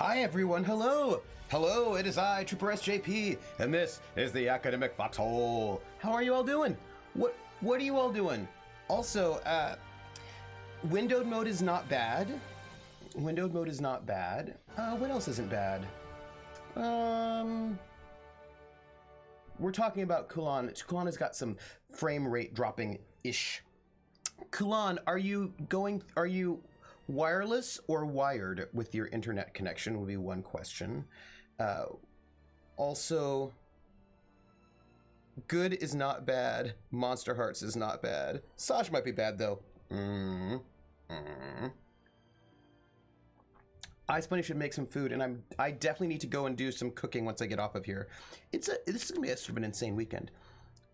Hi everyone, hello! Hello, it is I, Trooper SJP, and this is the Academic Foxhole. How are you all doing? What are you all doing? Also, windowed mode is not bad. Windowed mode is not bad. What else isn't bad? We're talking about Kulan. Kulan has got some frame rate dropping-ish. Kulan, are you wireless or wired with your internet connection would be one question. Also, good is not bad. Monster Hearts is not bad. Sash might be bad though. Ice Bunny should make some food, and I definitely need to go and do some cooking once I get off of here. This is gonna be a sort of an insane weekend.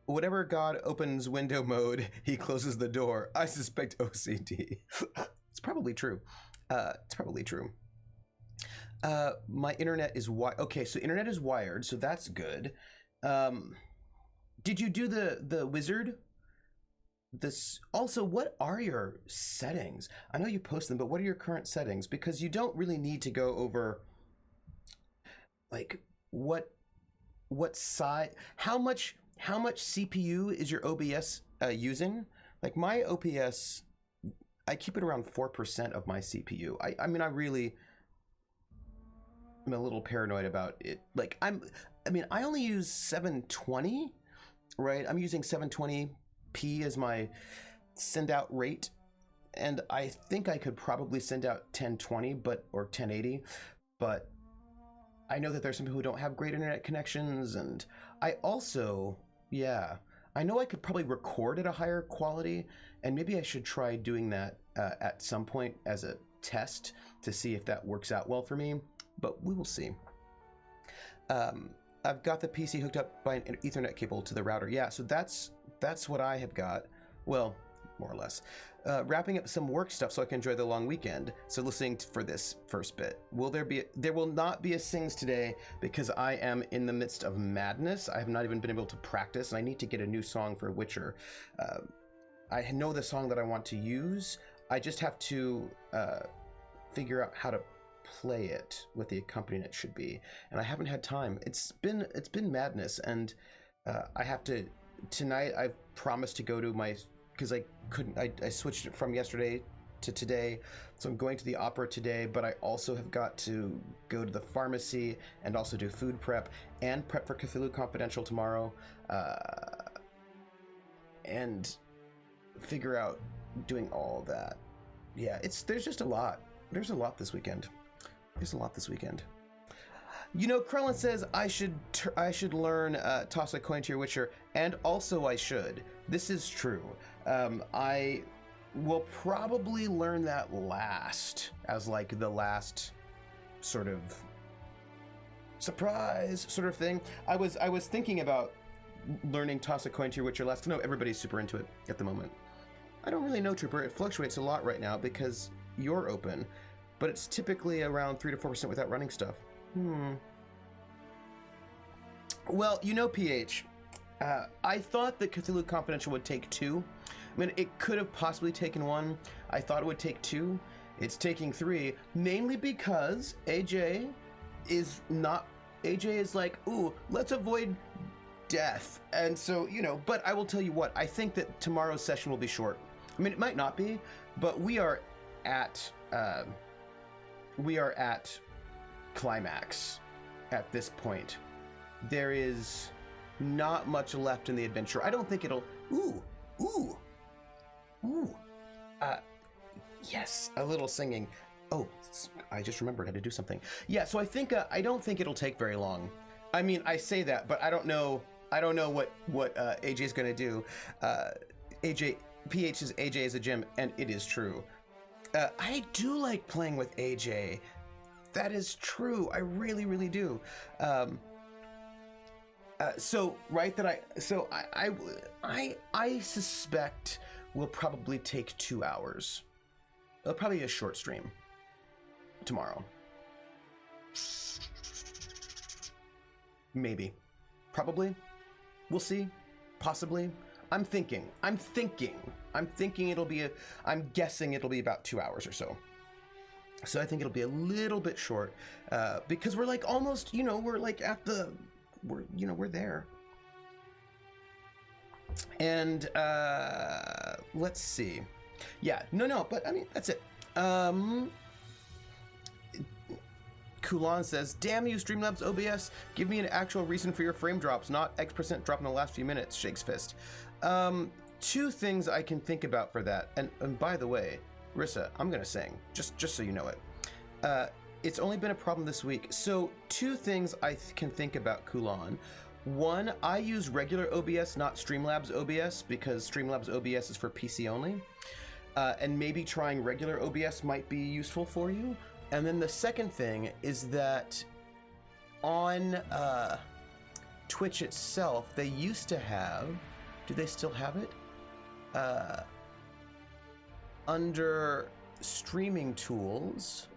Whatever God opens window mode, he closes the door. I suspect OCD. It's probably true. It's probably true. My internet is okay, so internet is wired, so that's good. Did you do the wizard? Also, what are your settings? I know you post them, but what are your current settings? Because you don't really need to go over like what size, how much CPU is your OBS using? Like my OBS, I keep it around 4% of my CPU. I mean, I really am a little paranoid about it. Like I only use 720, right? I'm using 720p as my send out rate. And I think I could probably send out 1020 or 1080, but I know that there's some people who don't have great internet connections. And I also, I know I could probably record at a higher quality, and maybe I should try doing that at some point as a test to see if that works out well for me, but we will see. I've got the PC hooked up by an Ethernet cable to the router. Yeah, so that's what I have got. Well, more or less. Wrapping up some work stuff so I can enjoy the long weekend. So listening for this first bit. There will not be a sings today because I am in the midst of madness. I have not even been able to practice, and I need to get a new song for Witcher. I know the song that I want to use. I just have to figure out how to play it, what the accompaniment should be, and I haven't had time. It's been madness, and I have to tonight. I've promised to go to my, because I couldn't. I switched it from yesterday to today, so I'm going to the opera today. But I also have got to go to the pharmacy and also do food prep and prep for Cthulhu Confidential tomorrow, and figure out doing all that. Yeah, there's just a lot. There's a lot this weekend. You know, Krellin says I should learn toss a coin to your Witcher, and also I should. This is true. I will probably learn that last, as like the last sort of surprise sort of thing. I was thinking about learning toss a coin to your Witcher last. I know everybody's super into it at the moment. I don't really know, Trooper. It fluctuates a lot right now because you're open, but it's typically around 3 to 4% without running stuff. Well, you know, PH, I thought that Cthulhu Confidential would take 2. I mean, it could have possibly taken 1. I thought it would take 2. It's taking 3, mainly because AJ is like, ooh, let's avoid death. And so, you know, but I will tell you what, I think that tomorrow's session will be short. I mean, it might not be, but we are at climax at this point. There is not much left in the adventure. I don't think it'll. Yes, a little singing. Oh, I just remembered I had to do something. Yeah, so I don't think it'll take very long. I mean, I say that, but I don't know what AJ's gonna do. PH says AJ is a gym, and it is true. I do like playing with AJ. That is true. I really, really do. I suspect we'll probably take 2 hours. It'll probably be a short stream tomorrow. Maybe. Probably. We'll see. Possibly. I'm guessing it'll be about 2 hours or so. So I think it'll be a little bit short because we're like almost, we're like at the, we're there. And let's see. Yeah, no, but I mean, that's it. Kulan says, damn you, Streamlabs OBS. Give me an actual reason for your frame drops, not X% drop in the last few minutes, shakes fist. Two things I can think about for that. And by the way, Rissa, I'm going to sing, just so you know it. It's only been a problem this week. So two things I can think about, Kulan. One, I use regular OBS, not Streamlabs OBS, because Streamlabs OBS is for PC only. And maybe trying regular OBS might be useful for you. And then the second thing is that on Twitch itself, they used to have, do they still have it? Under streaming tools.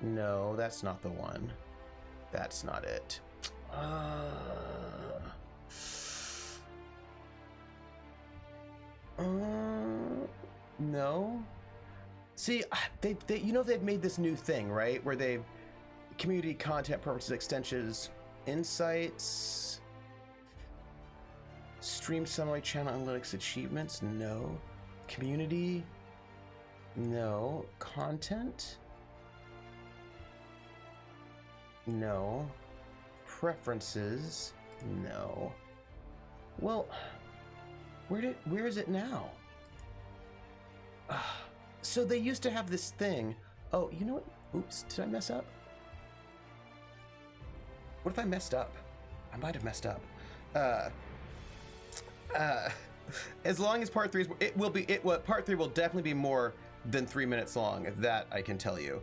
No, that's not the one. That's not it. No. See, they've made this new thing, right? Where they've community content purposes, extensions, insights, stream summary, channel analytics, achievements. No. Community. No. Content. No. Preferences. No. Well, where is it now? So they used to have this thing. Oh, you know what? Oops, did I mess up? What if I messed up? I might have messed up. As long as part 3 is, part 3 will definitely be more than 3 minutes long. That I can tell you.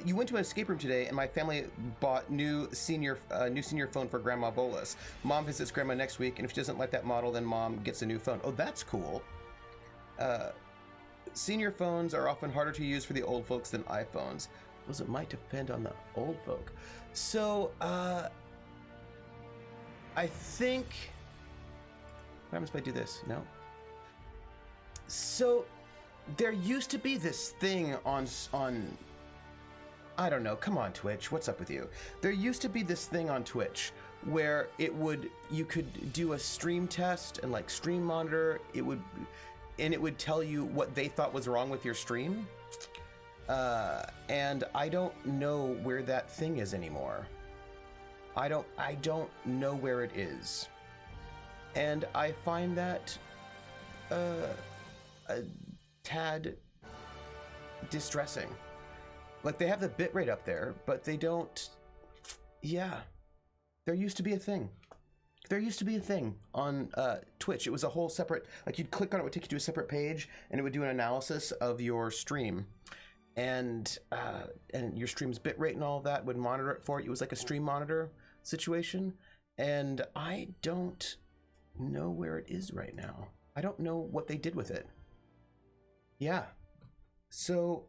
You went to an escape room today, and my family bought new senior phone for Grandma Bolus. Mom visits Grandma next week, and if she doesn't like that model, then Mom gets a new phone. Oh, that's cool. Senior phones are often harder to use for the old folks than iPhones. Well, it might depend on the old folk. So, I think... What happens if I do this? No? So, there used to be this thing on I don't know, come on Twitch, what's up with you? There used to be this thing on Twitch where you could do a stream test and like stream monitor, it would tell you what they thought was wrong with your stream. And I don't know where that thing is anymore. I don't know where it is. And I find that a tad distressing. Like, they have the bitrate up there, but they don't... Yeah. There used to be a thing. There used to be a thing on Twitch. It was a whole separate... Like, you'd click on it, it would take you to a separate page, and it would do an analysis of your stream. And your stream's bitrate and all of that would monitor it for it. It was like a stream monitor situation. And I don't know where it is right now. I don't know what they did with it. Yeah. So...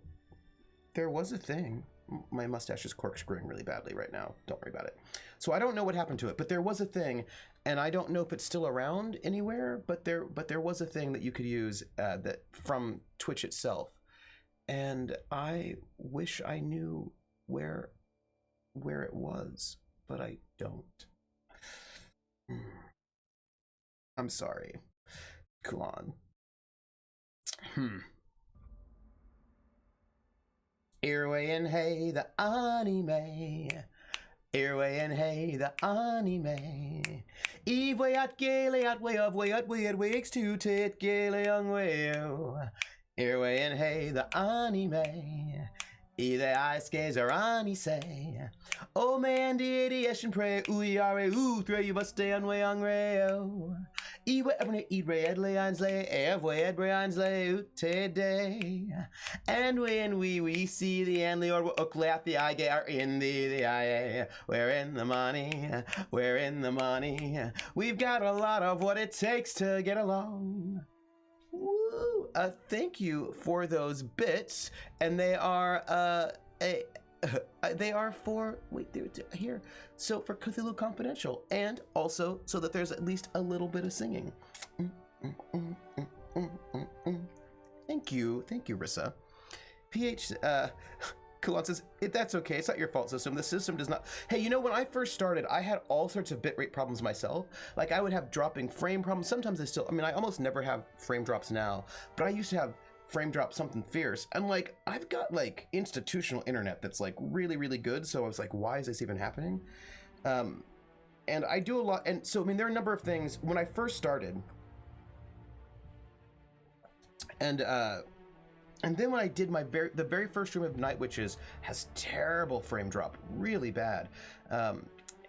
There was a thing. My mustache is corkscrewing really badly right now. Don't worry about it. So I don't know what happened to it, but there was a thing, and I don't know if it's still around anywhere, but there was a thing that you could use that from Twitch itself. And I wish I knew where it was, but I don't. I'm sorry. Kulan. Irway and hey, the anime. Irway and hey, the anime. Eve way at gale at way of way at wakes to tit gale young way. Irway and hey, the anime. Either ice gaze or ani say. Oh man, the idiot pray. Ooh, are ooh, throw you must stay on way on rail. Ewe every eat red leons lay, every ed brains lay today. And when we see the end, or look at the eye are in the eye. We're in the money, we're in the money. We've got a lot of what it takes to get along. Woo! Thank you for those bits, and they are they are for they're here. So for Cthulhu Confidential, and also so that there's at least a little bit of singing. Thank you, Rissa. PH Kulon says, that's okay. It's not your fault, system. The system does not. Hey, you know, when I first started, I had all sorts of bitrate problems myself. Like, I would have dropping frame problems. Sometimes I mean, I almost never have frame drops now, but I used to have frame drop something fierce. And like, I've got like institutional internet that's like really, really good. So I was like, why is this even happening? And I do a lot. And so, I mean, there are a number of things when I first started. And then when I did the very first stream of Night Witches has terrible frame drop, really bad.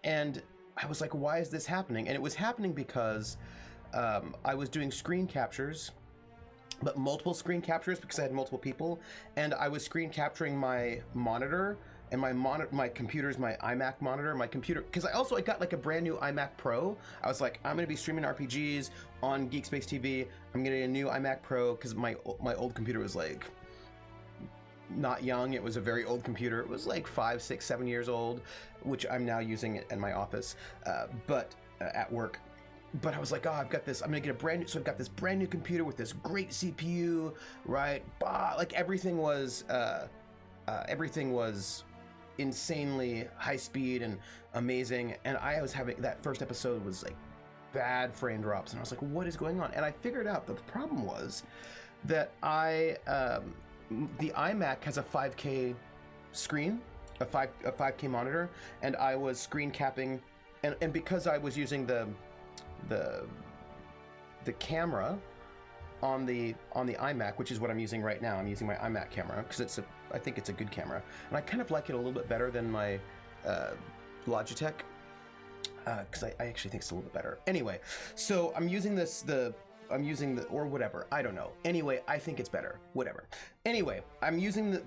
And I was like, why is this happening? And it was happening because I was doing screen captures, but multiple screen captures because I had multiple people. And I was screen capturing my monitor, and my computer's my iMac monitor, my computer, because I got like a brand new iMac Pro. I was like, I'm gonna be streaming RPGs on Geekspace TV. I'm gonna get a new iMac Pro because my old computer was like not young. It was a very old computer. It was like 5, 6, 7 years old, which I'm now using it in my office, but at work. But I was like, oh, I've got this. I'm gonna get a brand new. So I've got this brand new computer with this great CPU, right? Like everything was insanely high speed and amazing. And I was having that first episode was like bad frame drops, and I was like, what is going on? And I figured out the problem was that the iMac has a 5K screen, a 5K monitor, and I was screen capping, and because I was using the camera on the iMac, which is what I'm using right now. I'm using my iMac camera because I think it's a good camera, and I kind of like it a little bit better than my Logitech, because I actually think it's a little bit better. Anyway, so I'm using or whatever. I don't know. Anyway, I think it's better. Whatever. Anyway, I'm using the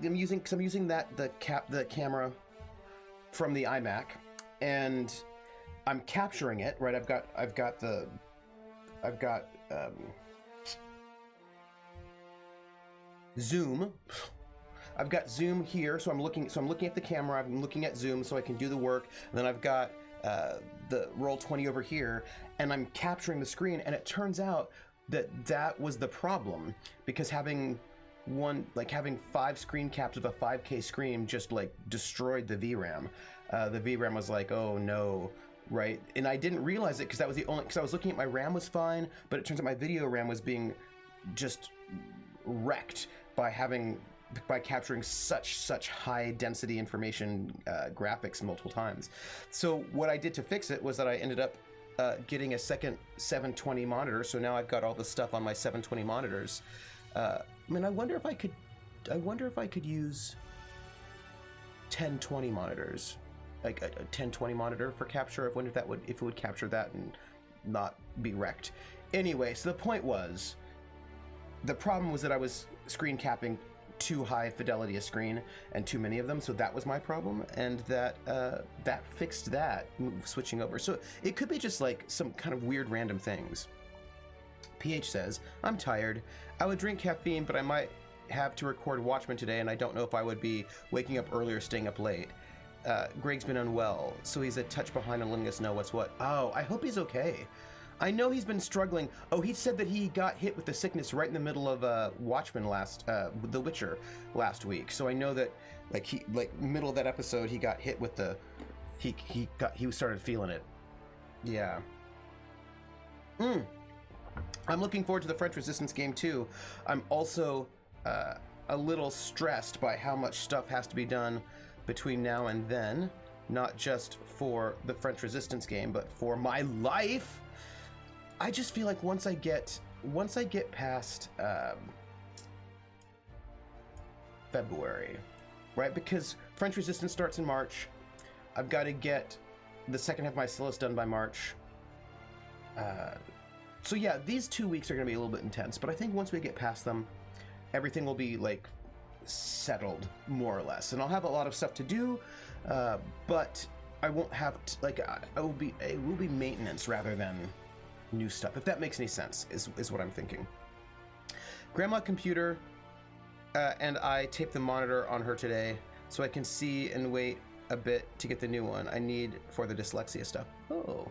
camera from the iMac, and I'm capturing it. Right. I've got Zoom. I've got Zoom here, so I'm looking at the camera. I'm looking at Zoom so I can do the work. And then I've got the Roll20 over here, and I'm capturing the screen. And it turns out that was the problem, because having 5 screen caps of a 5K screen just like destroyed the VRAM. The VRAM was like, oh no, right? And I didn't realize it because that was because I was looking at my RAM was fine, but it turns out my video RAM was being just wrecked by capturing such high density information graphics multiple times. So what I did to fix it was that I ended up getting a second 720 monitor. So now I've got all the stuff on my 720 monitors. I mean, I wonder if I could use 1020 monitors, like a 1020 monitor for capture. I wonder if it would capture that and not be wrecked. Anyway, so the point was, the problem was that I was screen capping too high fidelity a screen and too many of them, so that was my problem, and that fixed that, switching over. So it could be just like some kind of weird random things. PH says, I'm tired. I would drink caffeine, but I might have to record Watchmen today, and I don't know if I would be waking up early or staying up late. Greg's been unwell, so he's a touch behind on letting us know what's what. Oh, I hope he's okay. I know he's been struggling. Oh, he said that he got hit with the sickness right in the middle of Watchmen The Witcher last week. So I know that middle of that episode he got hit with he started feeling it. Yeah. I'm looking forward to the French Resistance game too. I'm also a little stressed by how much stuff has to be done between now and then, not just for the French Resistance game, but for my life. I just feel like once I get past February, right? Because French Resistance starts in March. I've got to get the second half of my syllabus done by March. So yeah, these 2 weeks are going to be a little bit intense, but I think once we get past them, everything will be like settled more or less, and I'll have a lot of stuff to do, but I won't have it will be maintenance rather than new stuff, if that makes any sense, is what I'm thinking. Grandma computer and I taped the monitor on her today so I can see and wait a bit to get the new one I need for the dyslexia stuff. Oh,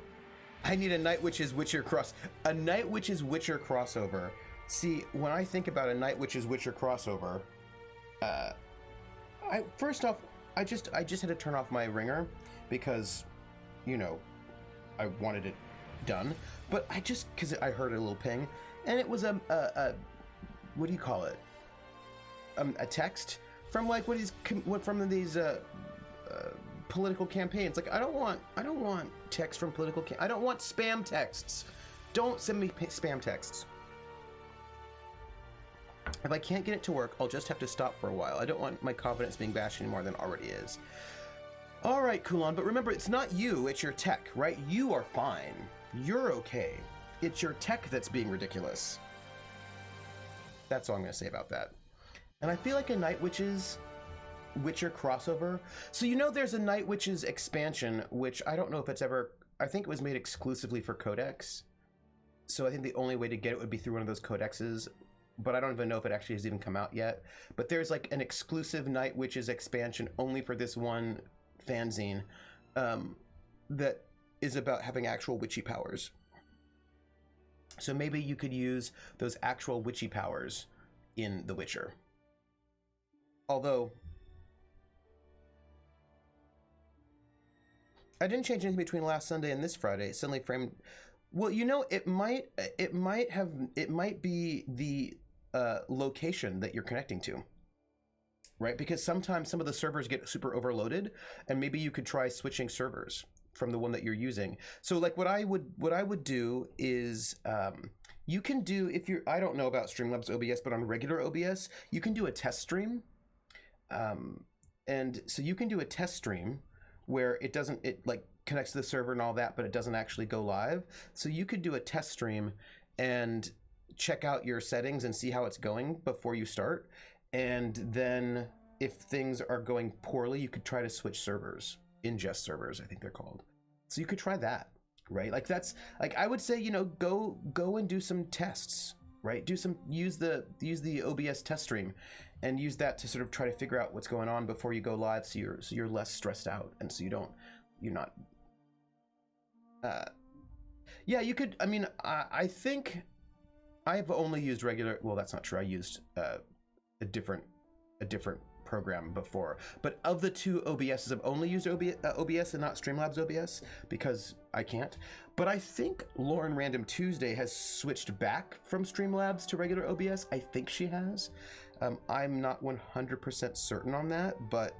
I need a Night Witches Witcher crossover See, when I think about a Night Witch's Witcher crossover, uh, first off, I just had to turn off my ringer because, you know, I wanted it done. But because I heard a little ping, and it was a what do you call it? A text from like from these political campaigns. Like I don't want text from political. I don't want spam texts. Don't send me spam texts. If I can't get it to work, I'll just have to stop for a while. I don't want my confidence being bashed any more than it already is. All right, Kulon, but remember, it's not you, it's your tech, right? You are fine. You're okay. It's your tech that's being ridiculous. That's all I'm going to say about that. And I feel like a Night Witch's Witcher crossover. So you know there's a Night Witch's expansion, which I don't know if it's ever... I think it was made exclusively for Codex. So I think the only way to get it would be through one of those codexes. But I don't even know if it actually has even come out yet. But there's like an exclusive Night Witch's expansion only for this one fanzine that is about having actual witchy powers. So maybe you could use those actual witchy powers in The Witcher. Although I didn't change anything between last Sunday and this Friday. It suddenly framed. Well, you know, it might be the location that you're connecting to, right? Because sometimes some of the servers get super overloaded, and maybe you could try switching servers from the one that you're using. So like what I would do is you can do, if you're, I don't know about Streamlabs OBS, but on regular OBS you can do a test stream, and so you can do a test stream where it like connects to the server and all that, but it doesn't actually go live. So you could do a test stream and check out your settings and see how it's going before you start. And then if things are going poorly, you could try to switch servers, ingest servers, I think they're called. So you could try that, right? Like that's like, I would say, you know, go and do some tests, right? Use the OBS test stream and use that to sort of try to figure out what's going on before you go live. So you're less stressed out. And so you're not, yeah, you could, I mean, I think I've only used regular, well, that's not true. I used a different program before, but of the two OBSs, I've only used OBS and not Streamlabs OBS because I can't. But I think Lauren Random Tuesday has switched back from Streamlabs to regular OBS. I think she has. I'm not 100% certain on that, but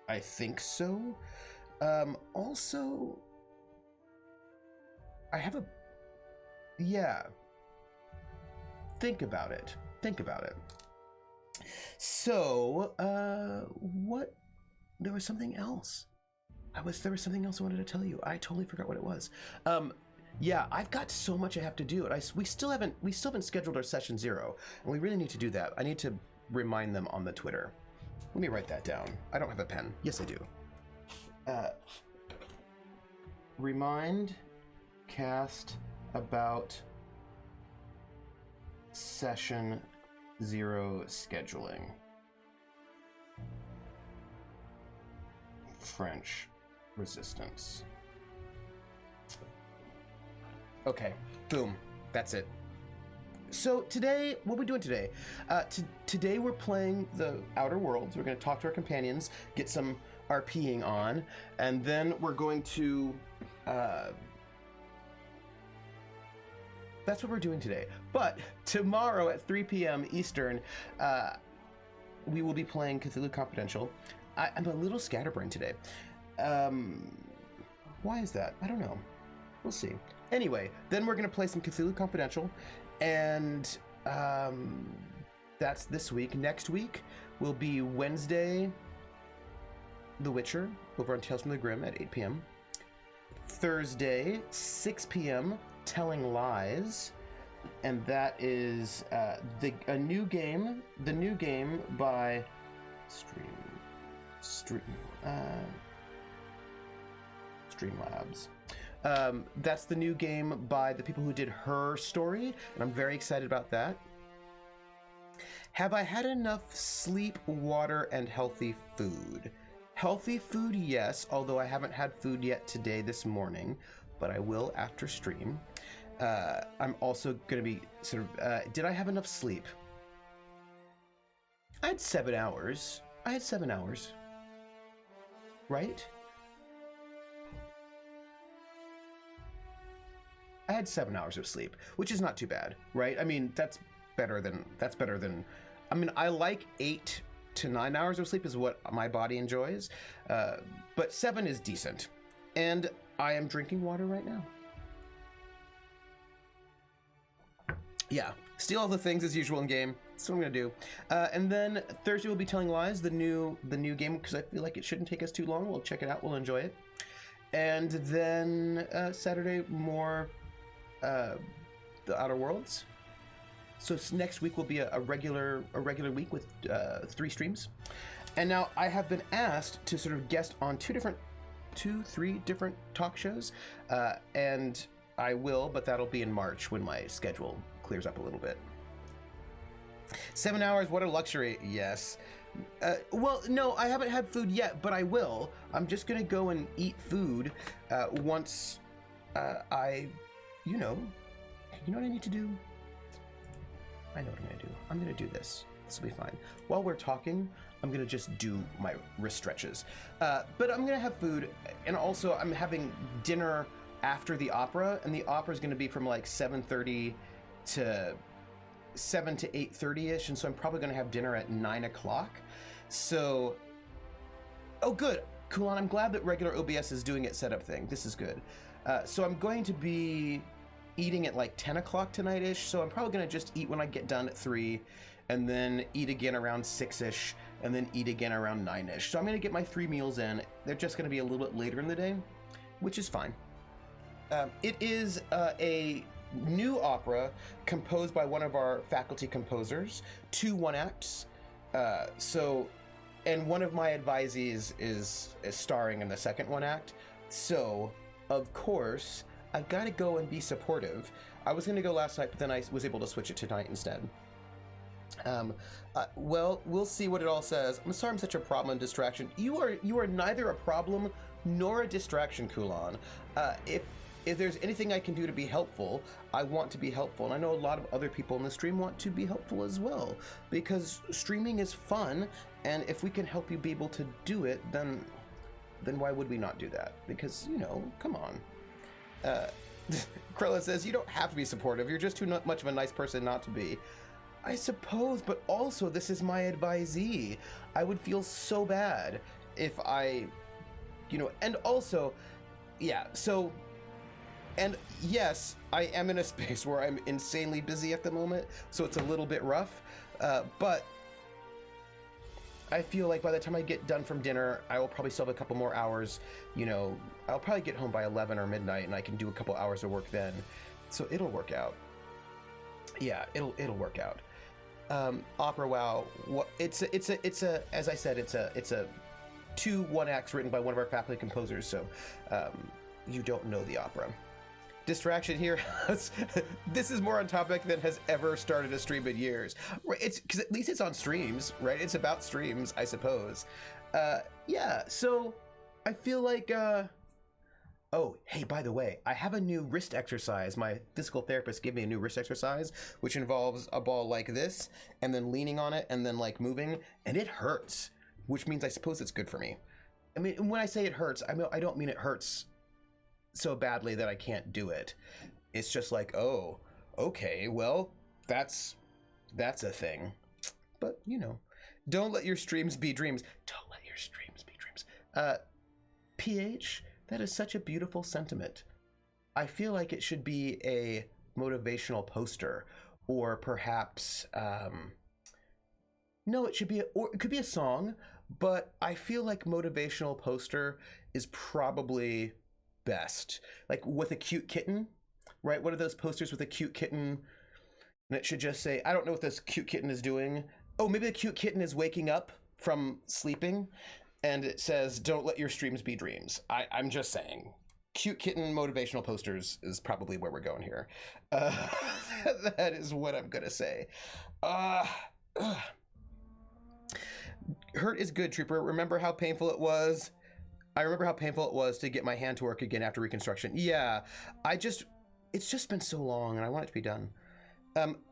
I think so. Also, I have yeah. Think about it. So, there was something else. There was something else I wanted to tell you. I totally forgot what it was. Yeah, I've got so much I have to do. We still haven't scheduled our session 0, and we really need to do that. I need to remind them on the Twitter. Let me write that down. I don't have a pen. Yes, I do. Remind cast about session 0 scheduling. French resistance. Okay, boom, that's it. So today, what are we doing today? Today we're playing the Outer Worlds. We're going to talk to our companions, get some RPing on, and then we're going to... that's what we're doing today. But tomorrow at 3 p.m. Eastern, we will be playing Cthulhu Confidential. I'm a little scatterbrained today. Why is that? I don't know. We'll see. Anyway, then we're going to play some Cthulhu Confidential, and that's this week. Next week will be Wednesday, The Witcher, over on Tales from the Grim at 8 p.m. Thursday, 6 p.m., Telling Lies, and that is the new game by Streamlabs. That's the new game by the people who did Her Story, and I'm very excited about that. Have I had enough sleep, water, and healthy food? Healthy food, yes, although I haven't had food yet today, this morning, but I will after stream. I'm also going to be sort of, did I have enough sleep? I had 7 hours. Right? I had 7 hours of sleep, which is not too bad, right? I mean, that's better than, I mean, I like 8 to 9 hours of sleep is what my body enjoys, but 7 is decent. And I am drinking water right now. Yeah, steal all the things as usual in game. That's what I'm gonna do. And then Thursday we'll be Telling Lies, the new game, because I feel like it shouldn't take us too long. We'll check it out. We'll enjoy it. And then Saturday more the Outer Worlds. So next week will be a regular week with 3 streams. And now I have been asked to sort of guest on 3 different talk shows, and I will, but that'll be in March when my schedule clears up a little bit. 7 hours, what a luxury. Yes. Well, no, I haven't had food yet, but I will. I'm just gonna go and eat food once you know what I need to do? I know what I'm gonna do. I'm gonna do this. This will be fine. While we're talking, I'm gonna just do my wrist stretches. But I'm gonna have food, and also I'm having dinner after the opera, and the opera is gonna be from like 7:30 to 7 to 8:30ish, and so I'm probably gonna have dinner at 9 o'clock. So, oh good, Kulan, I'm glad that regular OBS is doing its setup thing. This is good. So I'm going to be eating at like 10 o'clock tonight-ish, so I'm probably gonna just eat when I get done at 3, and then eat again around 6-ish, and then eat again around 9-ish. So I'm gonna get my 3 meals in. They're just gonna be a little bit later in the day, which is fine. It is a new opera composed by one of our faculty composers, 2 one-acts. And one of my advisees is starring in the second one-act. So, of course, I've got to go and be supportive. I was going to go last night, but then I was able to switch it tonight instead. Well, we'll see what it all says. I'm sorry I'm such a problem and distraction. You are neither a problem nor a distraction, Kulan. If there's anything I can do to be helpful, I want to be helpful. And I know a lot of other people in the stream want to be helpful as well, because streaming is fun, and if we can help you be able to do it, then why would we not do that? Because, come on. Krella says, you don't have to be supportive. You're just too much of a nice person not to be. I suppose, but also this is my advisee. I would feel so bad if I, and also, yeah, so, and yes, I am in a space where I'm insanely busy at the moment, so it's a little bit rough, but I feel like by the time I get done from dinner, I will probably still have a couple more hours. I'll probably get home by 11 or midnight, and I can do a couple hours of work then. So it'll work out. Yeah, it'll work out. Opera Wow. It's a as I said, it's a 2 one-acts written by one of our faculty composers. So you don't know the opera. Distraction here. This is more on topic than has ever started a stream in years. It's because at least it's on streams, right? It's about streams, I suppose. Yeah. So I feel like. Oh, hey, by the way, I have a new wrist exercise. My physical therapist gave me a new wrist exercise, which involves a ball like this, and then leaning on it, and then like moving, and it hurts, which means I suppose it's good for me. I mean, when I say it hurts, I don't mean it hurts so badly that I can't do it. It's just like, oh, okay, well, that's a thing. But, don't let your streams be dreams. Don't let your streams be dreams. PH, that is such a beautiful sentiment. I feel like it should be a motivational poster, or perhaps, no, it should be, or it could be a song, but I feel like motivational poster is probably best. Like with a cute kitten, right? What are those posters with a cute kitten? And it should just say, I don't know what this cute kitten is doing. Oh, maybe the cute kitten is waking up from sleeping, and it says, don't let your streams be dreams. I'm just saying. Cute kitten motivational posters is probably where we're going here. That is what I'm going to say. Hurt is good, Trooper. Remember how painful it was? I remember how painful it was to get my hand to work again after reconstruction. Yeah, I just It's just been so long, and I want it to be done.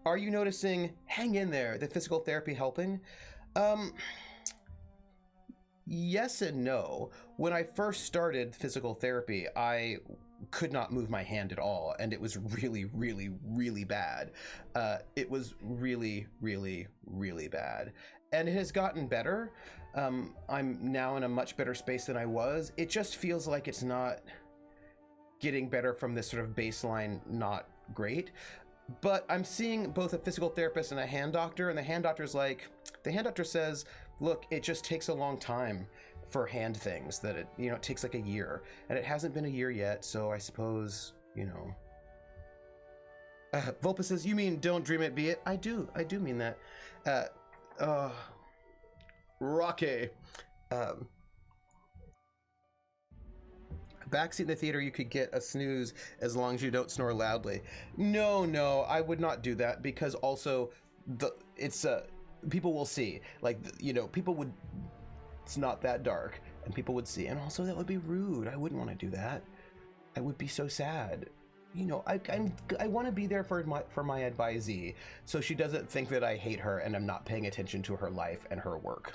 Are you noticing, hang in there, the physical therapy helping? Um, yes and no. When I first started physical therapy, I could not move my hand at all, and it was really, really, really bad. It was really, really, really bad. And it has gotten better. I'm now in a much better space than I was. It just feels like it's not getting better from this sort of baseline, not great. But I'm seeing both a physical therapist and a hand doctor, and the hand doctor says, look, it just takes a long time for hand things, that it takes like a year, and it hasn't been a year yet, so I suppose, Volpa says, you mean don't dream it, be it? I do mean that. Rocky. Backseat in the theater, you could get a snooze as long as you don't snore loudly. No, I would not do that, because also people will see, like, people would, it's not that dark, and people would see, and also that would be rude. I wouldn't want to do that. I would be so sad. I want to be there for my advisee, so she doesn't think that I hate her and I'm not paying attention to her life and her work.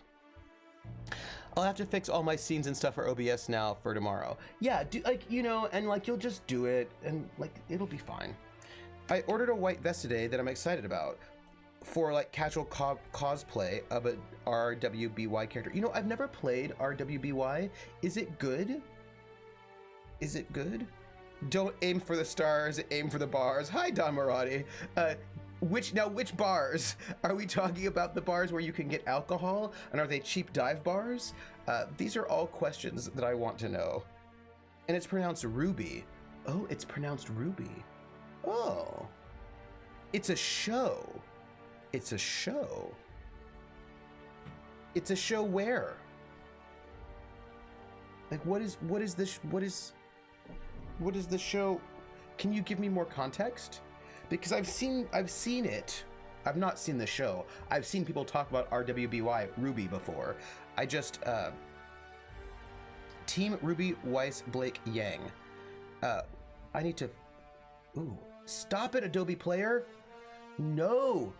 I'll have to fix all my scenes and stuff for OBS now for tomorrow. Yeah, and you'll just do it, and it'll be fine. I ordered a white vest today that I'm excited about for casual cosplay of a RWBY character. I've never played RWBY. Is it good? Is it good? Don't aim for the stars, aim for the bars. Hi, Don Marati. Which bars? Are we talking about the bars where you can get alcohol, and are they cheap dive bars? These are all questions that I want to know. And it's pronounced Ruby. Oh, it's pronounced Ruby. Oh. It's a show. It's a show. It's a show where? What is the show? Can you give me more context? Because I've seen it. I've not seen the show. I've seen people talk about RWBY Ruby before. I just Team Ruby Weiss Blake Yang. I need to. Ooh, stop it, Adobe Player. No.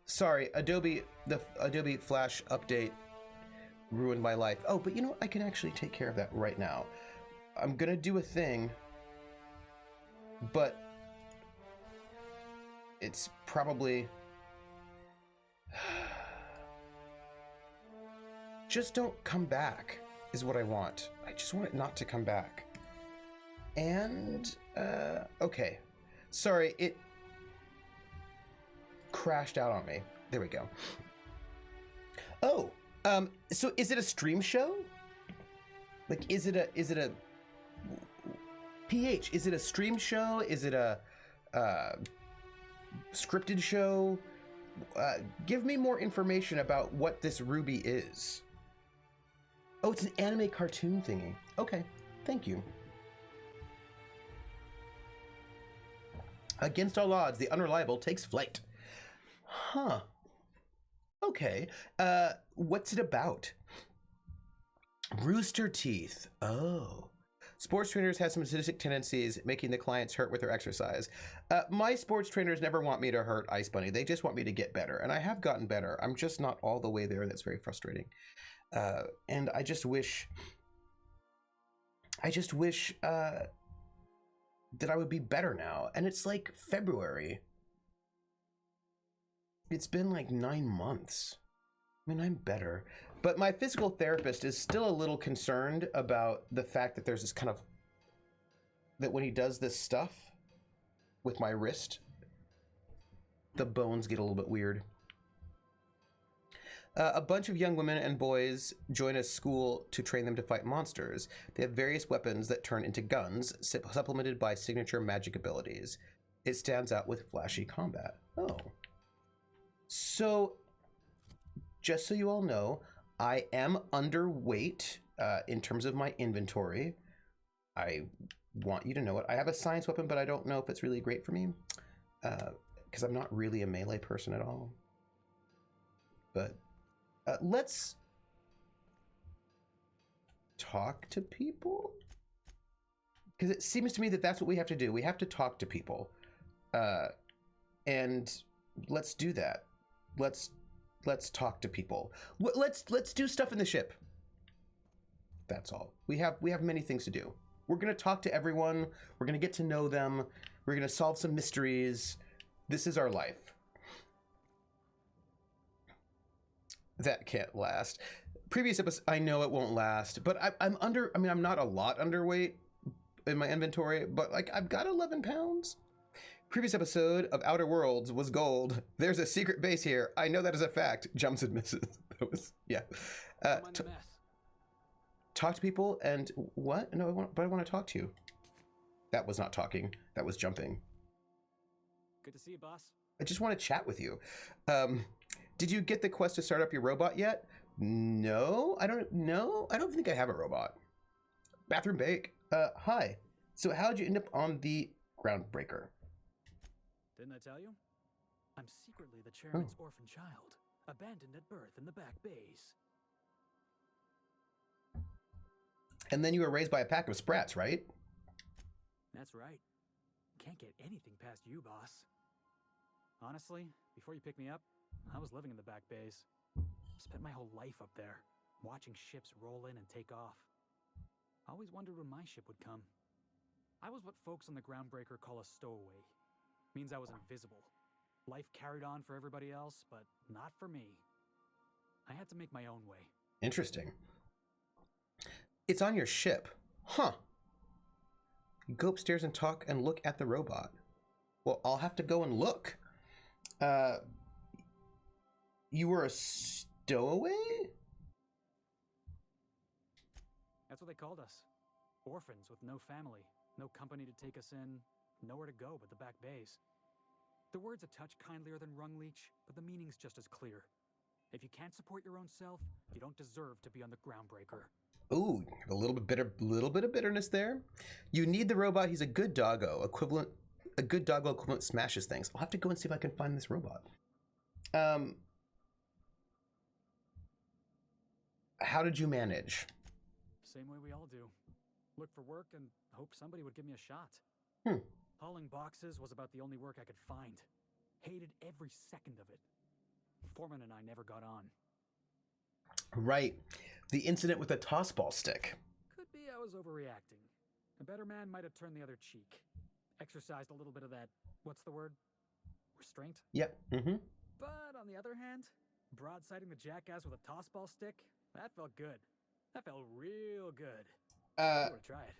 Sorry, Adobe. The Adobe Flash update ruined my life. Oh, but I can actually take care of that right now. I'm gonna do a thing, but it's probably just don't come back is what I want. I just want it not to come back. And okay, sorry, it crashed out on me. There we go. Oh, so is it a stream show? Is it a PH? Is it a stream show? Is it a scripted show? Give me more information about what this Ruby is. Oh, it's an anime cartoon thingy. Okay, thank you. Against all odds, the unreliable takes flight. Huh. Okay. What's it about? Rooster Teeth. Oh. Sports trainers have some sadistic tendencies, making the clients hurt with their exercise. My sports trainers never want me to hurt Ice Bunny. They just want me to get better, and I have gotten better. I'm just not all the way there. That's very frustrating. And I just wish that I would be better now. And it's February. It's been 9 months. I mean, I'm better. But my physical therapist is still a little concerned about the fact that there's this kind of, that when he does this stuff with my wrist, the bones get a little bit weird. A bunch of young women and boys join a school to train them to fight monsters. They have various weapons that turn into guns, supplemented by signature magic abilities. It stands out with flashy combat. Oh. So, just so you all know, I am underweight in terms of my inventory. I want you to know it. I have a science weapon, but I don't know if it's really great for me because I'm not really a melee person at all. But let's talk to people. because it seems to me that that's what we have to do. We have to talk to people, and let's do that. Let's talk to people. Let's do stuff in the ship. That's all. We have many things to do. We're gonna talk to everyone. We're gonna get to know them. We're gonna solve some mysteries. This is our life. That can't last. Previous episode, I know it won't last, but I'm under. I mean, I'm not a lot underweight in my inventory, but like I've got 11 pounds. Previous episode of Outer Worlds was gold. There's a secret base here. I know that is a fact. Jumps and misses. That was, yeah. Talk to people and what? No, but I want to talk to you. That was not talking. That was jumping. Good to see you, boss. I just want to chat with you. Did you get the quest to start up your robot yet? No, I don't know. I don't think I have a robot. Bathroom bake. Hi. So how'd you end up on the Groundbreaker? Didn't I tell you? I'm secretly the chairman's orphan child, abandoned at birth in the back bays. And then you were raised by a pack of sprats, right? That's right. Can't get anything past you, boss. Honestly, before you picked me up, I was living in the back bays. Spent my whole life up there, watching ships roll in and take off. Always wondered when my ship would come. I was what folks on the Groundbreaker call a stowaway. Means I was invisible. Life carried on for everybody else, but not for me. I had to make my own way. Interesting. It's on your ship. Huh. You go upstairs and talk and look at the robot. Well, I'll have to go and look. You were a stowaway? That's what they called us. Orphans with no family, no company to take us in, nowhere to go but the back bays. The word's a touch kindlier than rung leech, but the meaning's just as clear. If you can't support your own self, you don't deserve to be on the Groundbreaker. Ooh, a little bit of bitterness there. You need the robot. He's a good doggo equivalent. A good doggo equivalent smashes things. I'll have to go and see if I can find this robot. How did you manage? Same way we all do. Look for work and hope somebody would give me a shot. Hauling boxes was about the only work I could find. Hated every second of it. Foreman and I never got on. Right. The incident with the tossball stick. Could be I was overreacting. A better man might have turned the other cheek. Exercised a little bit of that, what's the word? Restraint? Yep. Mm-hmm. But on the other hand, broadsiding the jackass with a tossball stick, that felt good. That felt real good. I would try it.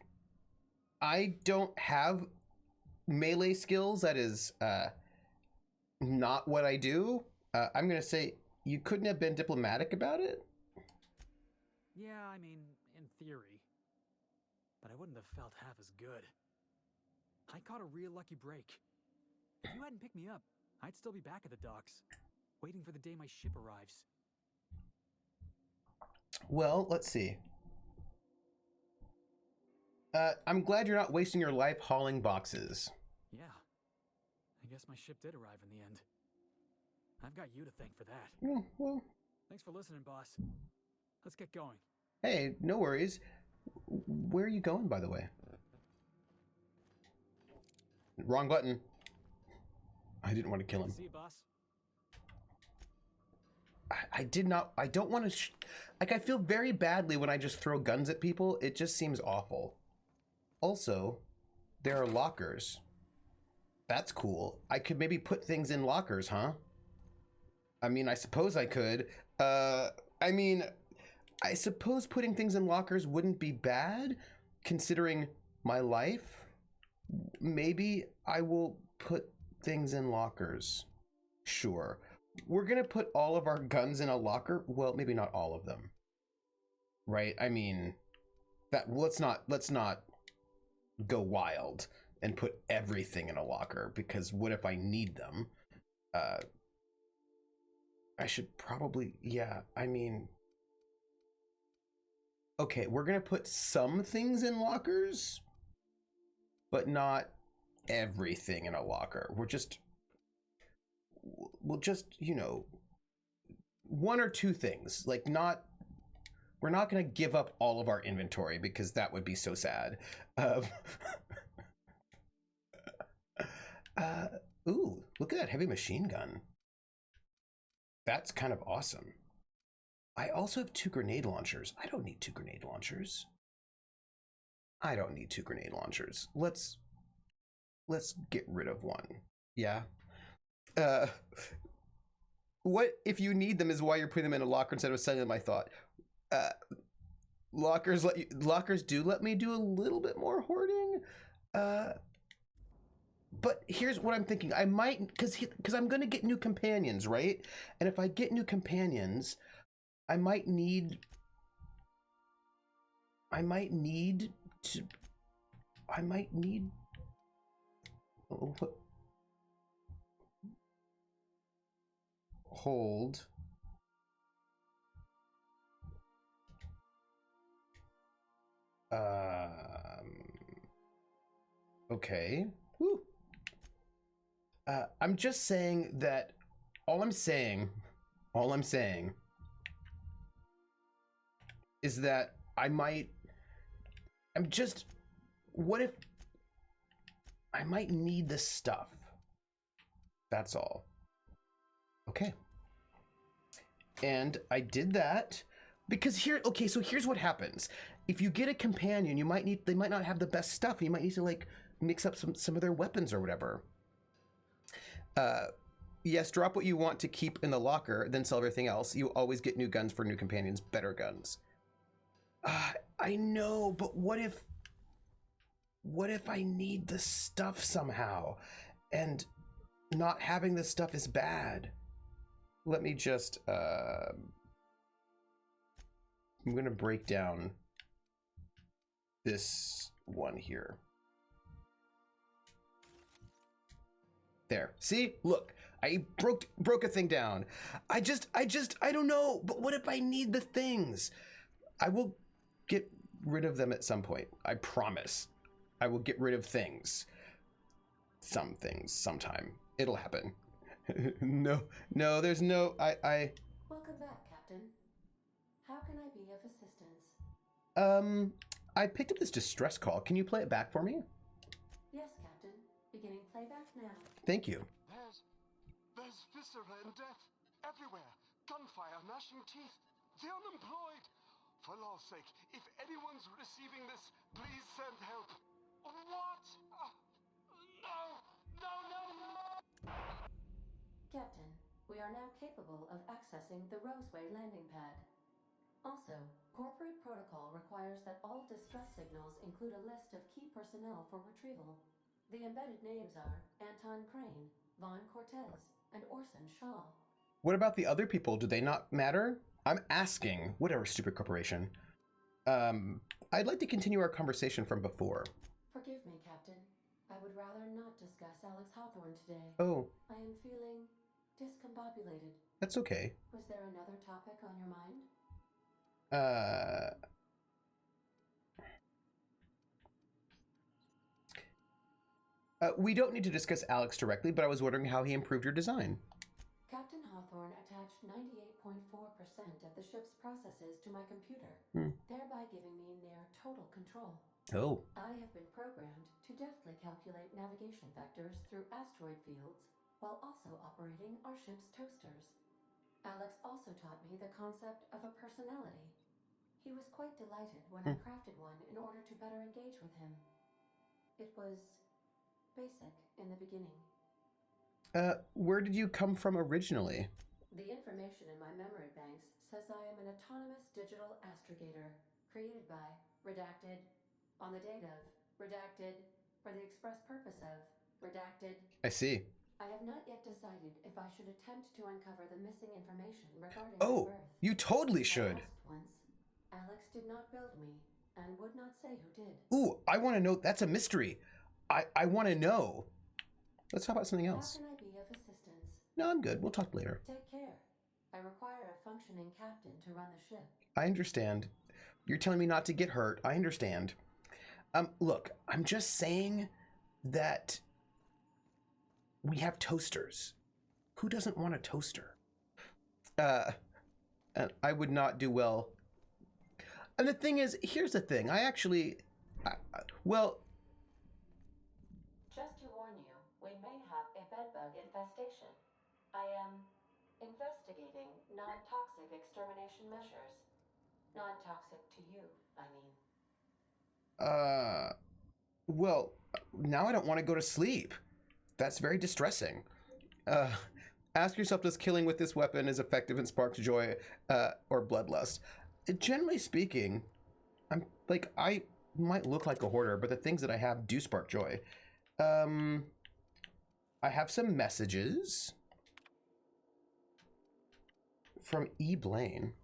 I don't have melee skills. That is not what I do. I'm going to say you couldn't have been diplomatic about it. Yeah, I mean, in theory. But I wouldn't have felt half as good. I caught a real lucky break. If you hadn't picked me up, I'd still be back at the docks, waiting for the day my ship arrives. Well, let's see. I'm glad you're not wasting your life hauling boxes. Yeah. I guess my ship did arrive in the end. I've got you to thank for that. Well, thanks for listening, boss. Let's get going. Hey, no worries. Where are you going, by the way? Wrong button. I didn't want to kill him. See you, boss. I did not. I don't want to. Like, I feel very badly when I just throw guns at people. It just seems awful. Also, there are lockers. That's cool. I could maybe put things in lockers, huh? I mean, I suppose I could. I mean, I suppose putting things in lockers wouldn't be bad, considering my life. Maybe I will put things in lockers. Sure. We're gonna put all of our guns in a locker. Well, maybe not all of them. Right? I mean, let's not go wild and put everything in a locker, because what if I need them? I should probably, yeah, I mean, okay, we're gonna put some things in lockers, but not everything in a locker. We'll just, you know, one or two things. Like, not, we're not going to give up all of our inventory because that would be so sad. Ooh, look at that heavy machine gun. That's kind of awesome. I also have 2 grenade launchers. I don't need 2 grenade launchers. I don't need 2 grenade launchers. Let's get rid of one. Yeah. What if you need them is why you're putting them in a locker instead of selling them, I thought. Lockers do let me do a little bit more hoarding. But here's what I'm thinking. I might, because I'm going to get new companions, right? And if I get new companions, I might need hold. Okay. Woo. I'm just saying that all I'm saying is that what if I might need this stuff? That's all. Okay. And I did that because so here's what happens. If you get a companion, they might not have the best stuff. You might need to like mix up some of their weapons or whatever. Yes, drop what you want to keep in the locker, then sell everything else. You always get new guns for new companions, better guns. I know, but what if I need the stuff somehow, and not having the stuff is bad? Let me just, I'm gonna break down this one here. There, see, look, I broke a thing down. I don't know, but what if I need the things? I will get rid of them at some point. I promise. I will get rid of things. Some things, sometime. It'll happen. No, there's no, Welcome back, Captain. How can I be of assistance? I picked up this distress call. Can you play it back for me? Yes, Captain. Beginning playback now. Thank you. There's viscera and death everywhere. Gunfire, gnashing teeth. The unemployed. For law's sake, if anyone's receiving this, please send help. What? No! Captain, we are now capable of accessing the Roseway landing pad. Also, corporate protocol requires that all distress signals include a list of key personnel for retrieval. The embedded names are Anton Crane, Vaughn Cortez, and Orson Shaw. What about the other people? Do they not matter? I'm asking. Whatever, stupid corporation. I'd like to continue our conversation from before. Forgive me, Captain. I would rather not discuss Alex Hawthorne today. Oh. I am feeling discombobulated. That's okay. Was there another topic on your mind? We don't need to discuss Alex directly, but I was wondering how he improved your design. Captain Hawthorne attached 98.4% of the ship's processes to my computer, thereby giving me near total control. Oh. I have been programmed to deftly calculate navigation vectors through asteroid fields, while also operating our ship's toasters. Alex also taught me the concept of a personality. He was quite delighted when I crafted one in order to better engage with him. It was basic in the beginning. Where did you come from originally? The information in my memory banks says I am an autonomous digital astrogator, created by, redacted, on the date of, redacted, for the express purpose of, redacted. I see. I have not yet decided if I should attempt to uncover the missing information regarding Oh, my birth. you totally should. I asked once. Alex did not build me, and would not say who did. Ooh, I want to know. That's a mystery. I want to know. Let's talk about something else. How can I be of assistance? No, I'm good. We'll talk later. Take care. I require a functioning captain to run the ship. I understand. You're telling me not to get hurt. I understand. Look, I'm just saying that we have toasters. Who doesn't want a toaster? And I would not do well. And the thing is, here's the thing. Well, Just to warn you, we may have a bedbug infestation. I am investigating non-toxic extermination measures. Non-toxic to you, I mean. well, now I don't want to go to sleep. That's very distressing. Uh, Ask yourself, does killing with this weapon is effective and sparks joy or bloodlust? Generally speaking, I might look like a hoarder, but the things that I have do spark joy. I have some messages from E. Blaine.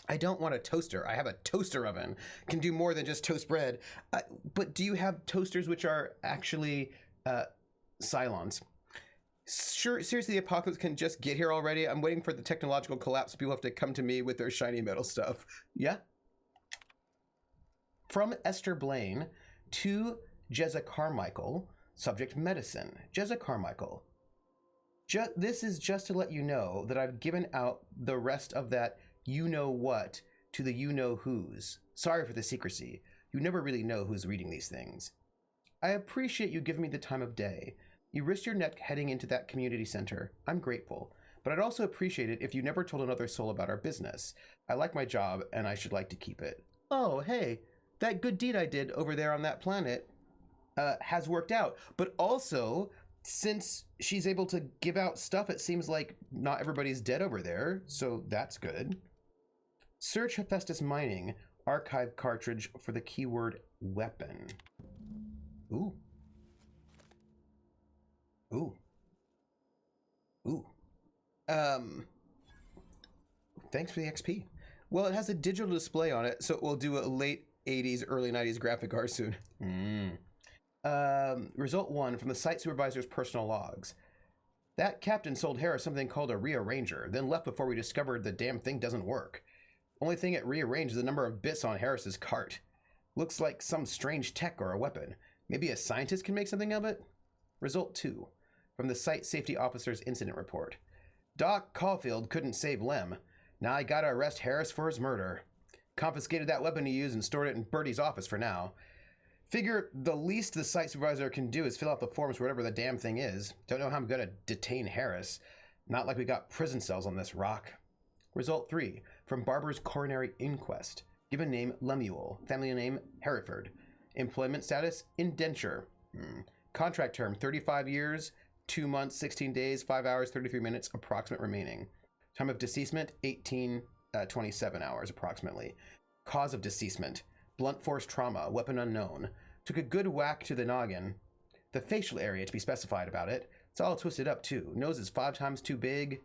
I don't want a toaster. I have a toaster oven. Can do more than just toast bread. But do you have toasters which are actually Cylons? Sure, seriously, the apocalypse can just get here already. I'm waiting for the technological collapse. People have to come to me with their shiny metal stuff. Yeah? From Esther Blaine to Jezza Carmichael, subject medicine. Jezza Carmichael. This is just to let you know that I've given out the rest of that you-know-what to the you-know-whos. Sorry for the secrecy. You never really know who's reading these things. I appreciate you giving me the time of day. You risked your neck heading into that community center. I'm grateful. But I'd also appreciate it if you never told another soul about our business. I like my job, and I should like to keep it. Oh, hey, that good deed I did over there on that planet has worked out. But also, since she's able to give out stuff, it seems like not everybody's dead over there, so that's good. Search Hephaestus Mining, archive cartridge for the keyword weapon. Ooh. Ooh. Ooh. Thanks for the XP. Well, it has a digital display on it, so it will do a late 80s, early 90s graphic art soon. Result 1 from the site supervisor's personal logs. That captain sold Harris something called a rearranger, then left before we discovered the damn thing doesn't work. Only thing it rearranged is the number of bits on Harris's cart. Looks like some strange tech or a weapon. Maybe a scientist can make something of it? Result 2 from the site safety officer's incident report. Doc Caulfield couldn't save Lem. Now I gotta arrest Harris for his murder. Confiscated that weapon he used and stored it in Bertie's office for now. Figure the least the site supervisor can do is fill out the forms for whatever the damn thing is. Don't know how I'm gonna detain Harris. Not like we got prison cells on this rock. Result 3 from Barber's coronary inquest. Given name Lemuel. Family name Hereford. Employment status indenture. Contract term 35 years, 2 months, 16 days, 5 hours, 33 minutes, approximate remaining. Time of deceasement 27 hours approximately. Cause of deceasement blunt force trauma, weapon unknown. Took a good whack to the noggin. The facial area to be specified about it. It's all twisted up too. Nose is 5 times too big.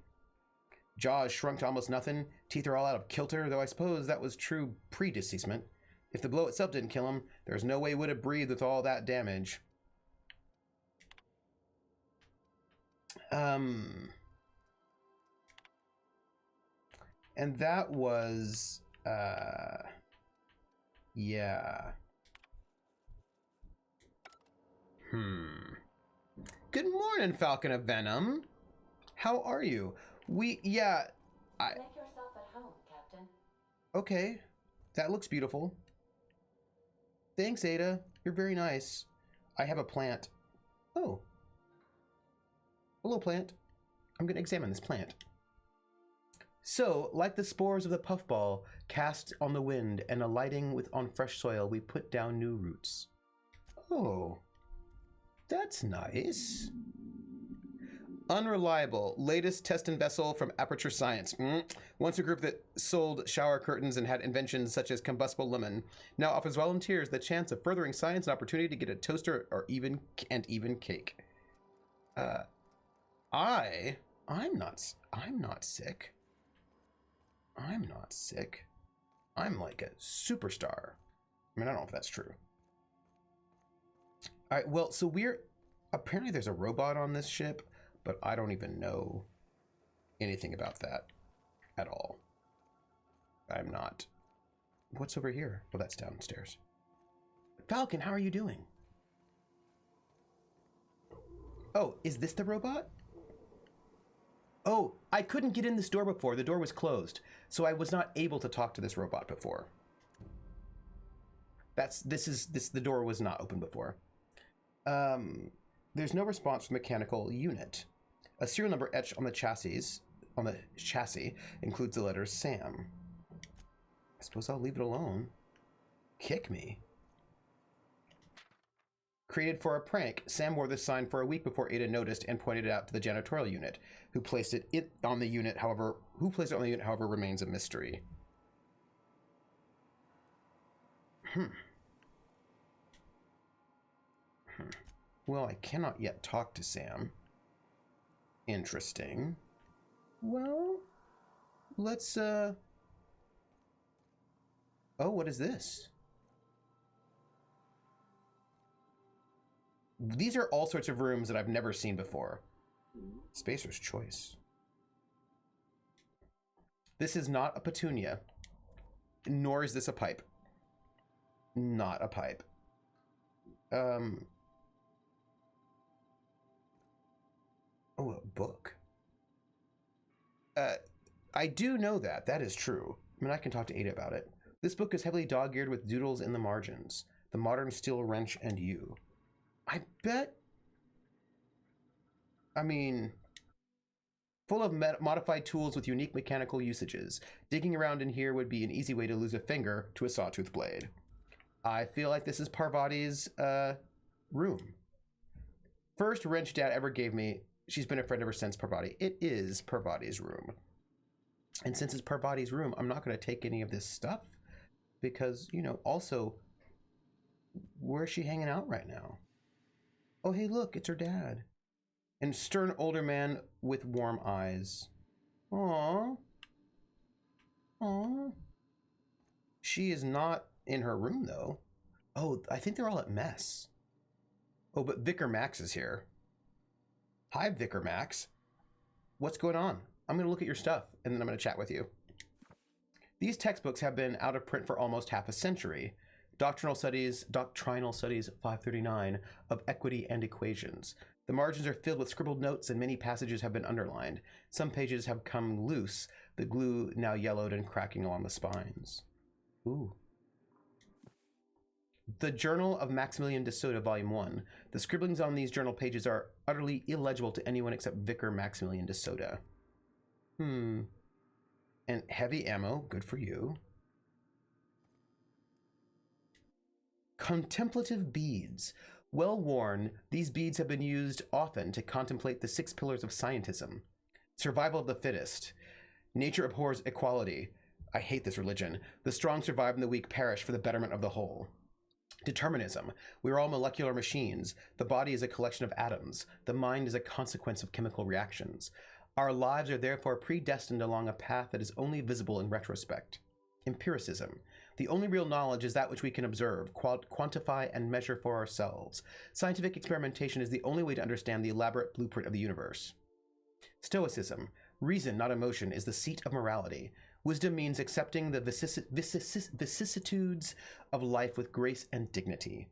Jaw is shrunk to almost nothing. Teeth are all out of kilter, though I suppose that was true pre-deceasement. If the blow itself didn't kill him, there's no way he would have breathed with all that damage. And that was, yeah. Good morning, Falcon of Venom. How are you? Make yourself at home, Captain. Okay, that looks beautiful. Thanks, Ada. You're very nice. I have a plant. Oh. Hello, plant. I'm going to examine this plant. So, like the spores of the puffball, cast on the wind and alighting on fresh soil, we put down new roots. Oh, that's nice. Unreliable. Latest test and vessel from Aperture Science. Once a group that sold shower curtains and had inventions such as combustible lemon, now offers volunteers the chance of furthering science and opportunity to get a toaster or even cake. I'm not sick. I'm not sick. I'm like a superstar. I mean, I don't know if that's true. All right, well, so apparently there's a robot on this ship, but I don't even know anything about that at all. I'm not. What's over here? Well, that's downstairs. Falcon, how are you doing? Oh, is this the robot? Oh, I couldn't get in this door before. The door was closed, so I was not able to talk to this robot before. The door was not open before. There's no response from mechanical unit. A serial number etched on the chassis includes the letters Sam. I suppose I'll leave it alone. Kick me. Created for a prank, Sam wore this sign for a week before Ada noticed and pointed it out to the janitorial unit, who placed it on the unit. However, remains a mystery. Well, I cannot yet talk to Sam. Interesting. Well, let's, oh, what is this? These are all sorts of rooms that I've never seen before. Spacer's Choice. This is not a petunia, nor is this a pipe. Not a pipe. Oh, a book. I do know that. That is true. I mean, I can talk to Ada about it. This book is heavily dog-eared with doodles in the margins. The Modern Steel Wrench and You. I bet... I mean... Full of modified tools with unique mechanical usages. Digging around in here would be an easy way to lose a finger to a sawtooth blade. I feel like this is Parvati's, room. First wrench Dad ever gave me. She's been a friend ever since, Parvati. It is Parvati's room. And since it's Parvati's room, I'm not going to take any of this stuff. Because, you know, also, where's she hanging out right now? Oh, hey, look, it's her dad. And stern older man with warm eyes. Aww. Aww. She is not in her room, though. Oh, I think they're all at mess. Oh, but Vicar Max is here. Hi, Vicar Max. What's going on? I'm going to look at your stuff, and then I'm going to chat with you. These textbooks have been out of print for almost half a century. Doctrinal Studies 539 of Equity and Equations. The margins are filled with scribbled notes and many passages have been underlined. Some pages have come loose, the glue now yellowed and cracking along the spines. Ooh. The Journal of Maximilian de Soda, Volume 1. The scribblings on these journal pages are utterly illegible to anyone except Vicar Maximilian de Soda. And heavy ammo, good for you. Contemplative beads. Well worn, these beads have been used often to contemplate the 6 pillars of scientism. Survival of the fittest. Nature abhors equality. I hate this religion. The strong survive and the weak perish for the betterment of the whole. Determinism. We are all molecular machines. The body is a collection of atoms. The mind is a consequence of chemical reactions. Our lives are therefore predestined along a path that is only visible in retrospect. Empiricism. The only real knowledge is that which we can observe, quantify, and measure for ourselves. Scientific experimentation is the only way to understand the elaborate blueprint of the universe. Stoicism. Reason, not emotion, is the seat of morality. Wisdom means accepting the vicissitudes of life with grace and dignity.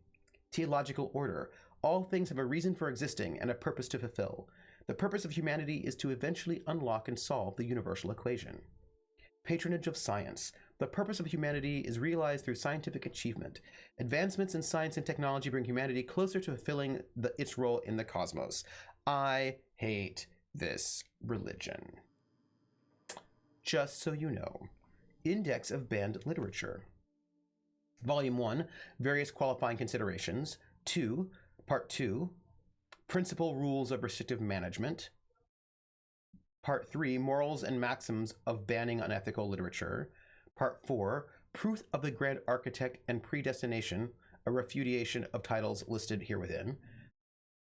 Theological order. All things have a reason for existing and a purpose to fulfill. The purpose of humanity is to eventually unlock and solve the universal equation. Patronage of science. The purpose of humanity is realized through scientific achievement. Advancements in science and technology bring humanity closer to fulfilling its role in the cosmos. I hate this religion. Just so you know. Index of Banned Literature. Volume 1, Various Qualifying Considerations. 2, Part 2, Principal Rules of Restrictive Management. Part 3, Morals and Maxims of Banning Unethical Literature. Part 4, Proof of the Grand Architect and Predestination, a refutation of titles listed here within.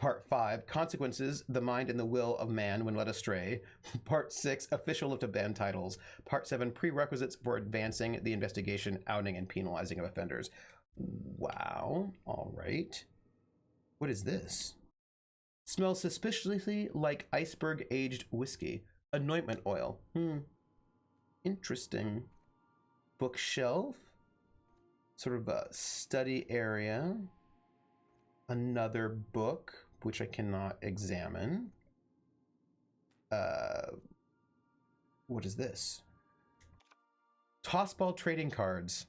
Part 5, Consequences, the Mind and the Will of Man when Led Astray. Part 6, Official list of banned titles. Part 7, Prerequisites for Advancing the Investigation, Outing, and Penalizing of Offenders. Wow. All right. What is this? Smells suspiciously like iceberg-aged whiskey. Anointment oil. Interesting. Bookshelf. Sort of a study area. Another book, which I cannot examine. What is this? Tossball trading cards.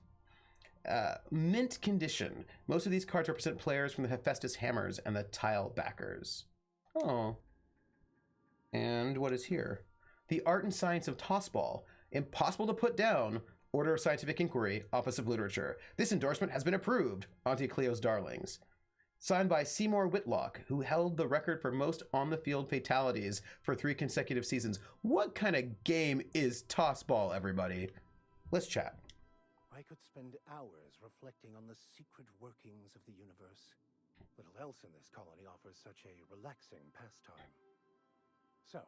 mint condition. Most of these cards represent players from the Hephaestus Hammers and the Tile Backers. Oh. And what is here? The Art and Science of Tossball. Impossible to put down. Order of Scientific Inquiry, Office of Literature. This endorsement has been approved. Auntie Cleo's Darlings. Signed by Seymour Whitlock, who held the record for most on-the-field fatalities for 3 consecutive seasons. What kind of game is Tossball, everybody? Let's chat. I could spend hours reflecting on the secret workings of the universe. Little else in this colony offers such a relaxing pastime. So,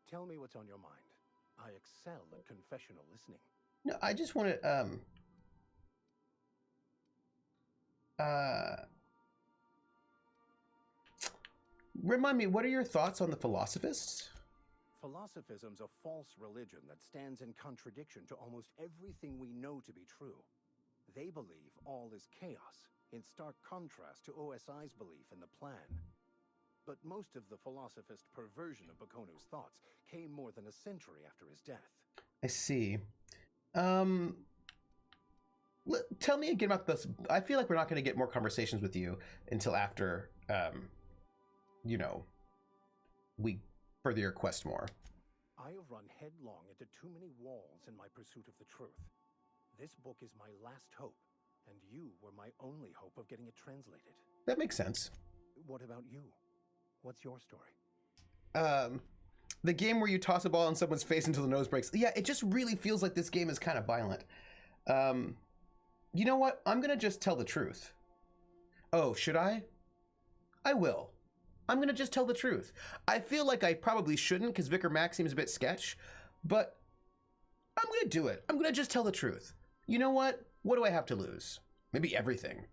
tell me what's on your mind. I excel at confessional listening. No, I just want to, remind me, what are your thoughts on the philosophists? Philosophism's a false religion that stands in contradiction to almost everything we know to be true. They believe all is chaos, in stark contrast to OSI's belief in the plan. But most of the philosophist perversion of Bakonu's thoughts came more than a century after his death. I see. Tell me again about this. I feel like we're not going to get more conversations with you until after, we further your quest more. I have run headlong into too many walls in my pursuit of the truth. This book is my last hope, and you were my only hope of getting it translated. That makes sense. What about you? What's your story? The game where you toss a ball on someone's face until the nose breaks. Yeah, it just really feels like this game is kind of violent. You know what? I'm going to just tell the truth. Oh, should I? I will. I'm going to just tell the truth. I feel like I probably shouldn't because Vicar Max seems a bit sketch, but I'm going to do it. I'm going to just tell the truth. You know what? What do I have to lose? Maybe everything.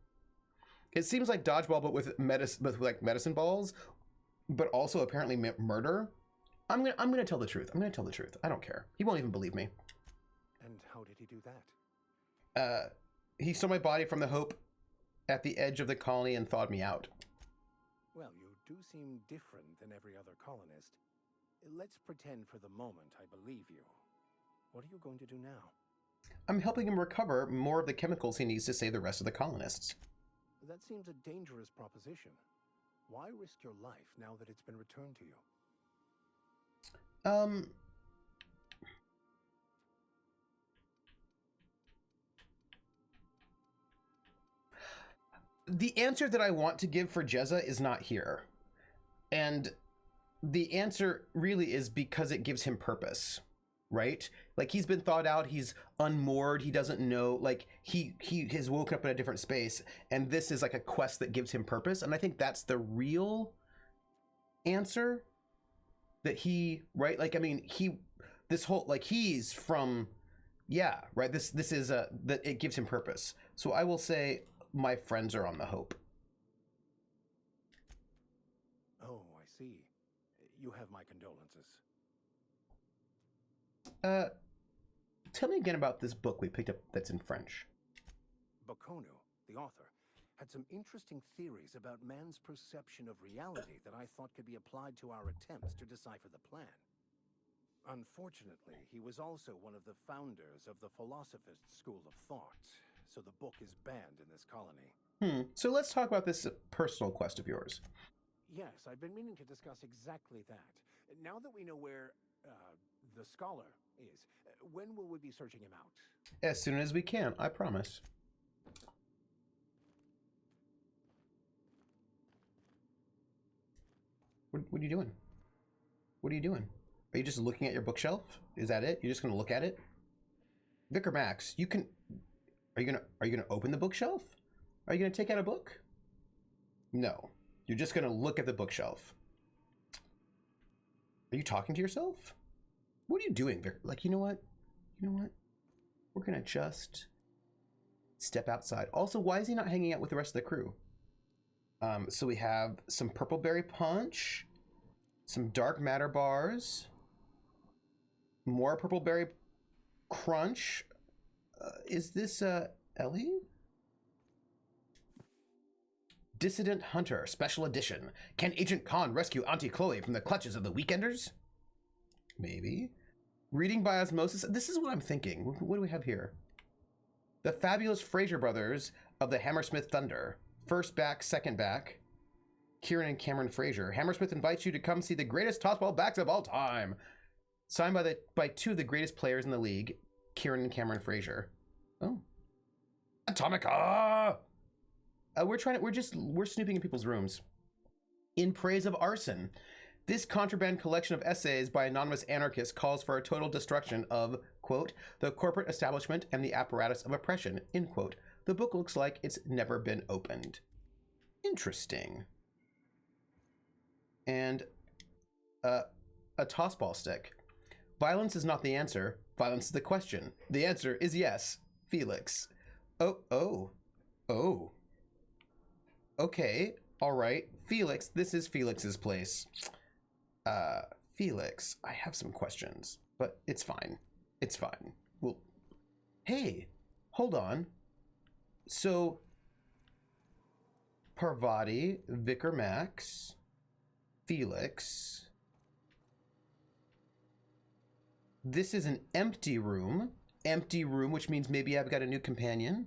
It seems like dodgeball, but with medicine balls, but also apparently murder. I'm gonna tell the truth. I'm gonna tell the truth. I don't care. He won't even believe me. And how did he do that? He stole my body from the Hope at the edge of the colony and thawed me out. Well, you do seem different than every other colonist. Let's pretend for the moment I believe you. What are you going to do now? I'm helping him recover more of the chemicals he needs to save the rest of the colonists. That seems a dangerous proposition. Why risk your life now that it's been returned to you? The answer that I want to give for Jezza is not here. And the answer really is because it gives him purpose, right? Like, he's been thawed out, he's unmoored, he doesn't know, like, he has woken up in a different space, and this is like a quest that gives him purpose. And I think that's the real answer that he, right? Like, I mean, this whole, like, he's from, yeah, right? This is that it gives him purpose. So I will say my friends are on the Hope. Oh, I see. You have my condolences. Tell me again about this book we picked up that's in French. Bakonu, the author, had some interesting theories about man's perception of reality that I thought could be applied to our attempts to decipher the plan. Unfortunately, he was also one of the founders of the Philosophist school of thought, so the book is banned in this colony. So let's talk about this personal quest of yours. Yes, I've been meaning to discuss exactly that. Now that we know where the scholar is, when will we be searching him out? As soon as we can, I promise. What are you doing? What are you doing? Are you just looking at your bookshelf? Is that it? You're just gonna look at it? Vicar Max, you can. Are you gonna open the bookshelf? Are you gonna take out a book? No, you're just gonna look at the bookshelf. Are you talking to yourself? What are you doing, Vicar? Like, you know what? You know what? We're gonna just step outside. Also, why is he not hanging out with the rest of the crew? So we have some purple berry punch, some dark matter bars, more purple berry crunch. Is this Ellie? Dissident Hunter, special edition. Can Agent Khan rescue Auntie Chloe from the clutches of the Weekenders? Maybe. Reading by osmosis. This is what I'm thinking. What do we have here? The fabulous Fraser brothers of the Hammersmith Thunder. First back, second back. Kieran and Cameron Fraser. Hammersmith invites you to come see the greatest tossball backs of all time. Signed by two of the greatest players in the league, Kieran and Cameron Fraser. Oh. Atomica! We're snooping in people's rooms. In praise of arson. This contraband collection of essays by anonymous anarchists calls for a total destruction of, quote, the corporate establishment and the apparatus of oppression, end quote. The book looks like it's never been opened. Interesting. And a tossball stick. Violence is not the answer. Violence is the question. The answer is yes. Felix. Oh. Okay. All right. Felix, this is Felix's place. Felix, I have some questions, but it's fine. It's fine. Well, hey, hold on. So, Parvati, Vicar Max, Felix. This is an empty room. Empty room, which means maybe I've got a new companion.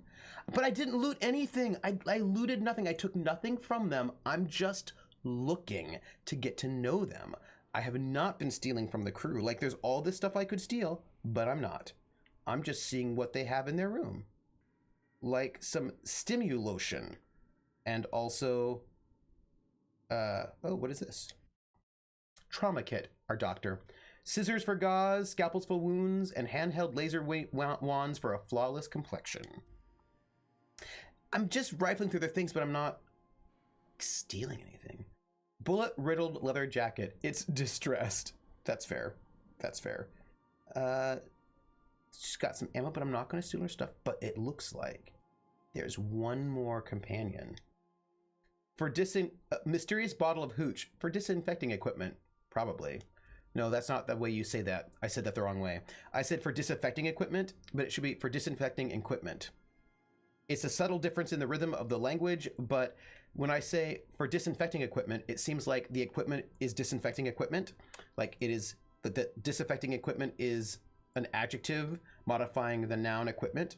But I didn't loot anything. I looted nothing. I took nothing from them. I'm just looking to get to know them. I have not been stealing from the crew. Like, there's all this stuff I could steal, but I'm not. I'm just seeing what they have in their room. Like some Stimulotion. And also, what is this? Trauma kit, our doctor. Scissors for gauze, scalpels for wounds, and handheld laser wands for a flawless complexion. I'm just rifling through their things, but I'm not stealing anything. Bullet-riddled leather jacket. It's distressed. That's fair. That's fair. She's got some ammo, but I'm not going to steal her stuff. But it looks like there's one more companion. For mysterious bottle of hooch. For disinfecting equipment. Probably. No, that's not the way you say that. I said that the wrong way. I said for disinfecting equipment, but it should be for disinfecting equipment. It's a subtle difference in the rhythm of the language, but when I say for disinfecting equipment, it seems like the equipment is disinfecting equipment. Like it is, the disinfecting equipment is an adjective modifying the noun equipment.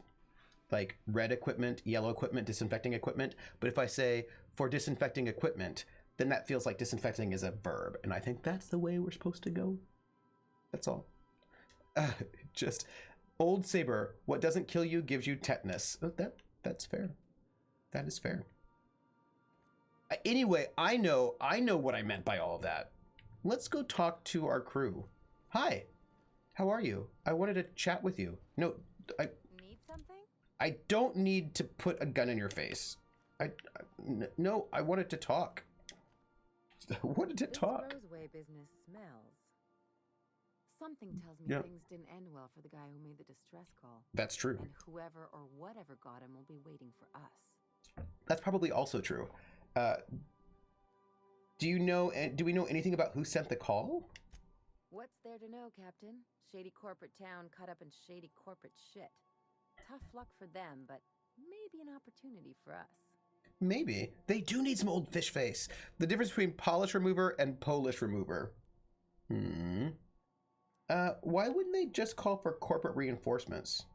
Like red equipment, yellow equipment, disinfecting equipment. But if I say for disinfecting equipment, then that feels like disinfecting is a verb. And I think that's the way we're supposed to go. That's all. Just Old Saber, what doesn't kill you gives you tetanus. Oh, that's fair. That is fair. Anyway, I know what I meant by all of that. Let's go talk to our crew. Hi, how are you? I wanted to chat with you. No, Need something? I don't need to put a gun in your face. No, I wanted to talk. I wanted to talk. This Roseway business smells. Something tells me Yeah. things didn't end well for the guy who made the distress call. That's true. And whoever or whatever got him will be waiting for us. That's probably also true. Do we know anything about who sent the call? What's there to know, Captain? Shady corporate town cut up in shady corporate shit. Tough luck for them, but maybe an opportunity for us. Maybe. They do need some old fish face. The difference between polish remover and Polish remover. Why wouldn't they just call for corporate reinforcements?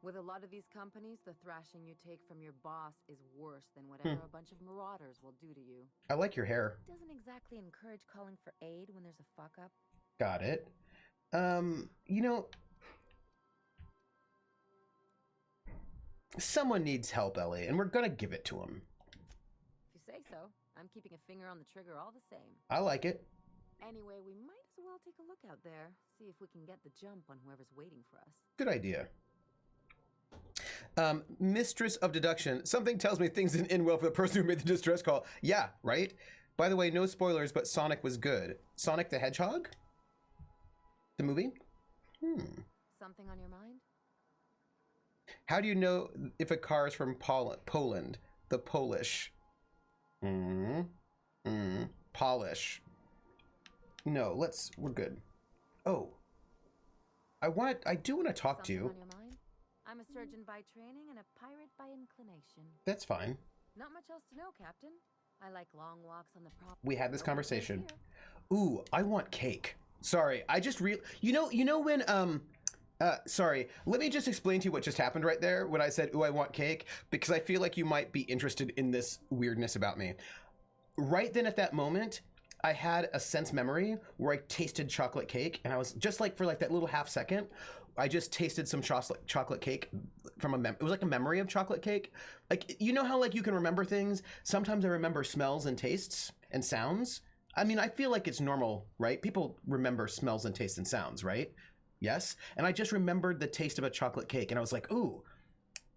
With a lot of these companies, the thrashing you take from your boss is worse than whatever a bunch of marauders will do to you. I like your hair. Doesn't exactly encourage calling for aid when there's a fuck up. Got it. Someone needs help, Ellie, and we're gonna give it to him. If you say so. I'm keeping a finger on the trigger all the same. I like it. Anyway, we might as well take a look out there, see if we can get the jump on whoever's waiting for us. Good idea. Mistress of Deduction. Something tells me things didn't end well for the person who made the distress call. Yeah, right? By the way, no spoilers, but Sonic was good. Sonic the Hedgehog? The movie? Something on your mind? How do you know if a car is from Poland? The Polish. Polish. No, we're good. Oh. I do want to talk to you. Something on your mind? I'm a surgeon by training and a pirate by inclination. That's fine. Not much else to know, Captain. I like long walks on the property. We had this conversation. Ooh, I want cake. Sorry, I just you know when Sorry, let me just explain to you what just happened right there when I said, ooh, I want cake, because I feel like you might be interested in this weirdness about me. Right then at that moment, I had a sense memory where I tasted chocolate cake, and I was just like, for like that little half second, I just tasted some chocolate cake from it was like a memory of chocolate cake. Like, you know how like you can remember things? Sometimes I remember smells and tastes and sounds. I mean, I feel like it's normal, right? People remember smells and tastes and sounds, right? Yes. And I just remembered the taste of a chocolate cake, and I was like, ooh,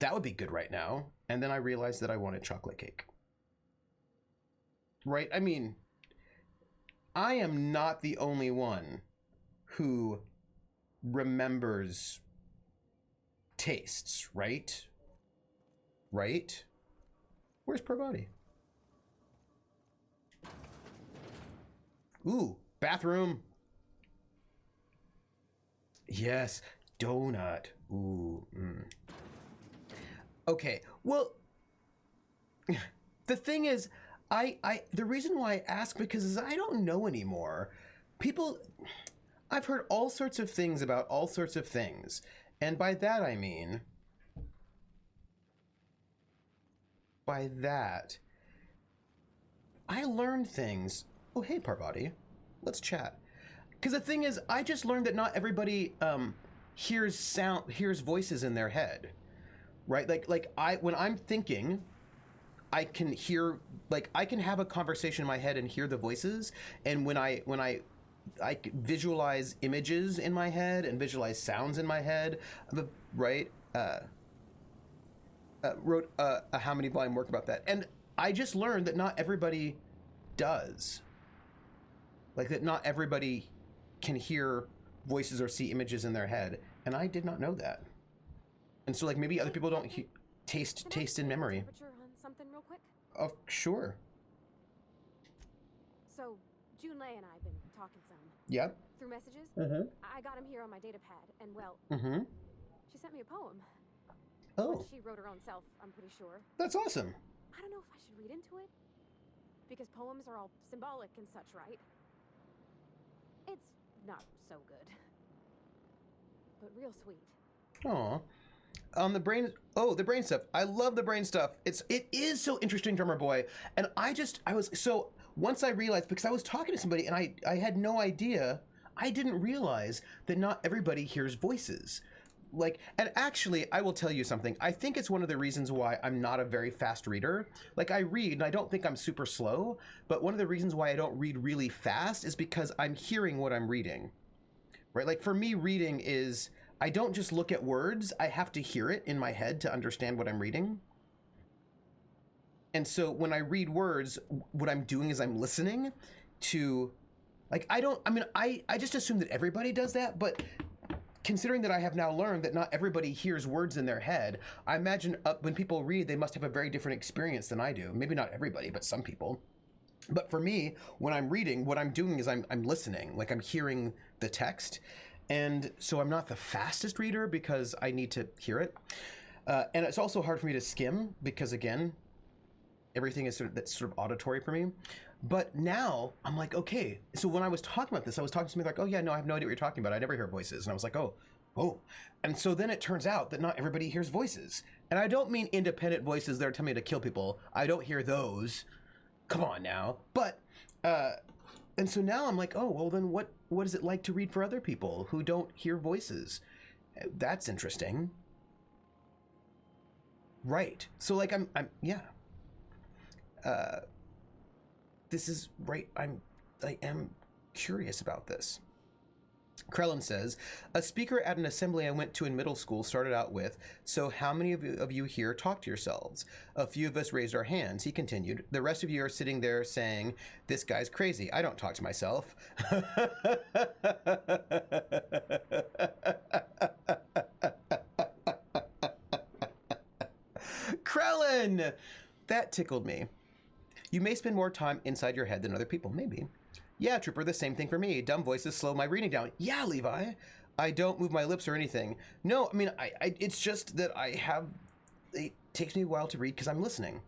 that would be good right now. And then I realized that I wanted chocolate cake. Right? I mean, I am not the only one who remembers tastes, right? Right? Where's per body? Ooh, bathroom. Yes, donut. Ooh. Okay, well, the thing is, the reason why I ask because I don't know anymore. I've heard all sorts of things about all sorts of things, and by that I mean, I learned things. Oh, hey, Parvati, let's chat. Because the thing is, I just learned that not everybody hears voices in their head, right? When I'm thinking, I can hear, like, I can have a conversation in my head and hear the voices, and when I visualize images in my head and visualize sounds in my head, right? Wrote a How Many volume work about that, and I just learned that not everybody does, like that not everybody can hear voices or see images in their head, and I did not know that. And so, like, maybe other people don't taste in memory. Temperature on something real quick. Oh, sure. So, Junlei and I have been talking some. Yep. Through messages. Mm-hmm. I got him here on my data pad, and well, Mm-hmm. she sent me a poem. Oh. One she wrote her own self, I'm pretty sure. That's awesome. I don't know if I should read into it, because poems are all symbolic and such, right? It's not so good, but real sweet. Aw. On the brain, the brain stuff. I love the brain stuff. It is so interesting, Drummer Boy. And once I realized, because I was talking to somebody and I had no idea, I didn't realize that not everybody hears voices. Like, and actually, I will tell you something. I think it's one of the reasons why I'm not a very fast reader. Like, I read, and I don't think I'm super slow, but one of the reasons why I don't read really fast is because I'm hearing what I'm reading, right? Like, for me, reading is, I don't just look at words, I have to hear it in my head to understand what I'm reading. And so when I read words, what I'm doing is I'm listening to, like, I just assume that everybody does that, but considering that I have now learned that not everybody hears words in their head, I imagine when people read, they must have a very different experience than I do. Maybe not everybody, but some people. But for me, when I'm reading, what I'm doing is I'm listening, like I'm hearing the text. And so I'm not the fastest reader because I need to hear it. And it's also hard for me to skim because, again, everything is that's sort of auditory for me. But now I'm like, okay. So when I was talking about this, I was talking to somebody like, oh yeah, no, I have no idea what you're talking about. I never hear voices. And I was like, oh. And so then it turns out that not everybody hears voices. And I don't mean independent voices that are telling me to kill people. I don't hear those. Come on now. But, and so now I'm like, oh, well then what is it like to read for other people who don't hear voices? That's interesting. Right. So like yeah. This is right. I am curious about this. Krellin says, a speaker at an assembly I went to in middle school started out with, so how many of you here talk to yourselves? A few of us raised our hands. He continued, the rest of you are sitting there saying, this guy's crazy. I don't talk to myself. Krellin! That tickled me. You may spend more time inside your head than other people. Maybe. Yeah, Trooper, the same thing for me. Dumb voices slow my reading down. Yeah, Levi. I don't move my lips or anything. No, I mean, it's just that it takes me a while to read because I'm listening.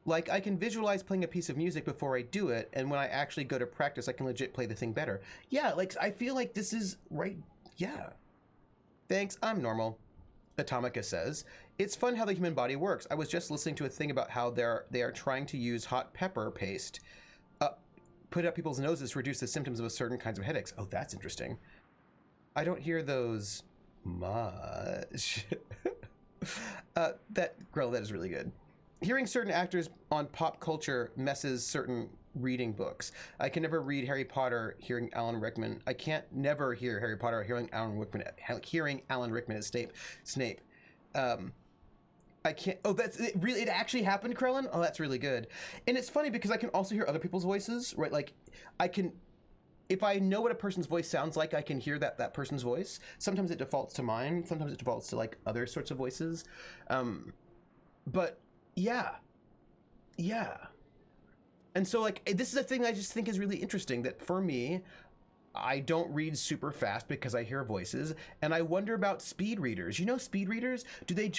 Like, I can visualize playing a piece of music before I do it, and when I actually go to practice, I can legit play the thing better. Yeah, like, I feel like this is right. Yeah. Thanks, I'm normal. Atomica says, it's fun how the human body works. I was just listening to a thing about how they are trying to use hot pepper paste, put up people's noses to reduce the symptoms of certain kinds of headaches. Oh, that's interesting. I don't hear those much. That is really good. Hearing certain actors on pop culture messes certain reading books. I can never read Harry Potter hearing Alan Rickman. I can't never hear Harry Potter hearing Alan Rickman as Snape. I can't. Oh, that's it. Really, it actually happened, Krellin. Oh, that's really good. And it's funny because I can also hear other people's voices, right? Like, I can, if I know what a person's voice sounds like, I can hear that person's voice. Sometimes it defaults to mine. Sometimes it defaults to like other sorts of voices. But yeah. And so like this is a thing I just think is really interesting, that for me, I don't read super fast because I hear voices, and I wonder about speed readers. You know, speed readers, do they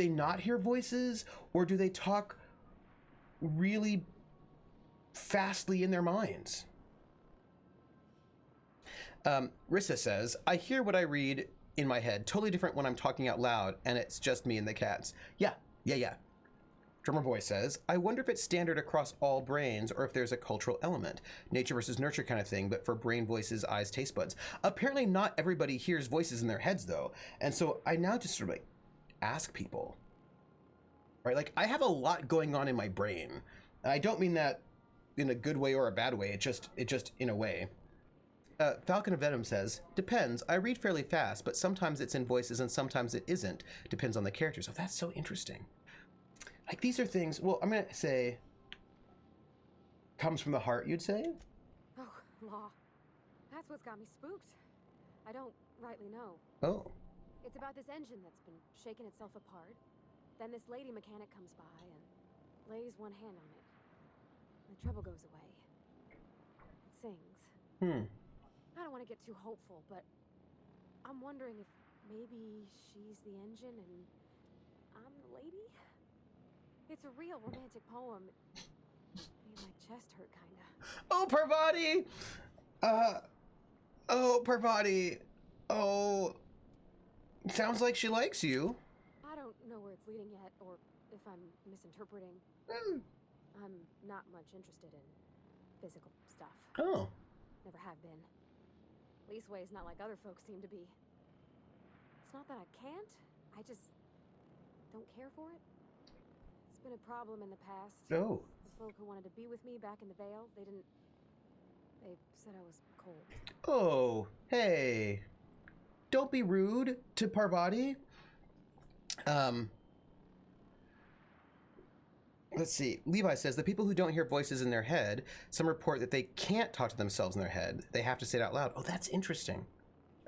not hear voices, or do they talk really fastly in their minds? Rissa says, I hear what I read in my head, totally different when I'm talking out loud, and it's just me and the cats. Yeah. Drummer Boy says, I wonder if it's standard across all brains or if there's a cultural element. Nature versus nurture kind of thing, but for brain, voices, eyes, taste buds. Apparently not everybody hears voices in their heads, though. And so I now just sort of like ask people, right? Like, I have a lot going on in my brain. And I don't mean that in a good way or a bad way. It just in a way. Falcon of Venom says, depends. I read fairly fast, but sometimes it's in voices and sometimes it isn't. Depends on the characters. Oh, that's so interesting. Like, these are things, well, I'm going to say, comes from the heart, you'd say? Oh, law. That's what's got me spooked. I don't rightly know. Oh. It's about this engine that's been shaking itself apart. Then this lady mechanic comes by and lays one hand on it. The trouble goes away. It sings. I don't want to get too hopeful, but I'm wondering if maybe she's the engine and I'm the lady? It's a real romantic poem. Made my chest hurt, kinda. Oh, Parvati! Parvati. Oh, sounds like she likes you. I don't know where it's leading yet, or if I'm misinterpreting. I'm not much interested in physical stuff. Oh. Never have been. Leastways not like other folks seem to be. It's not that I can't, I just don't care for it. It's been a problem in the past. Oh. The folk who wanted to be with me back in the Vale, they said I was cold. Oh, hey. Don't be rude to Parvati. Let's see. Levi says, the people who don't hear voices in their head, some report that they can't talk to themselves in their head. They have to say it out loud. Oh, that's interesting.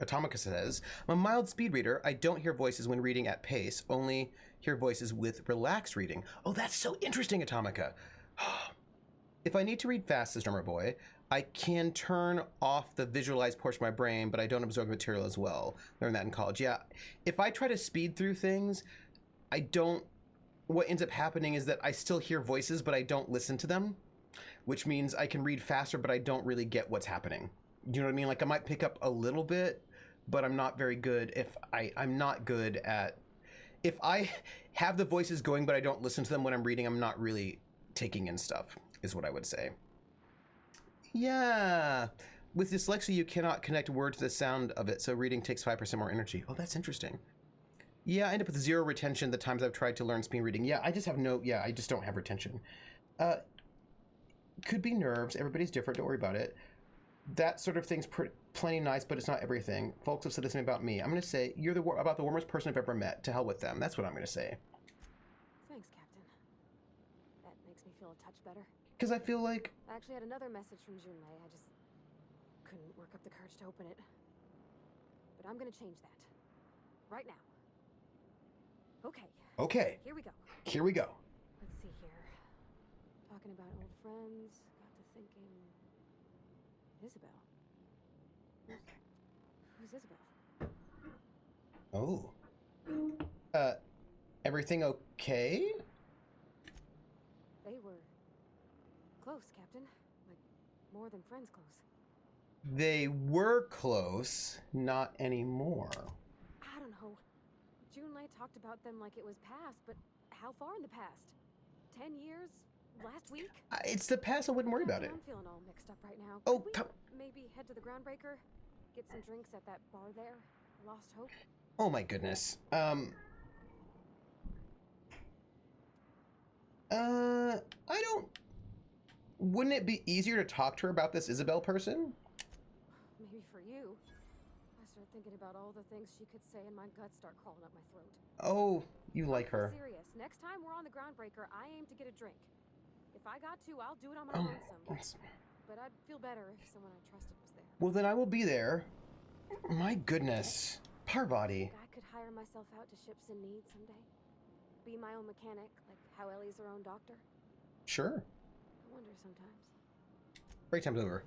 Atomica says, I'm a mild speed reader. I don't hear voices when reading at pace, only hear voices with relaxed reading. Oh, that's so interesting, Atomica. If I need to read fast, says Drummer Boy, I can turn off the visualized portion of my brain, but I don't absorb material as well. Learned that in college. Yeah, if I try to speed through things, what ends up happening is that I still hear voices, but I don't listen to them, which means I can read faster, but I don't really get what's happening. You know what I mean? Like, I might pick up a little bit, but I'm not very good I'm not good at, if I have the voices going, but I don't listen to them when I'm reading, I'm not really taking in stuff, is what I would say. Yeah. With dyslexia, you cannot connect word to the sound of it, so reading takes 5% more energy. Oh, that's interesting. Yeah, I end up with 0 retention the times I've tried to learn speed reading. Yeah, I just don't have retention. Could be nerves. Everybody's different. Don't worry about it. That sort of thing's plenty nice, but it's not everything. Folks have said this about me. I'm going to say, you're about the warmest person I've ever met. To hell with them. That's what I'm going to say. Thanks, Captain. That makes me feel a touch better. Because I feel like... I actually had another message from Junlei. I just couldn't work up the courage to open it. But I'm going to change that. Right now. Okay. Here we go. Let's see here. Talking about old friends, got to thinking... Isabel. Who's Isabel? Oh. Everything okay? They were close, Captain. Like, more than friends close. They were close, not anymore. I don't know. Junlei talked about them like it was past, but how far in the past? 10 years? Last week? It's the past, I wouldn't worry about it. I'm feeling all mixed up right now. Oh, Could we come... maybe head to the Groundbreaker? Get some drinks at that bar there? Lost Hope? Oh my goodness. I don't... Wouldn't it be easier to talk to her about this Isabel person? Maybe for you. I start thinking about all the things she could say and my guts start crawling up my throat. Oh, you like her. I'm serious. Next time we're on the Groundbreaker, I aim to get a drink. If I got to, I'll do it on my lonesome. But I'd feel better if someone I trusted was there. Well, then I will be there. My goodness. Parvati. I could hire myself out to ships in need someday. Be my own mechanic, like how Ellie's her own doctor. Sure. I wonder sometimes. Break time's over.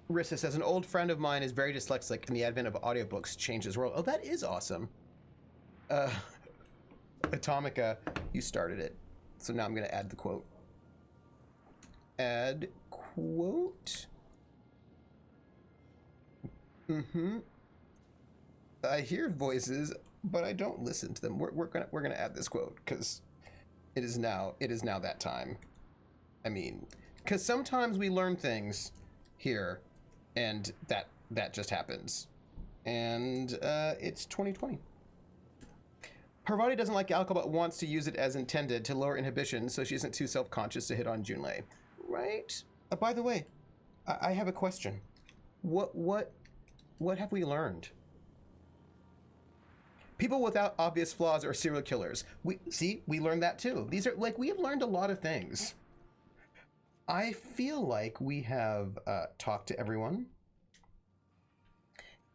Rissa says, an old friend of mine is very dyslexic, and the advent of audiobooks changed his world. Oh, that is awesome. Atomica, you started it. So now I'm going to add the quote. Add quote. I hear voices, but I don't listen to them. We're gonna add this quote because it is now that time. I mean, because sometimes we learn things here, and that just happens, and it's 2020. Parvati doesn't like alcohol but wants to use it as intended to lower inhibition so she isn't too self-conscious to hit on Junlei. Right? By the way, I have a question. What have we learned? People without obvious flaws are serial killers. We learned that too. These are like, we have learned a lot of things. I feel like we have talked to everyone.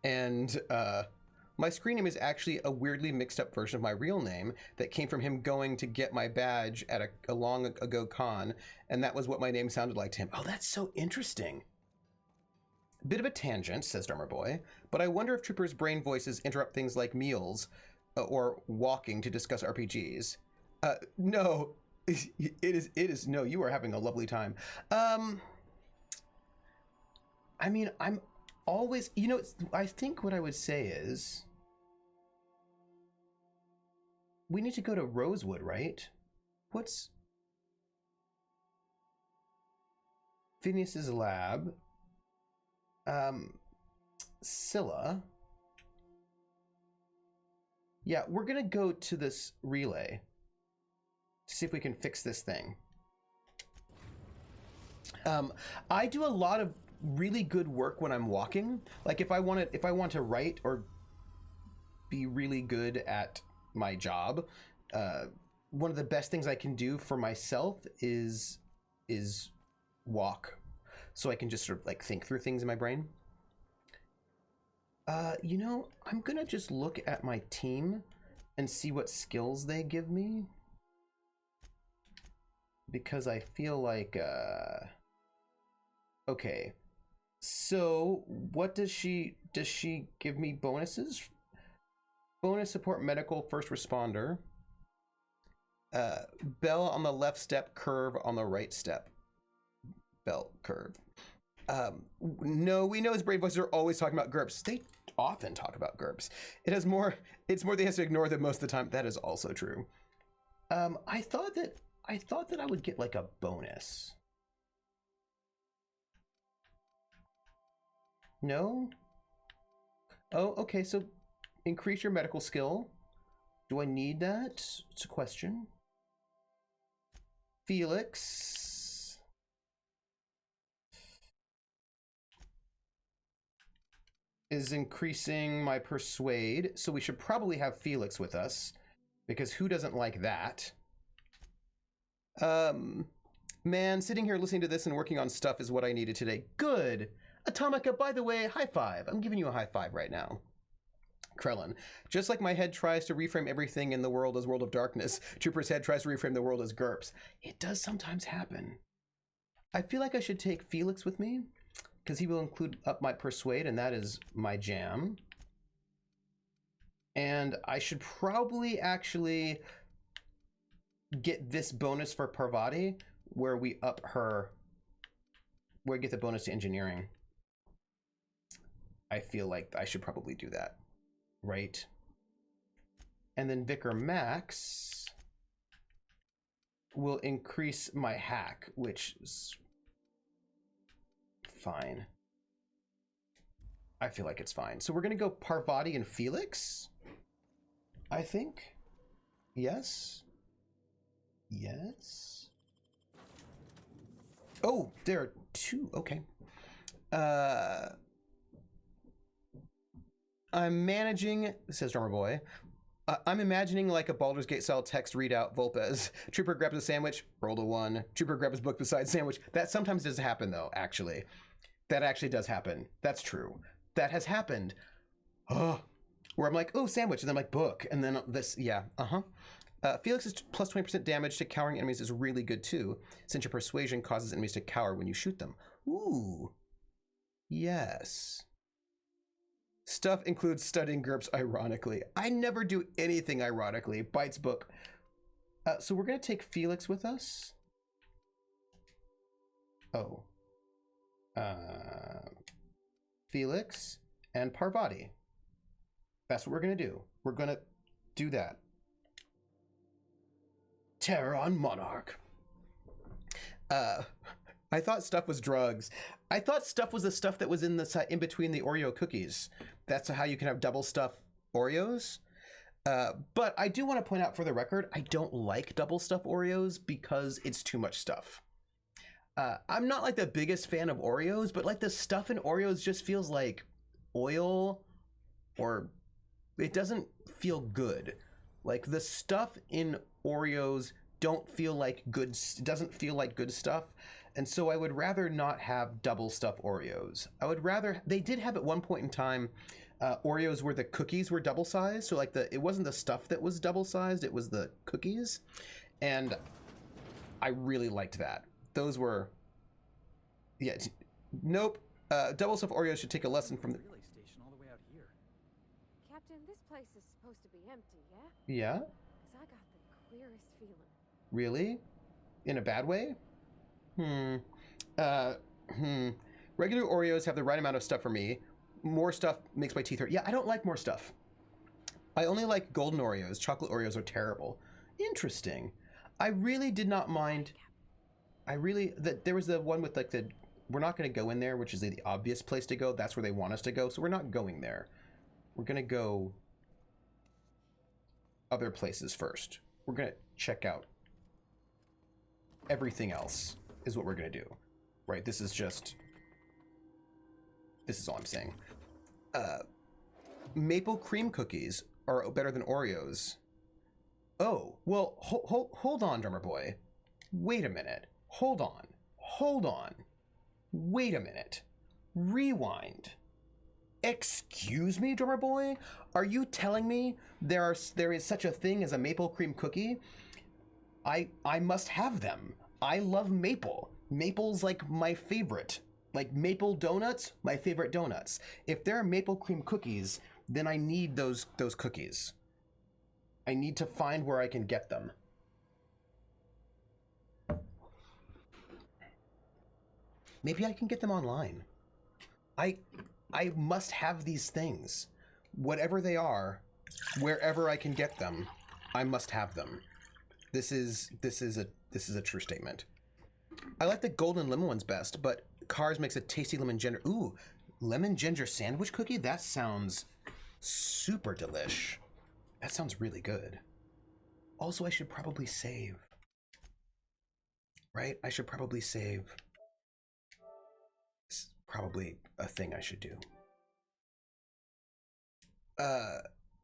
And my screen name is actually a weirdly mixed up version of my real name that came from him going to get my badge at a long ago con, and that was what my name sounded like to him. Oh, that's so interesting. Bit of a tangent, says Drummer Boy, but I wonder if Trooper's brain voices interrupt things like meals or walking to discuss RPGs. No, it is, no, you are having a lovely time. I mean, I'm always, you know, I think what I would say is, we need to go to Rosewood, right? What's Phineas's lab? Scylla. Yeah, we're gonna go to this relay to see if we can fix this thing. I do a lot of really good work when I'm walking. Like if I want to write or be really good at my job, one of the best things I can do for myself is walk, so I can just sort of like think through things in my brain. You know, I'm gonna just look at my team and see what skills they give me, because I feel like okay, so what does she give me? Bonuses? Bonus support, medical, first responder. Bell on the left step, curve on the right step. Bell, curve. No, we know his brain voices are always talking about GURPS. They often talk about GURPS. It's more they have to ignore them most of the time. That is also true. I thought that I would get like a bonus. No? Oh, okay, so increase your medical skill. Do I need that? It's a question. Felix. Is increasing my persuade, so we should probably have Felix with us, because who doesn't like that? Man, sitting here listening to this and working on stuff is what I needed today. Good. Atomica, by the way, high five. I'm giving you a high five right now. Krellin, just like my head tries to reframe everything in the world as World of Darkness, Trooper's head tries to reframe the world as GURPS. It does sometimes happen. I feel like I should take Felix with me, because he will include up my persuade, and that is my jam. And I should probably actually get this bonus for Parvati, where we up her where I get the bonus to engineering. I feel like I should probably do that, right? And then Vicar Max will increase my hack, which is fine. I feel like it's fine. So we're gonna go Parvati and Felix, I think. Yes. Yes. Oh, there are two. Okay. I'm managing, says Drummer Boy. I'm imagining like a Baldur's Gate style text readout. Volpez. Trooper grabs a sandwich, rolled a 1. Trooper grabs his book beside sandwich. That sometimes does happen though, actually. That actually does happen. That's true. That has happened. Oh, where I'm like, oh, sandwich, and then I'm like, book, and then this, yeah, Felix's plus 20% damage to cowering enemies is really good too, since your persuasion causes enemies to cower when you shoot them. Ooh. Yes. Stuff includes studying GURPS ironically. I never do anything ironically. Bites book. So we're going to take Felix with us. Oh. Felix and Parvati. That's what we're going to do. We're going to do that. Terror on Monarch. I thought stuff was drugs. I thought stuff was the stuff that was in the in between the Oreo cookies. That's how you can have double stuff Oreos. But I do want to point out for the record, I don't like double stuff Oreos because it's too much stuff. I'm not like the biggest fan of Oreos, but like the stuff in Oreos just feels like oil, or it doesn't feel good. Like the stuff in Oreos don't feel like good, doesn't feel like good stuff. And so I would rather not have double stuff Oreos. I would rather, they did have at one point in time, Oreos where the cookies were double sized. So like it wasn't the stuff that was double sized, it was the cookies. And I really liked that. Those were, yeah, nope. Double stuff Oreos should take a lesson from the relay station all the way out here. Captain, this place is supposed to be empty, yeah? Yeah? Because I got the queerest feeling. Really? In a bad way? Regular Oreos have the right amount of stuff for me. More stuff makes my teeth hurt. Yeah, I don't like more stuff. I only like golden Oreos. Chocolate Oreos are terrible. Interesting. I really did not mind. There was the one with like we're not going to go in there, which is the obvious place to go. That's where they want us to go. So we're not going there. We're going to go other places first. We're going to check out everything else is what we're going to do. Right? This is all I'm saying. Maple cream cookies are better than Oreos. Oh, well, hold on, Drummer Boy. Wait a minute. Hold on. Wait a minute. Rewind. Excuse me, Drummer Boy? Are you telling me there is such a thing as a maple cream cookie? I must have them. I love maple. Maple's like my favorite. Like maple donuts, my favorite donuts. If there are maple cream cookies, then I need those cookies. I need to find where I can get them. Maybe I can get them online. I must have these things. Whatever they are, wherever I can get them, I must have them. This is a true statement. I like the golden lemon ones best, but Cars makes a tasty lemon ginger. Ooh, lemon ginger sandwich cookie? That sounds super delish. That sounds really good. Also, I should probably save. Right? I should probably save. It's probably a thing I should do.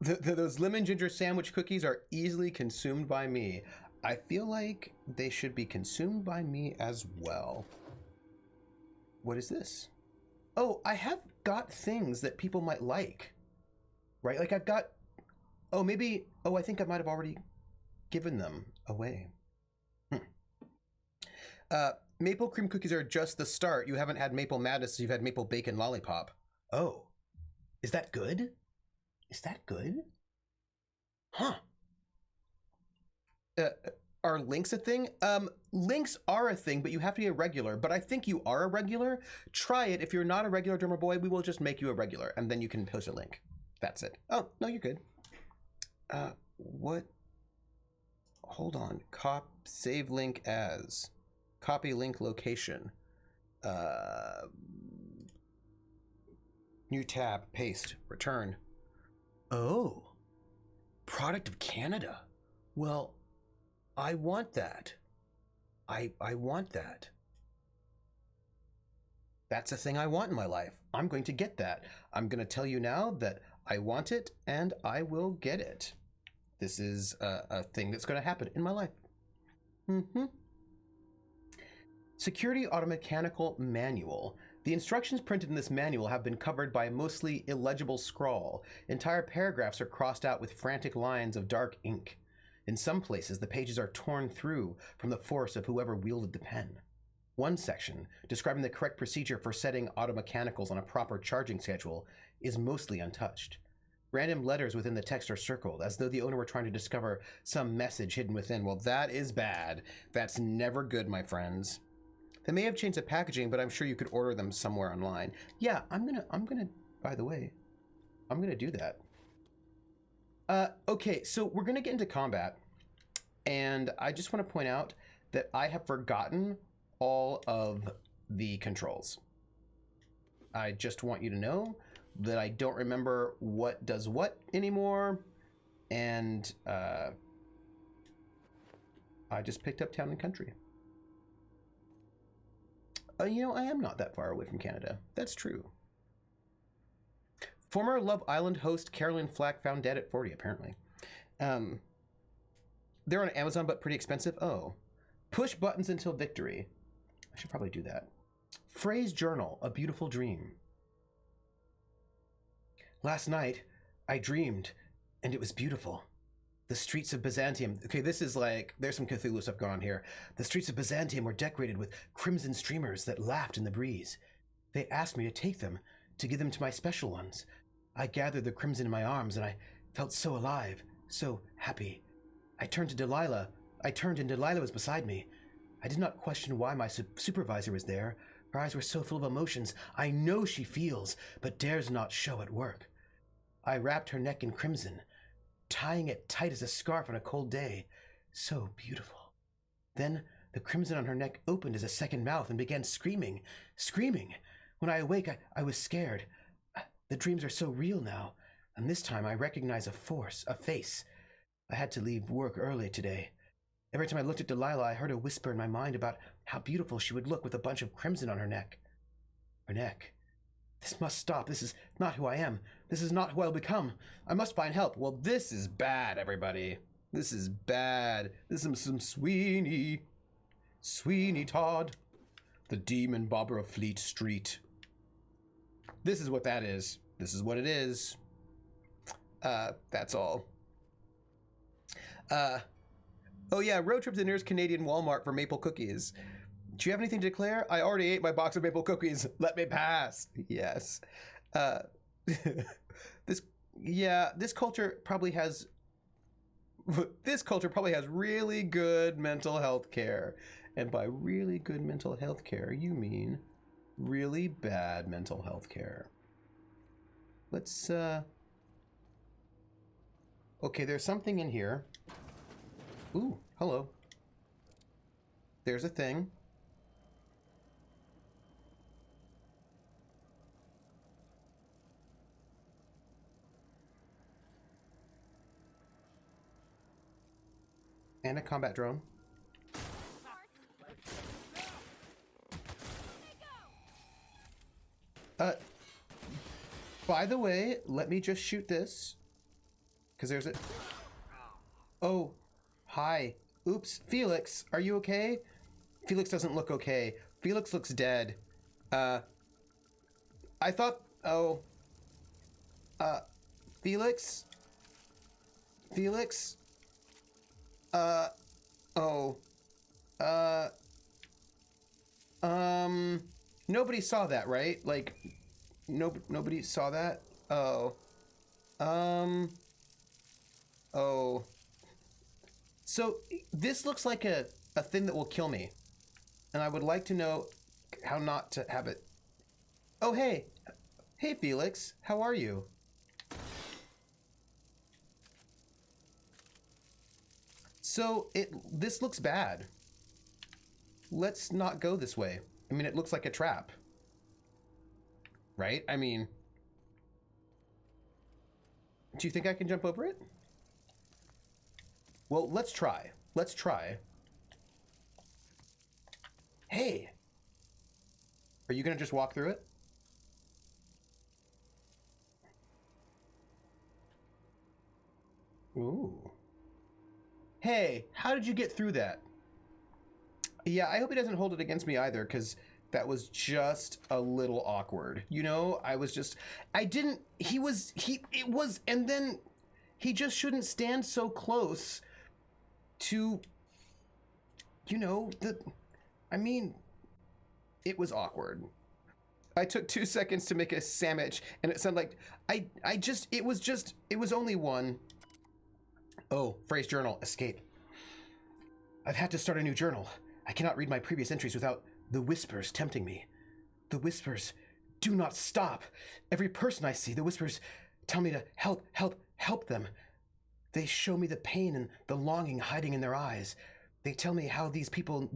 Those lemon ginger sandwich cookies are easily consumed by me. I feel like they should be consumed by me as well. What is this? Oh, I have got things that people might like. Right? Like I've got... Oh, maybe... Oh, I think I might have already given them away. Maple cream cookies are just the start. You haven't had maple madness, you've had maple bacon lollipop. Oh. Is that good? Is that good? Huh. are links a thing? Links are a thing, but you have to be a regular. But I think you are a regular. Try it. If you're not a regular Drummer Boy, we will just make you a regular, and then you can post a link. That's it. Oh, no, you're good. What? Hold on. Save link as. Copy link location. New tab. Paste. Return. Oh. Product of Canada. Well, I want that. I want that. That's a thing I want in my life. I'm going to get that. I'm going to tell you now that I want it and I will get it. This is a thing that's going to happen in my life. Security Automechanical Manual. The instructions printed in this manual have been covered by a mostly illegible scrawl. Entire paragraphs are crossed out with frantic lines of dark ink. In some places, the pages are torn through from the force of whoever wielded the pen. One section, describing the correct procedure for setting automechanicals on a proper charging schedule, is mostly untouched. Random letters within the text are circled, as though the owner were trying to discover some message hidden within. Well, that is bad. That's never good, my friends. They may have changed the packaging, but I'm sure you could order them somewhere online. Yeah, I'm gonna, by the way, I'm gonna do that. Okay, so we're gonna get into combat, and I just want to point out that I have forgotten all of the controls. I just want you to know that I don't remember what does what anymore, and I just picked up Town and Country. You know, I am not that far away from Canada. That's true. Former Love Island host Carolyn Flack found dead at 40, apparently. They're on Amazon, but pretty expensive. Oh. Push buttons until victory. I should probably do that. Phrase journal, a beautiful dream. Last night, I dreamed, and it was beautiful. The streets of Byzantium. Okay, this is like, there's some Cthulhu stuff going on here. The streets of Byzantium were decorated with crimson streamers that laughed in the breeze. They asked me to take them, to give them to my special ones. I gathered the crimson in my arms, and I felt so alive, so happy. I turned and Delilah was beside me. I did not question why my supervisor was there. Her eyes were so full of emotions. I know she feels, but dares not show at work. I wrapped her neck in crimson, tying it tight as a scarf on a cold day. So beautiful. Then the crimson on her neck opened as a second mouth and began screaming. When I awake, I was scared. The dreams are so real now, and this time I recognize a face. I had to leave work early today. Every time I looked at Delilah, I heard a whisper in my mind about how beautiful she would look with a bunch of crimson on her neck. Her neck. This must stop. This is not who I am. This is not who I'll become. I must find help. Well, this is bad, everybody. This is bad. This is some Sweeney Todd. The demon bobber of Fleet Street. This is what that is. This is what it is. That's all. Oh yeah, road trip to the nearest Canadian Walmart for maple cookies. Do you have anything to declare? I already ate my box of maple cookies. Let me pass. Yes. This culture probably has really good mental health care. And by really good mental health care, you mean really bad mental health care. Let's okay, there's something in here. Ooh, hello. There's a thing. And a combat drone. By the way, let me just shoot this. Because there's a... Oh, hi. Oops. Felix, are you okay? Felix doesn't look okay. Felix looks dead. I thought... Oh. Felix? Felix? Oh. Nobody saw that, right? Like, nobody saw that? Oh. Oh. So this looks like a thing that will kill me. And I would like to know how not to have it. Oh, hey. Hey, Felix. How are you? So this looks bad. Let's not go this way. I mean, it looks like a trap. Right? I mean, do you think I can jump over it? Well, let's try. Let's try. Hey! Are you gonna just walk through it? Ooh. Hey, how did you get through that? Yeah, I hope he doesn't hold it against me either, because that was just a little awkward. You know, and then he just shouldn't stand so close to, you know, it was awkward. I took 2 seconds to make a sandwich, and it sounded like, it was only one. Oh, phrase journal, escape. I've had to start a new journal. I cannot read my previous entries without the whispers tempting me. The whispers do not stop. Every person I see, the whispers tell me to help them. They show me the pain and the longing hiding in their eyes. They tell me how these people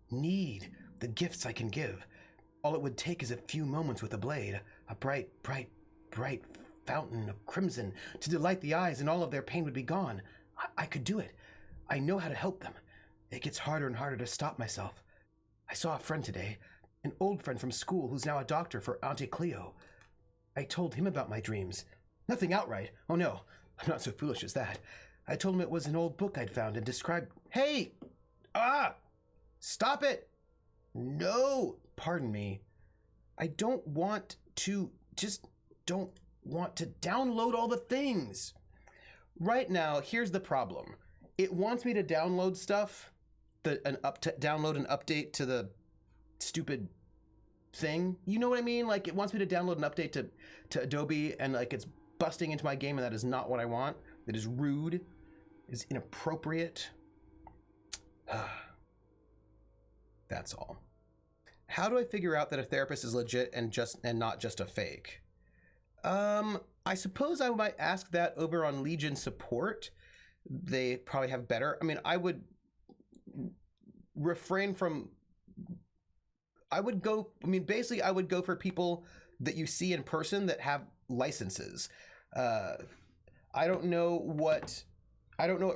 need the gifts I can give. All it would take is a few moments with a blade, a bright fountain of crimson to delight the eyes, and all of their pain would be gone. I could do it. I know how to help them. It gets harder and harder to stop myself. I saw a friend today, an old friend from school who's now a doctor for Auntie Cleo. I told him about my dreams. Nothing outright. Oh no, I'm not so foolish as that. I told him it was an old book I'd found and described... Hey! Stop it! No! Pardon me. I don't want to... don't want to download all the things. Right now, here's the problem. It wants me to download stuff, download an update to the stupid thing. You know what I mean? Like, it wants me to download an update to Adobe, and like it's busting into my game, and that is not what I want. It is rude. It is inappropriate. That's all. How do I figure out that a therapist is legit and not just a fake? I suppose I might ask that over on Legion support. They probably have better. I mean, I would refrain from... I would go for people that you see in person that have licenses. I don't know what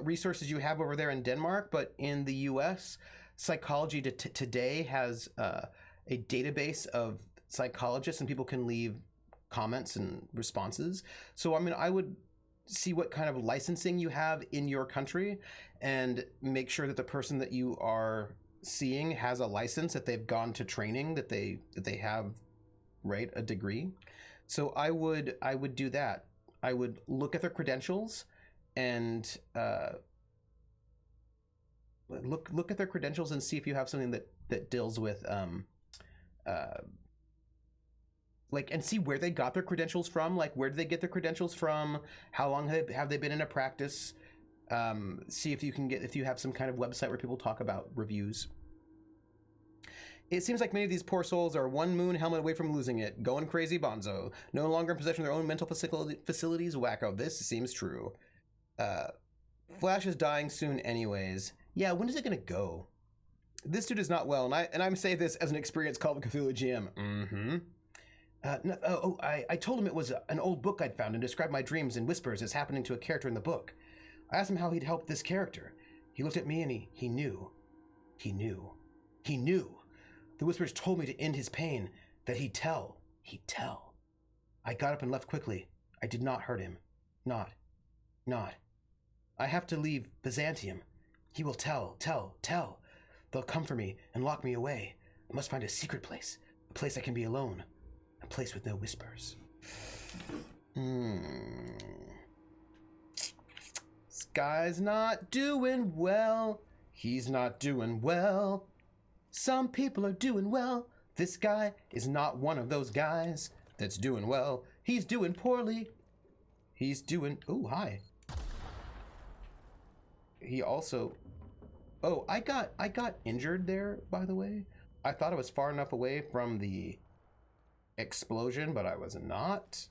resources you have over there in Denmark, but in the US, Psychology Today has a database of psychologists, and people can leave comments and responses. So, I mean, I would see what kind of licensing you have in your country and make sure that the person that you are seeing has a license, that they've gone to training, that they have, right, a degree. So I would do that. I would look at their credentials and look at their credentials and see if you have something that deals with and see where they got their credentials from. Like, where did they get their credentials from? How long have they been in a practice? See if you have some kind of website where people talk about reviews. It seems like many of these poor souls are one moon helmet away from losing it. Going crazy bonzo. No longer in possession of their own mental facilities. Wacko. This seems true. Flash is dying soon anyways. Yeah, when is it gonna go? This dude is not well, and I'm saying this as an experienced Call of Cthulhu GM. Mm-hmm. I told him it was an old book I'd found and described my dreams and whispers as happening to a character in the book. I asked him how he'd help this character. He looked at me and he knew. He knew. He knew. The whispers told me to end his pain, that he'd tell. He'd tell. I got up and left quickly. I did not hurt him. Not. I have to leave Byzantium. He will tell. They'll come for me and lock me away. I must find a secret place, a place I can be alone. A place with no whispers. This guy's not doing well. He's not doing well. Some people are doing well. This guy is not one of those guys that's doing well. He's doing poorly. He's doing... Ooh, hi. he also... Oh, I got injured there, by the way. I thought I was far enough away from the explosion, but I was not.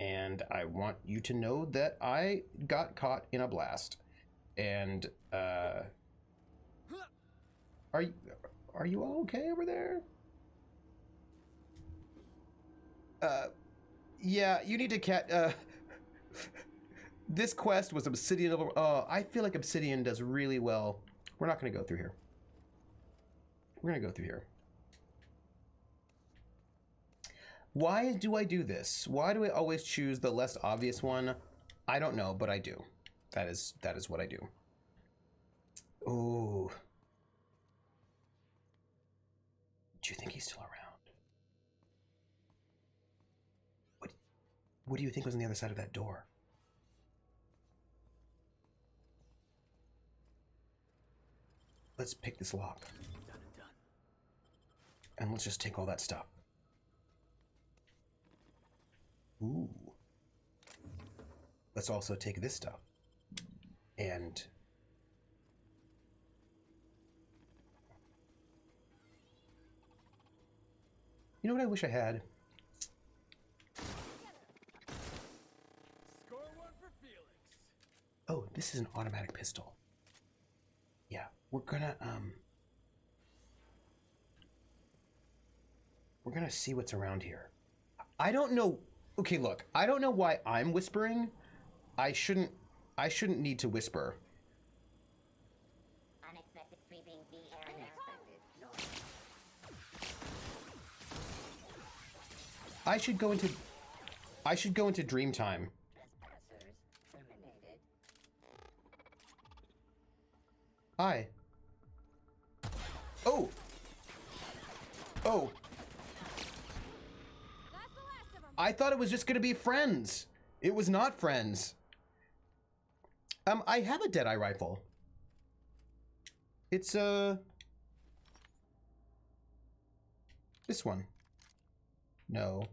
And I want you to know that I got caught in a blast. And are you all okay over there? Yeah, you need to this quest was Obsidian over. I feel like Obsidian does really well. We're not going to go through here. We're going to go through here. Why do I do this? Why do I always choose the less obvious one? I don't know, but I do. That is what I do. Ooh. Do you think he's still around? What do you think was on the other side of that door? Let's pick this lock. Done and done. And let's just take all that stuff. Ooh. Let's also take this stuff. And... You know what I wish I had? Score one for Felix. Oh, this is an automatic pistol. Yeah, we're gonna see what's around here. I don't know. Okay, look, I don't know why I'm whispering. I shouldn't need to whisper. Unexpected sweeping the area. I should go into dream time. Trespassers terminated. Hi. Oh. Oh. That's the last of them. I thought it was just gonna be friends. It was not friends. I have a Deadeye rifle. It's this one. No.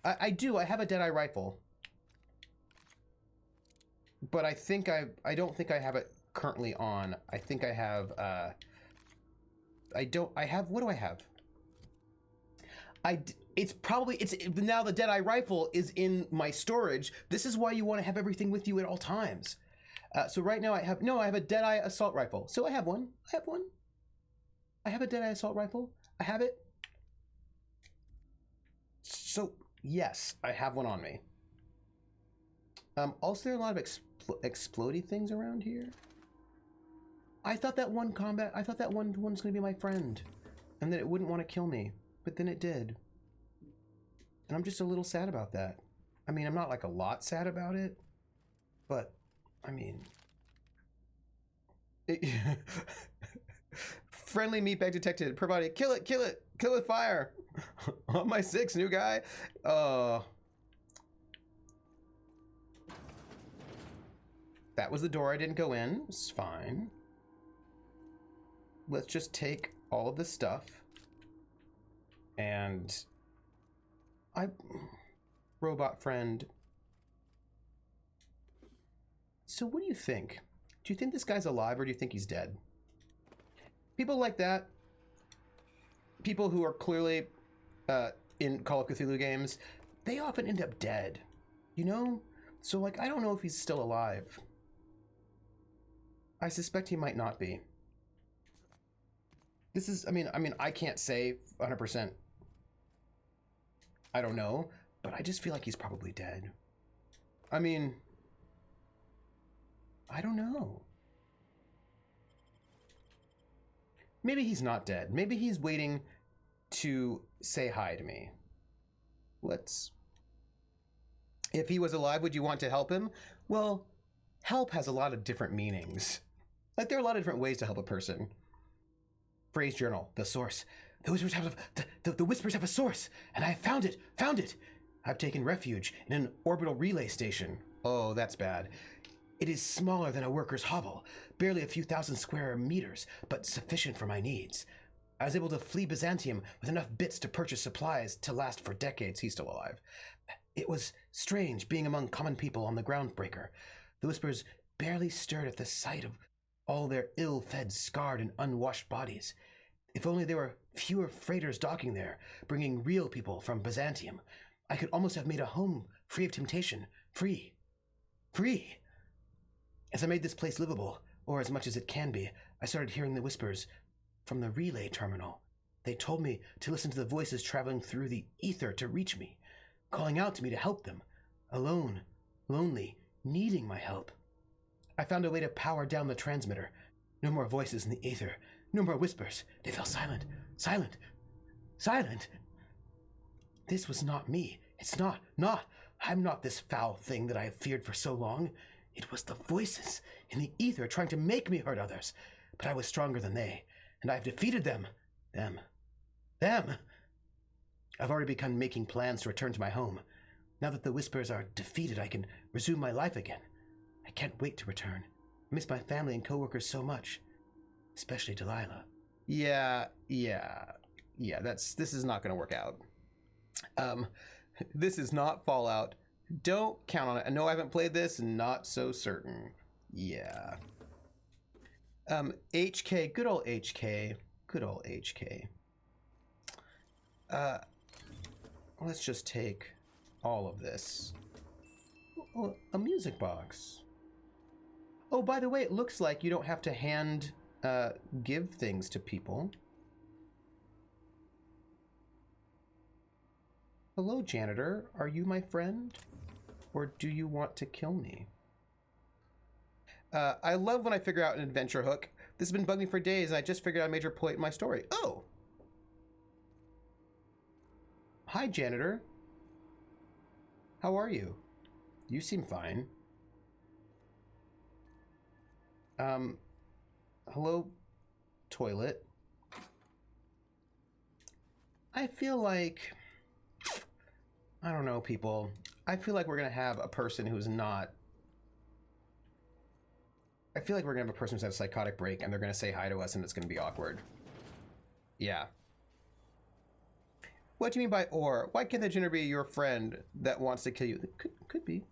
I do. I have a Deadeye rifle. But I think I don't think I have it currently on. I think I have what do I have? It's now the Deadeye rifle is in my storage. This is why you want to have everything with you at all times. So right now I have a Deadeye assault rifle. So I have one. I have a Deadeye assault rifle. I have it. So yes, I have one on me. Also, there are a lot of explodey things around here. I thought that one one's gonna be my friend, and that it wouldn't want to kill me, but then it did. And I'm just a little sad about that. I mean, I'm not like a lot sad about it, but I mean, friendly meatbag detected. Provided. Kill it with fire. On my 6, new guy. That was the door I didn't go in. It's fine. Let's just take all of this stuff. And robot friend. So what do you think? Do you think this guy's alive or do you think he's dead? People like that, people who are clearly in Call of Cthulhu games, they often end up dead, you know? So like, I don't know if he's still alive. I suspect he might not be. This is, I mean, I can't say 100%. I don't know, but I just feel like he's probably dead. I mean, I don't know. Maybe he's not dead. Maybe he's waiting to say hi to me. If he was alive, would you want to help him? Well, help has a lot of different meanings. Like, there are a lot of different ways to help a person. Phrase journal, the source. The whispers have a source, and I have found it. I've taken refuge in an orbital relay station. Oh, that's bad. It is smaller than a worker's hovel, barely a few thousand square meters, but sufficient for my needs. I was able to flee Byzantium with enough bits to purchase supplies to last for decades. He's still alive. It was strange being among common people on the Groundbreaker. The whispers barely stirred at the sight of all their ill-fed, scarred, and unwashed bodies. If only there were fewer freighters docking there, bringing real people from Byzantium, I could almost have made a home free of temptation. Free. Free! As I made this place livable, or as much as it can be, I started hearing the whispers from the relay terminal. They told me to listen to the voices traveling through the ether to reach me, calling out to me to help them. Alone, lonely, needing my help. I found a way to power down the transmitter. No more voices in the ether. No more whispers. They fell silent. Silent. Silent. This was not me. It's not. I'm not this foul thing that I have feared for so long. It was the voices in the ether trying to make me hurt others. But I was stronger than they, and I have defeated them. Them. I've already begun making plans to return to my home. Now that the whispers are defeated, I can resume my life again. I can't wait to return. I miss my family and coworkers so much. Especially Delilah. Yeah, this is not going to work out. This is not Fallout. Don't count on it. I know I haven't played this, and not so certain. Yeah. HK, good old HK. Good old HK. Let's just take all of this. Oh, a music box. Oh, by the way, it looks like you don't have to hand give things to people. Hello, janitor. Are you my friend? Or do you want to kill me? I love when I figure out an adventure hook. This has been bugging me for days, and I just figured out a major point in my story. Oh! Hi, janitor. How are you? You seem fine. Hello, toilet. I feel like... I don't know, people. I feel like we're gonna have a person who's not... I feel like we're gonna have a person who's had a psychotic break, and they're gonna say hi to us, and it's gonna be awkward. Yeah. What do you mean by or? Why can't the janitor be your friend that wants to kill you? Could be.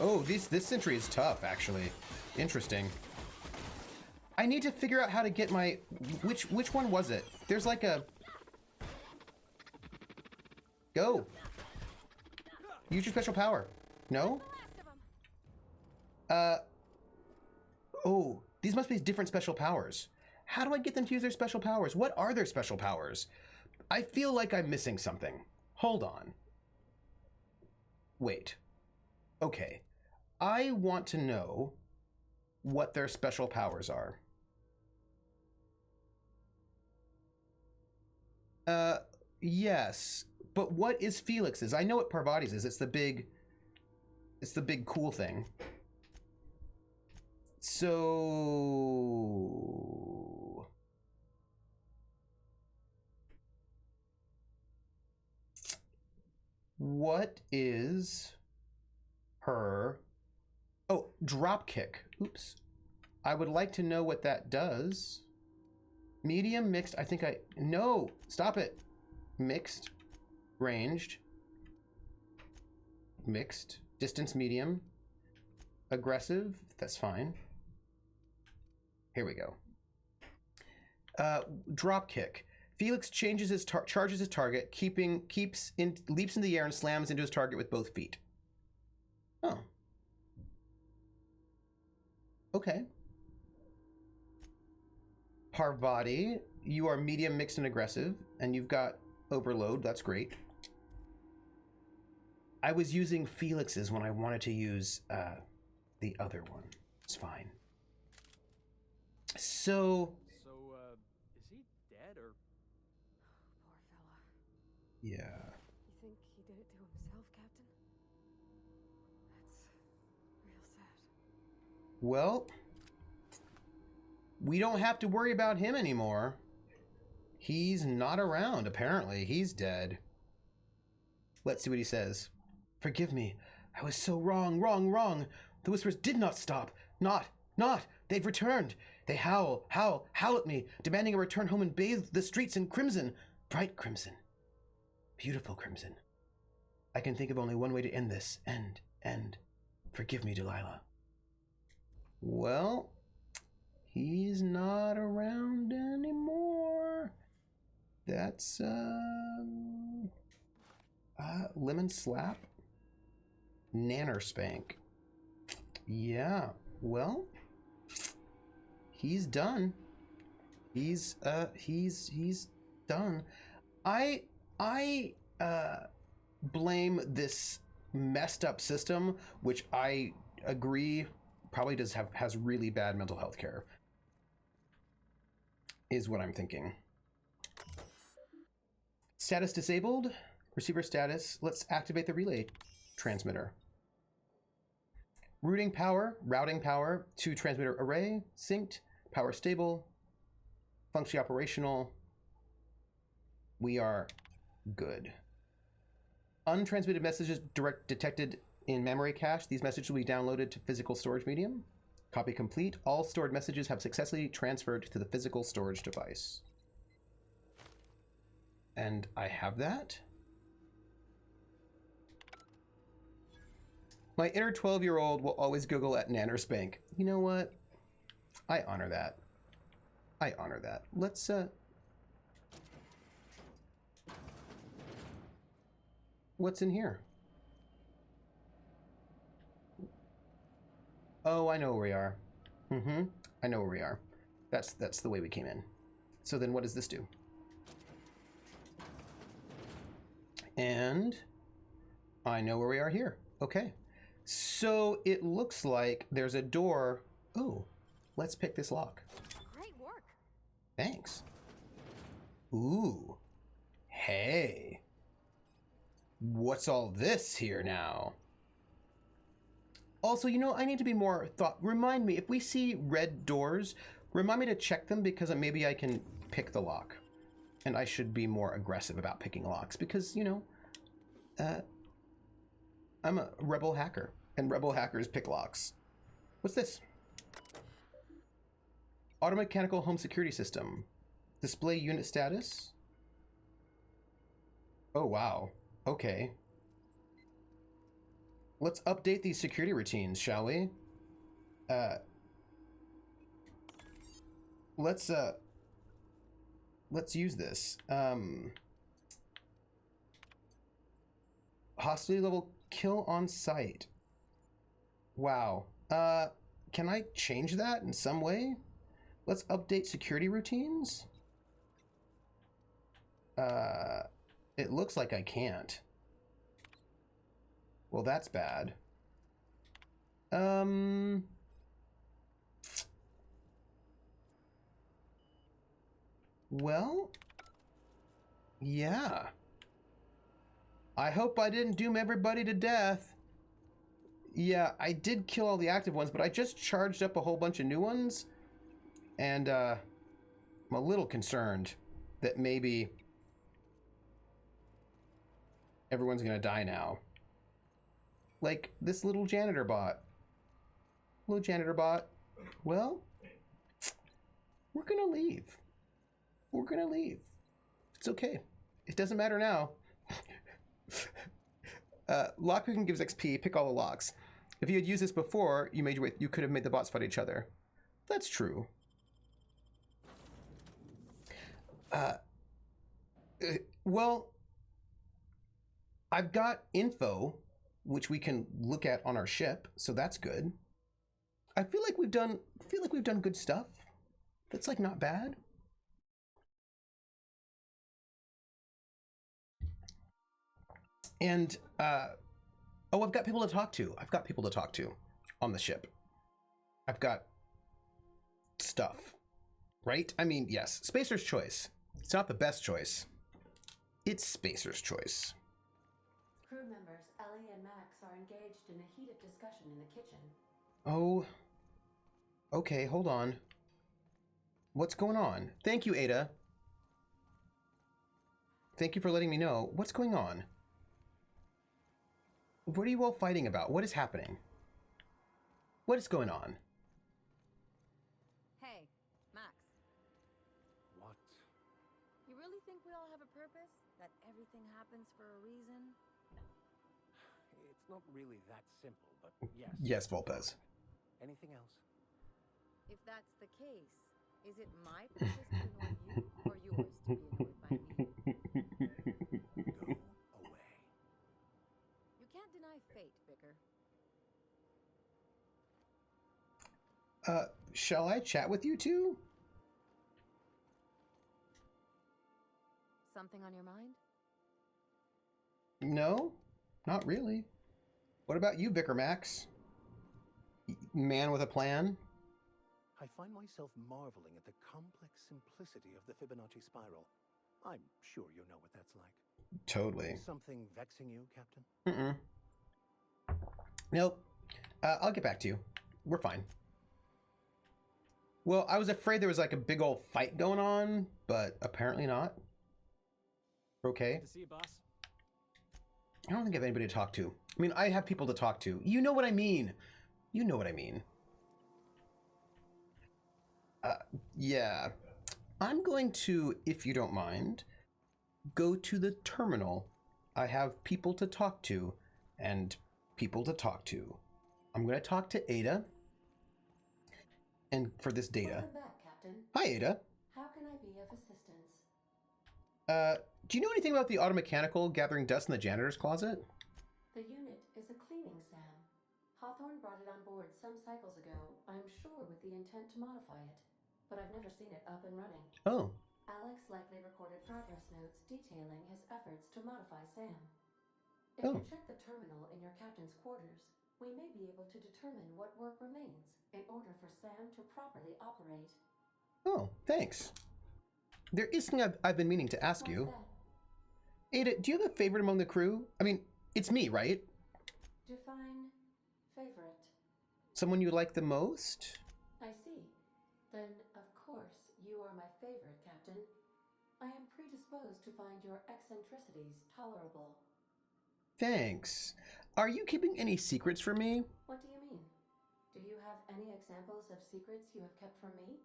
Oh, this sentry is tough, actually. Interesting. I need to figure out how to get my... Which one was it? There's like a... Go. Use your special power. No? Oh, these must be different special powers. How do I get them to use their special powers? What are their special powers? I feel like I'm missing something. Hold on. Wait. Okay. I want to know what their special powers are. Yes. But what is Felix's? I know what Parvati's is. It's the big cool thing. So... what is her... Oh, drop kick. Oops. I would like to know what that does. Medium, mixed, I think I... No! Stop it! Mixed. Ranged. Mixed. Distance, medium. Aggressive, that's fine. Here we go. Drop kick. Felix changes his charges his target, leaps in the air and slams into his target with both feet. Oh. Okay. Parvati, you are medium, mixed, and aggressive, and you've got overload. That's great. I was using Felix's when I wanted to use the other one. It's fine. So... is he dead, or...? Poor fella. Yeah. You think he did it to himself, Captain? That's real sad. Well, we don't have to worry about him anymore. He's not around, apparently. He's dead. Let's see what he says. Forgive me. I was so wrong. The whispers did not stop. Not. They've returned. They howl at me, demanding a return home and bathe the streets in crimson. Bright crimson. Beautiful crimson. I can think of only one way to end this. End. Forgive me, Delilah. Well, he's not around anymore. That's, Lemon Slap? Nanner Spank. Yeah, well, he's done. He's done. I blame this messed up system, which I agree probably has really bad mental health care, is what I'm thinking. Status disabled. Receiver status. Let's activate the relay transmitter. Routing power to transmitter array. Synced. Power stable. Function operational. We are good. Untransmitted messages detected in memory cache. These messages will be downloaded to physical storage medium. Copy complete. All stored messages have successfully transferred to the physical storage device. And I have that. My inner 12-year-old will always Google at Nanner Spank. You know what? I honor that. Let's, what's in here? Oh, I know where we are. I know where we are. That's the way we came in. So then what does this do? And I know where we are here. Okay. So it looks like there's a door. Oh, let's pick this lock. Great work. Thanks. Ooh. Hey. What's all this here now? Also, you know, I need to be more remind me, if we see red doors, remind me to check them, because maybe I can pick the lock. And I should be more aggressive about picking locks, because, you know, I'm a rebel hacker, and rebel hackers pick locks. What's this? Automechanical home security system. Display unit status. Oh, wow. Okay. Let's update these security routines, shall we? Let's use this. Hostility level kill on sight. Wow. Can I change that in some way? Let's update security routines. It looks like I can't. Well, that's bad. Well, yeah. I hope I didn't doom everybody to death. Yeah, I did kill all the active ones, but I just charged up a whole bunch of new ones. And, I'm a little concerned that maybe everyone's gonna die now. Like this little janitor bot. Hello, janitor bot. Well, we're gonna leave. We're gonna leave. It's okay. It doesn't matter now. Lockpicking gives XP. Pick all the locks. If you had used this before, you could have made the bots fight each other. That's true. Well, I've got info which we can look at on our ship, so that's good. I feel like we've done good stuff. That's like not bad. And oh, I've got people to talk to. I've got people to talk to on the ship. I've got stuff, right? I mean, yes, Spacer's choice. It's not the best choice. It's Spacer's choice. Crew members Ellie and Max are engaged in a heated discussion in the kitchen. Oh, okay, hold on. What's going on? Thank you, Ada. Thank you for letting me know. What's going on? What are you all fighting about? What is happening? What is going on? Hey, everything happens for a reason? It's not really that simple, but yes. Yes, Volpez. Anything else? If that's the case, is it my purpose to annoy you, or yours to be annoyed by me? Go away. You can't deny fate, Vicar. Shall I chat with you two? Something on your mind? No, not really. What about you, Vicar Max? Man with a plan? I find myself marveling at the complex simplicity of the Fibonacci spiral. I'm sure you know what that's like. Totally. Something vexing you, Captain? Mm-mm. Nope. I'll get back to you. We're fine. Well, I was afraid there was like a big old fight going on, but apparently not. Okay. Good to see you, boss. I don't think I have anybody to talk to. I mean, I have people to talk to. You know what I mean. You know what I mean. Yeah. I'm going to, if you don't mind, go to the terminal. I have people to talk to and people to talk to. I'm going to talk to Ada. And for this data. Welcome back, Captain. Hi, Ada. How can I be of assistance? Do you know anything about the automechanical gathering dust in the janitor's closet? The unit is a cleaning SAM. Hawthorne brought it on board some cycles ago, I'm sure with the intent to modify it. But I've never seen it up and running. Oh. Alex likely recorded progress notes detailing his efforts to modify SAM. If you check the terminal in your captain's quarters, we may be able to determine what work remains in order for SAM to properly operate. Oh, thanks. There is something I've been meaning to ask you. Ada, do you have a favorite among the crew? I mean, it's me, right? Define favorite. Someone you like the most? I see. Then, of course, you are my favorite, Captain. I am predisposed to find your eccentricities tolerable. Thanks. Are you keeping any secrets from me? What do you mean? Do you have any examples of secrets you have kept from me?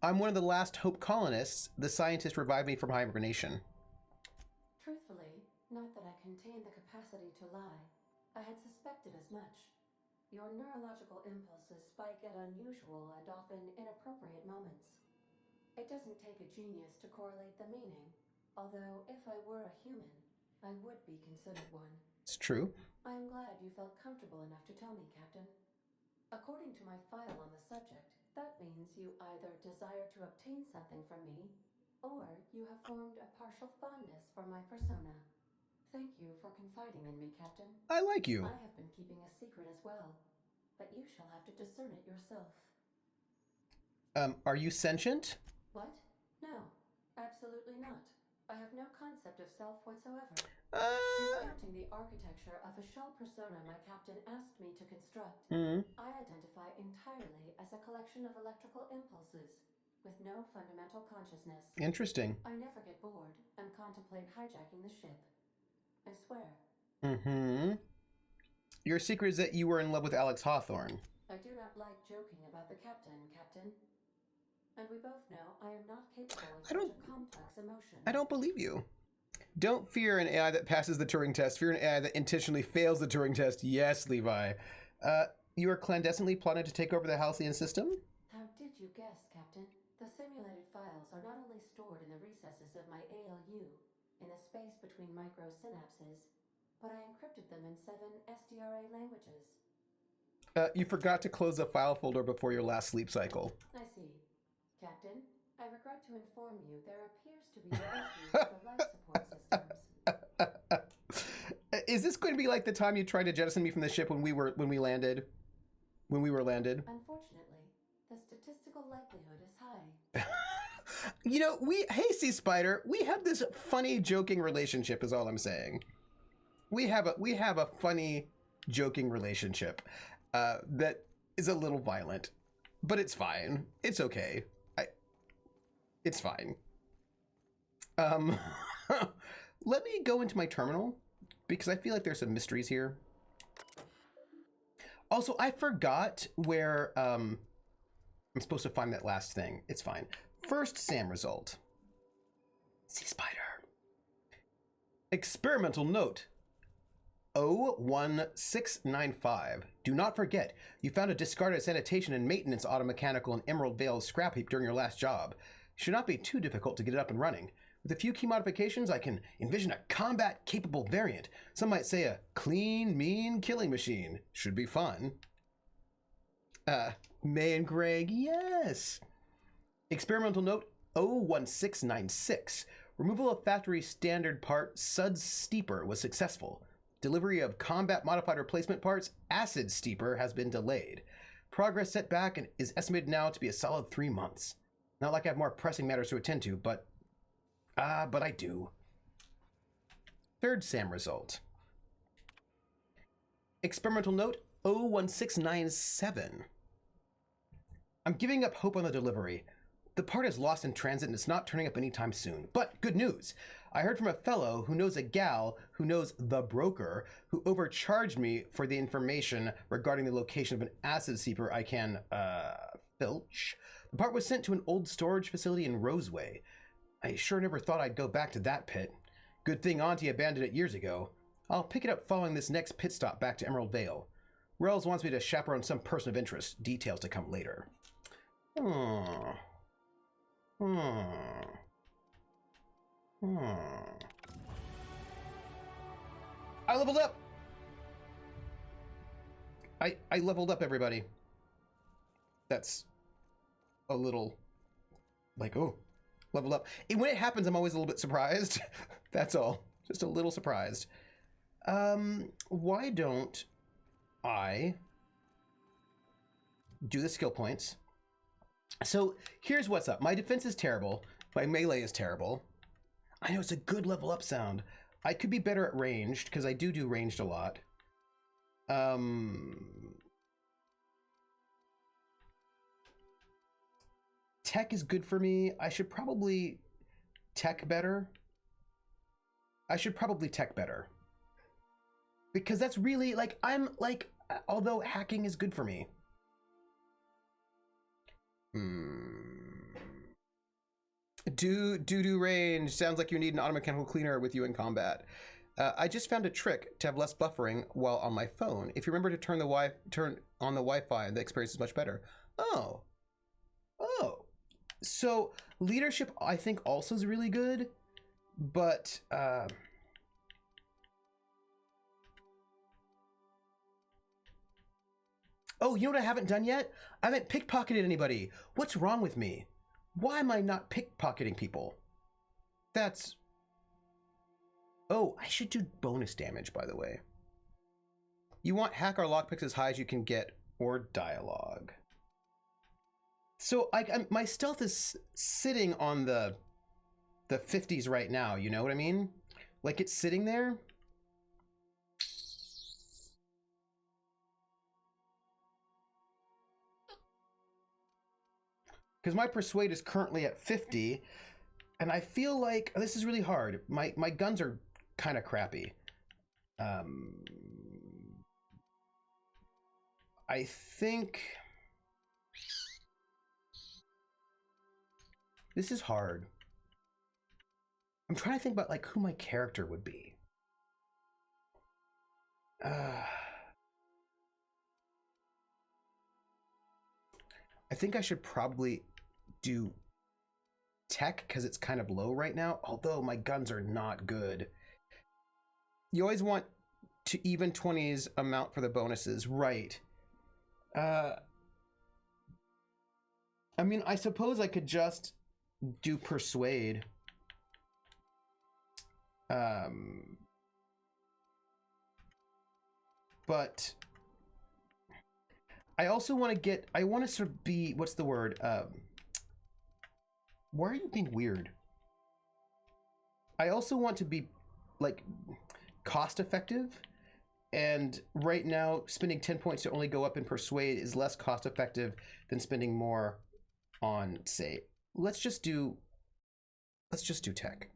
I'm one of the last Hope colonists. The scientist revived me from hibernation. Truthfully, not that I contain the capacity to lie. I had suspected as much. Your neurological impulses spike at unusual and often inappropriate moments. It doesn't take a genius to correlate the meaning, although if I were a human, I would be considered one. It's true. I am glad you felt comfortable enough to tell me, Captain. According to my file on the subject, that means you either desire to obtain something from me, or you have formed a partial fondness for my persona. Thank you for confiding in me, Captain. I like you. I have been keeping a secret as well, but you shall have to discern it yourself. Are you sentient? What? No, absolutely not. I have no concept of self whatsoever. Discounting the architecture of a shell persona my captain asked me to construct, I identify entirely as a collection of electrical impulses with no fundamental consciousness. Interesting. I never get bored and contemplate hijacking the ship. I swear. Your secret is that you were in love with Alex Hawthorne. I do not like joking about the captain, Captain. And we both know I am not capable of such a complex emotion. I don't believe you. Don't fear an AI that passes the Turing test. Fear an AI that intentionally fails the Turing test. Yes, Levi. You are clandestinely plotting to take over the Halcyon system? How did you guess, Captain? The simulated files are not only stored in the recesses of my ALU, in the space between microsynapses, but I encrypted them in 7 SDRA languages. You forgot to close the file folder before your last sleep cycle. I see. Captain, I regret to inform you there appears to be an issue with the life support systems. Is this going to be like the time you tried to jettison me from the ship when we were landed? Unfortunately, the statistical likelihood is high. You know, hey, Sea Spider, we have this funny joking relationship is all I'm saying. We have a funny joking relationship that is a little violent, but it's fine. It's okay. It's fine. Let me go into my terminal because I feel like there's some mysteries here. Also, I forgot where I'm supposed to find that last thing. It's fine. First SAM result. Sea spider. Experimental note. 01695. Do not forget, you found a discarded sanitation and maintenance automechanical in Emerald Vale's scrap heap during your last job. Should not be too difficult to get it up and running. With a few key modifications, I can envision a combat-capable variant. Some might say a clean, mean killing machine. Should be fun. May and Greg, yes. Experimental note 01696. Removal of factory standard part Suds Steeper was successful. Delivery of combat modified replacement parts Acid Steeper has been delayed. Progress set back and is estimated now to be a solid 3 months. Not like I have more pressing matters to attend to, but I do. Third SAM result. Experimental note 01697. I'm giving up hope on the delivery. The part is lost in transit and it's not turning up anytime soon. But good news. I heard from a fellow who knows a gal who knows the broker who overcharged me for the information regarding the location of an acid steeper I can, filch. The part was sent to an old storage facility in Roseway. I sure never thought I'd go back to that pit. Good thing Auntie abandoned it years ago. I'll pick it up following this next pit stop back to Emerald Vale. Rells wants me to chaperone some person of interest. Details to come later. I leveled up! I leveled up, everybody. That's a little like, oh, leveled up. When it happens, I'm always a little bit surprised. That's all. Just a little surprised. Why don't I do the skill points? So here's what's up. My defense is terrible. My melee is terrible. I know it's a good level up sound. I could be better at ranged because I do ranged a lot. Tech is good for me. I should probably tech better. Because that's really like, I'm like, although hacking is good for me. Do range. Sounds like you need an automechanical cleaner with you in combat. I just found a trick to have less buffering while on my phone. If you remember to turn on the Wi-Fi, the experience is much better. Oh. So leadership, I think, also is really good, but oh, you know what I haven't done yet? I haven't pickpocketed anybody. What's wrong with me? Why am I not pickpocketing people? That's... Oh, I should do bonus damage, by the way. You want hack or lockpicks as high as you can get, or dialogue. So my stealth is sitting on the 50s right now, you know what I mean? Like, it's sitting there. Because my persuade is currently at 50, and I feel like this is really hard. My guns are kind of crappy. I think this is hard. I'm trying to think about like who my character would be. I think I should probably do tech because it's kind of low right now, although my guns are not good. You always want to even 20s amount for the bonuses, right? I mean, I suppose I could just do persuade. But I also want to get, I want to sort of be, what's the word? Why are you being weird? I also want to be like cost effective. And right now, spending 10 points to only go up in persuade is less cost effective than spending more on, say, let's just do tech.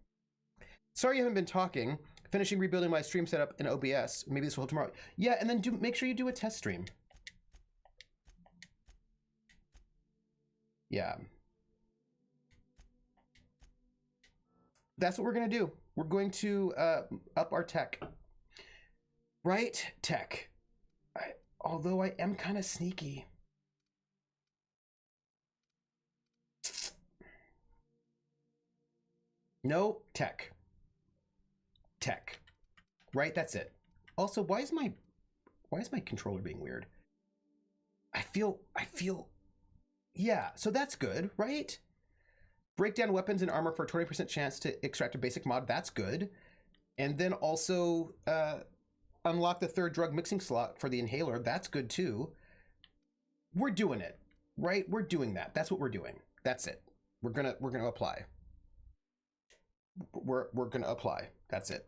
Sorry you haven't been talking. Finishing rebuilding my stream setup in OBS. Maybe this will help tomorrow. Yeah, and then make sure you do a test stream. Yeah. That's what we're going to do. We're going to up our tech. Right? Tech. Although I am kind of sneaky. No, tech. Tech. Right? That's it. Also, why is my controller being weird? I feel yeah, so that's good, right? Break down weapons and armor for a 20% chance to extract a basic mod. That's good. And then also unlock the 3rd drug mixing slot for the inhaler. That's good too. We're doing it, right? We're doing that. That's what we're doing. That's it. We're gonna apply. We're gonna apply. That's it.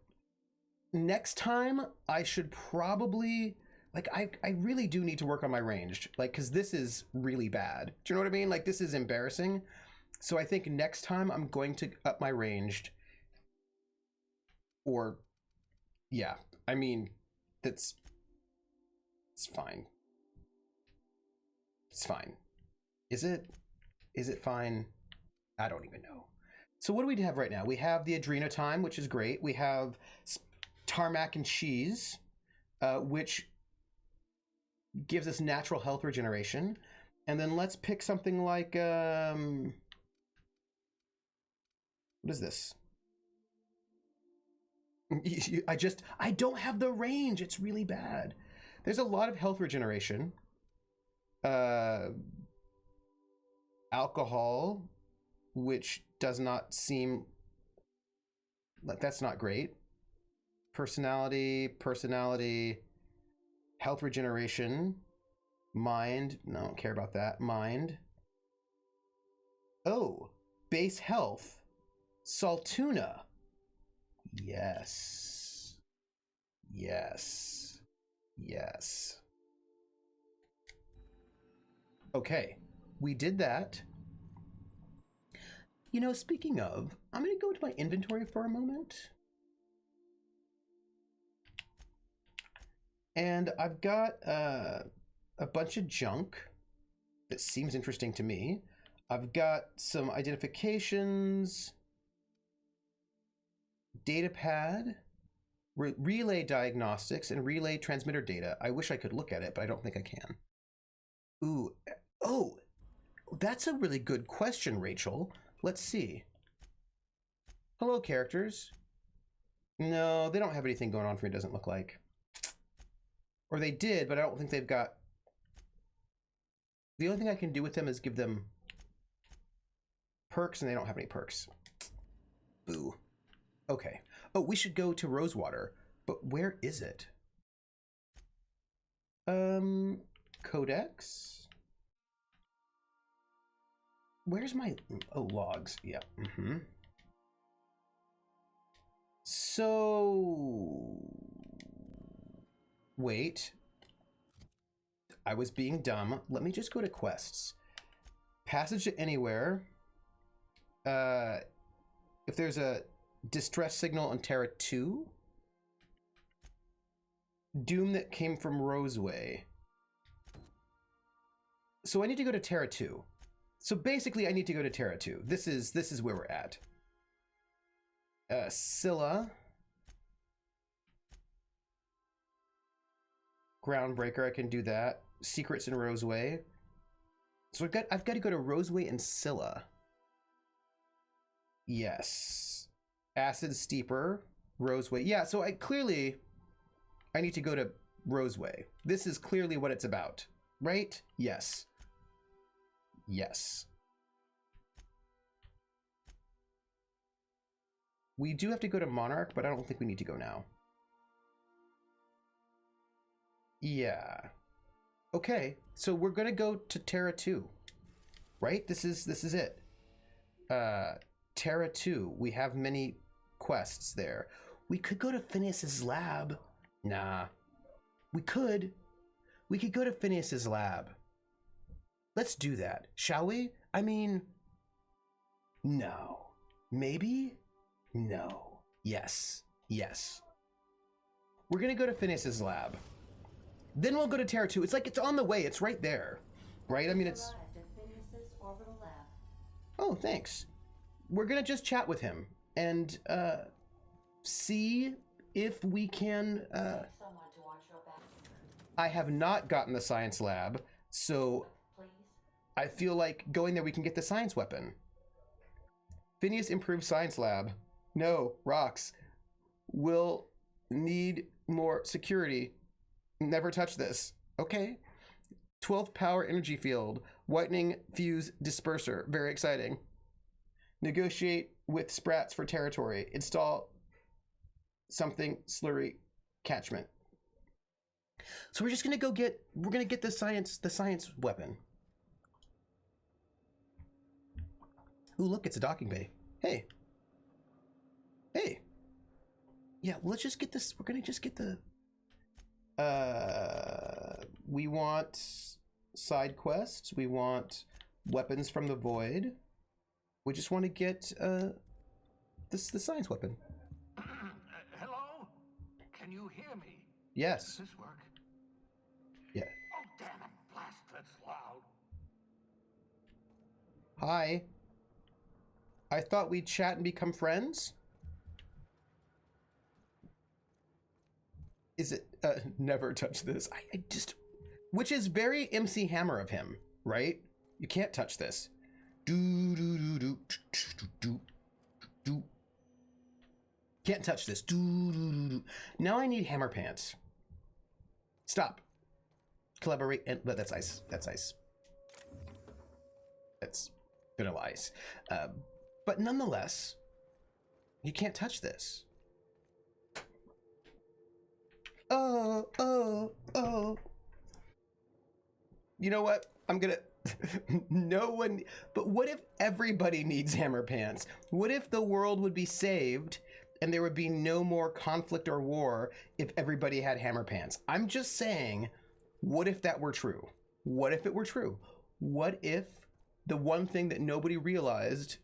Next time I should probably, like, I really do need to work on my ranged, like, because this is really bad. Do you know what I mean? Like, this is embarrassing. So I think next time I'm going to up my ranged. Or, yeah, I mean, it's fine. It's fine. Is it fine? I don't even know. So what do we have right now? We have the Adrena time, which is great. We have Tarmac and Cheese, which gives us natural health regeneration. And then let's pick something like, what is this? I don't have the range. It's really bad. There's a lot of health regeneration. Alcohol, which does not seem like that's not great. Personality, health regeneration, mind. No, I don't care about that. Mind. Oh, base health. Saltuna. Yes. Yes. Yes. Okay, we did that. You know, speaking of, I'm going to go to my inventory for a moment. And I've got a bunch of junk that seems interesting to me. I've got some identifications, data pad, relay diagnostics, and relay transmitter data. I wish I could look at it, but I don't think I can. Ooh, oh, that's a really good question, Rachel. Let's see. Hello, characters. No, they don't have anything going on for me, it doesn't look like. Or they did, but I don't think they've got... The only thing I can do with them is give them perks, and they don't have any perks. Boo. Okay. Oh, we should go to Rosewater, but where is it? Codex? Where's my... Oh, logs. Yeah. Mm-hmm. So... Wait. I was being dumb. Let me just go to quests. Passage to anywhere. If there's a distress signal on Terra 2. Doom that came from Roseway. So I need to go to Terra 2. So basically I need to go to Terra 2. This is where we're at. Scylla. Groundbreaker, I can do that. Secrets in Roseway. So I've got to go to Roseway and Scylla. Yes. Acid Steeper, Roseway. Yeah, so I need to go to Roseway. This is clearly what it's about, right? Yes. Yes. We do have to go to Monarch, but I don't think we need to go now. Yeah. Okay, so we're gonna go to Terra 2, right? This is it. Terra 2. We have many quests there. We could go to Phineas's lab. Nah. We could go to Phineas's lab. Let's do that, shall we? I mean, no. Maybe? No. Yes. Yes. We're gonna go to Phineas's lab. Then we'll go to Terra 2. It's like it's on the way. It's right there, right? I mean, it's... Arrived at Phineas's orbital lab. Oh, thanks. We're gonna just chat with him and see if we can. Someone to watch your back. I have not gotten the science lab, so Please. I feel like going there we can get the science weapon. Phineas improved science lab. No, rocks. Will need more security. Never touch this. Okay. 12th power energy field. Whitening fuse disperser. Very exciting. Negotiate with Sprats for territory. Install something slurry catchment. So we're just gonna go get, we're gonna get the science weapon. Ooh, look, it's a docking bay. Hey. Hey. Yeah, well, let's just get this, we're gonna just get the, we want side quests, we want weapons from the void. We just want to get, the science weapon. Hello? Can you hear me? Yes. Does this work? Yeah. Oh, damn it. Blast, that's loud. Hi. I thought we'd chat and become friends. Is it, never touch this. I just, which is very MC Hammer of him, right? You can't touch this. Do, do, do, do, do, do, do. Can't touch this. Do, do, do, do. Now I need hammer pants. Stop. Collaborate and, but that's ice. That's ice. That's vanilla ice. But nonetheless, you can't touch this. Oh, oh, oh. You know what? I'm gonna, no one, but what if everybody needs hammer pants? What if the world would be saved and there would be no more conflict or war if everybody had hammer pants? I'm just saying, what if that were true? What if it were true? What if the one thing that nobody realized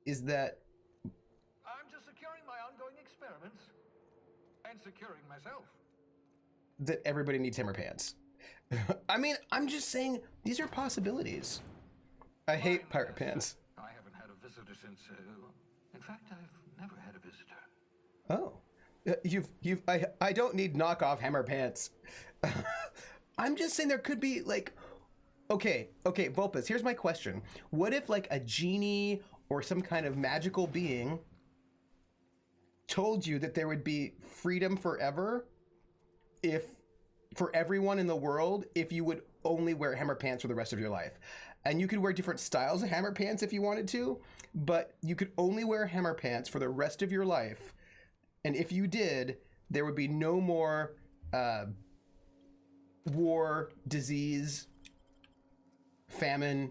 is that I'm just securing my ongoing experiments and securing myself. that everybody needs hammer pants? I mean, I'm just saying these are possibilities. I hate pirate pants. I haven't had a visitor since, in fact, I've never had a visitor. Oh, I don't need knockoff hammer pants. I'm just saying there could be like, okay, Vulpes, here's my question. What if like a genie or some kind of magical being told you that there would be freedom forever if, for everyone in the world, if you would only wear hammer pants for the rest of your life? And you could wear different styles of hammer pants if you wanted to, but you could only wear hammer pants for the rest of your life. And if you did, there would be no more war, disease, famine.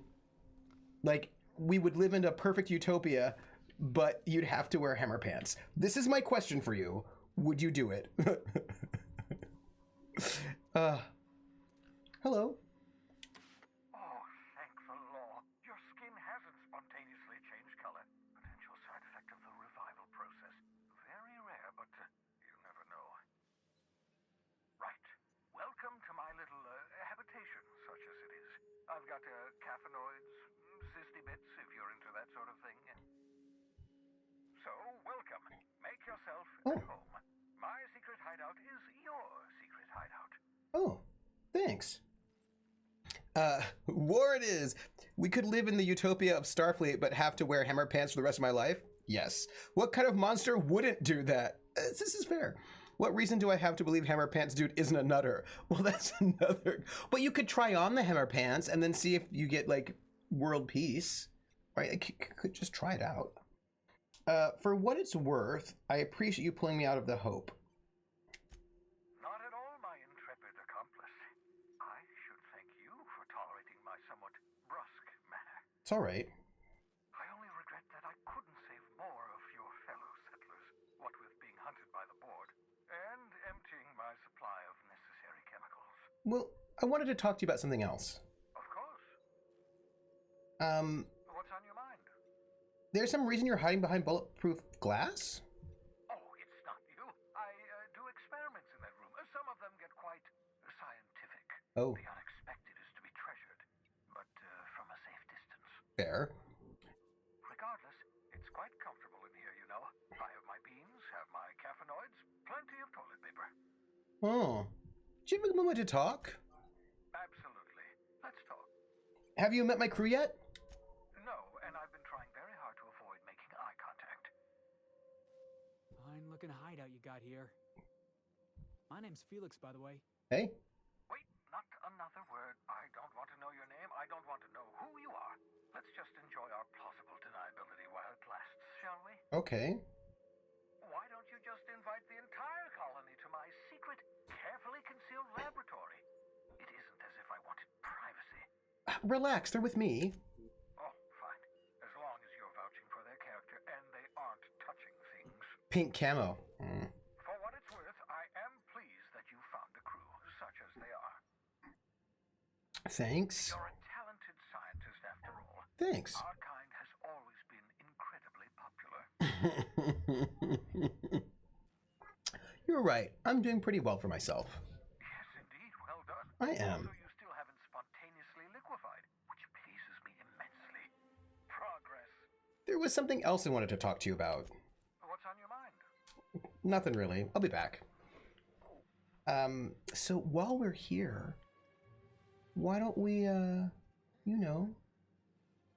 Like, we would live in a perfect utopia, but you'd have to wear hammer pants. This is my question for you. Would you do it? Hello. Oh, thank the law. Your skin hasn't spontaneously changed color. Potential side effect of the revival process. Very rare, but you never know. Right. Welcome to my little habitation, such as it is. I've got caffeinoids, cysty bits, if you're into that sort of thing. So, welcome. Make yourself at home. My secret hideout is your secret hideout. Oh, thanks. War it is. We could live in the utopia of Starfleet, but have to wear hammer pants for the rest of my life? Yes. What kind of monster wouldn't do that? This is fair. What reason do I have to believe hammer pants dude isn't a nutter? Well, that's another. But you could try on the hammer pants and then see if you get like world peace, right? You could just try it out. For what it's worth, I appreciate you pulling me out of the hope. Not at all, my intrepid accomplice. I should thank you for tolerating my somewhat brusque manner. It's all right. I only regret that I couldn't save more of your fellow settlers, what with being hunted by the board, and emptying my supply of necessary chemicals. Well, I wanted to talk to you about something else. Of course. What's on your mind? There's some reason you're hiding behind bulletproof glass? Oh, it's not you. I do experiments in that room. Some of them get quite scientific. Oh. The unexpected is to be treasured, but from a safe distance. Fair. plenty of toilet paper. Oh. Do you have a moment to talk? Absolutely. Let's talk. Have you met my crew yet? No, and I've been trying very hard to avoid making eye contact. Fine looking hideout you got here. My name's Felix, by the way. Hey? Wait, not another word. I don't want to know your name. I don't want to know who you are. Let's just enjoy our plausible deniability while it lasts, shall we? Okay. Why don't you just invite the entire colony to my secret, carefully concealed laboratory? It isn't as if I wanted privacy. Relax, they're with me. Oh, fine. As long as you're vouching for their character and they aren't touching things. Pink camo. For what it's worth, I am pleased that you found a crew, such as they are. Thanks. You're a talented scientist after all. Thanks. Our kind has always been incredibly popular. You're right. I'm doing pretty well for myself. Yes, indeed. Well done. I am. Also, you still haven't spontaneously liquefied, which pleases me immensely. Progress. There was something else I wanted to talk to you about. What's on your mind? Nothing really. I'll be back. So while we're here, why don't we, you know,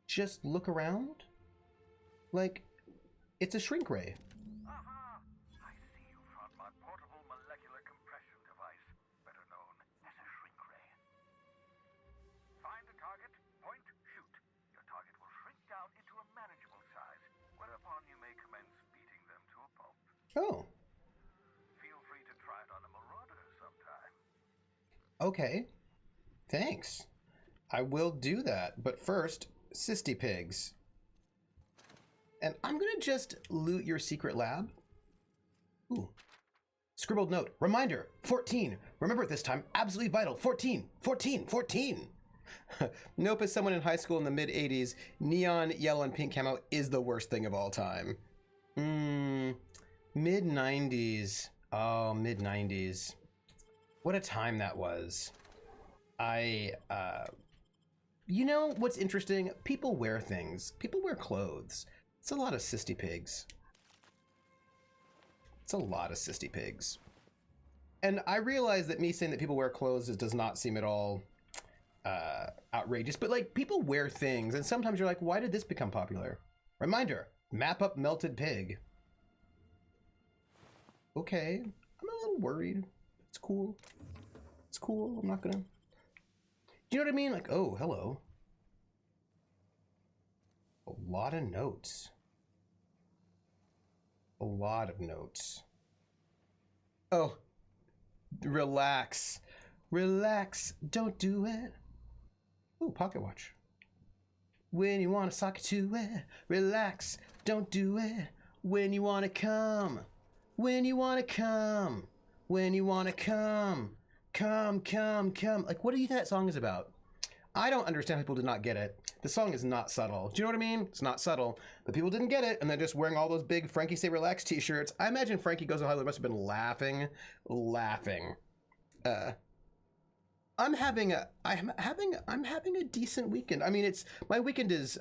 just look around? Like, it's a shrink ray. Aha! I see you found my portable molecular compression device, better known as a shrink ray. Find the target, point, shoot. Your target will shrink down into a manageable size, whereupon you may commence beating them to a pulp. Oh, Feel free to try it on a marauder sometime. okay. Thanks. I will do that. But first, Sisty Pigs. And I'm gonna just loot your secret lab. Ooh. Scribbled note. Reminder, 14. Remember at this time, absolutely vital. 14, 14, 14. Nope, as someone in high school in the mid-80s, neon, yellow, and pink camo is the worst thing of all time. Mid-90s. Oh, mid-90s. What a time that was. You know what's interesting? People wear things. People wear clothes. It's a lot of Sisty Pigs. It's a lot of Sisty Pigs. And I realize that me saying that people wear clothes does not seem at all outrageous, but like people wear things and sometimes you're like, why did this become popular? Reminder, map up melted pig. Okay, I'm a little worried. It's cool. It's cool. I'm not gonna. Do you know what I mean? Like, oh, hello. A lot of notes. A lot of notes. Oh, relax. Relax. Don't do it. Ooh, pocket watch. When you want to sock it to it, relax. Don't do it. When you want to come. When you want to come. When you want to come. Come, come, come. Like, what do you think that song is about? I don't understand how people did not get it. The song is not subtle. Do you know what I mean? It's not subtle. But people didn't get it, and they're just wearing all those big Frankie Say Relax t-shirts. I imagine Frankie Goes to Hollywood must have been laughing. I'm having a decent weekend. I mean, my weekend is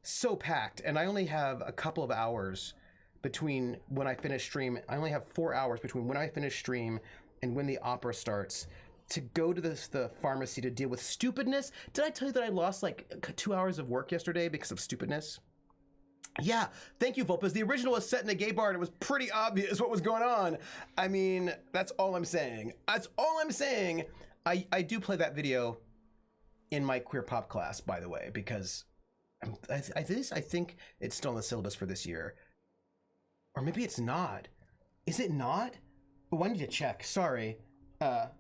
so packed, and I only have a couple of hours between when I finish stream. I only have 4 hours between when I finish stream and when the opera starts to go to the pharmacy to deal with stupidness. Did I tell you that I lost like 2 hours of work yesterday because of stupidness? Yeah, thank you, Vulpes. The original was set in a gay bar and it was pretty obvious what was going on. I mean, that's all I'm saying. That's all I'm saying. I do play that video in my queer pop class, by the way, because I think it's still in the syllabus for this year. Or maybe it's not. Is it not? Oh, I need to check. Sorry.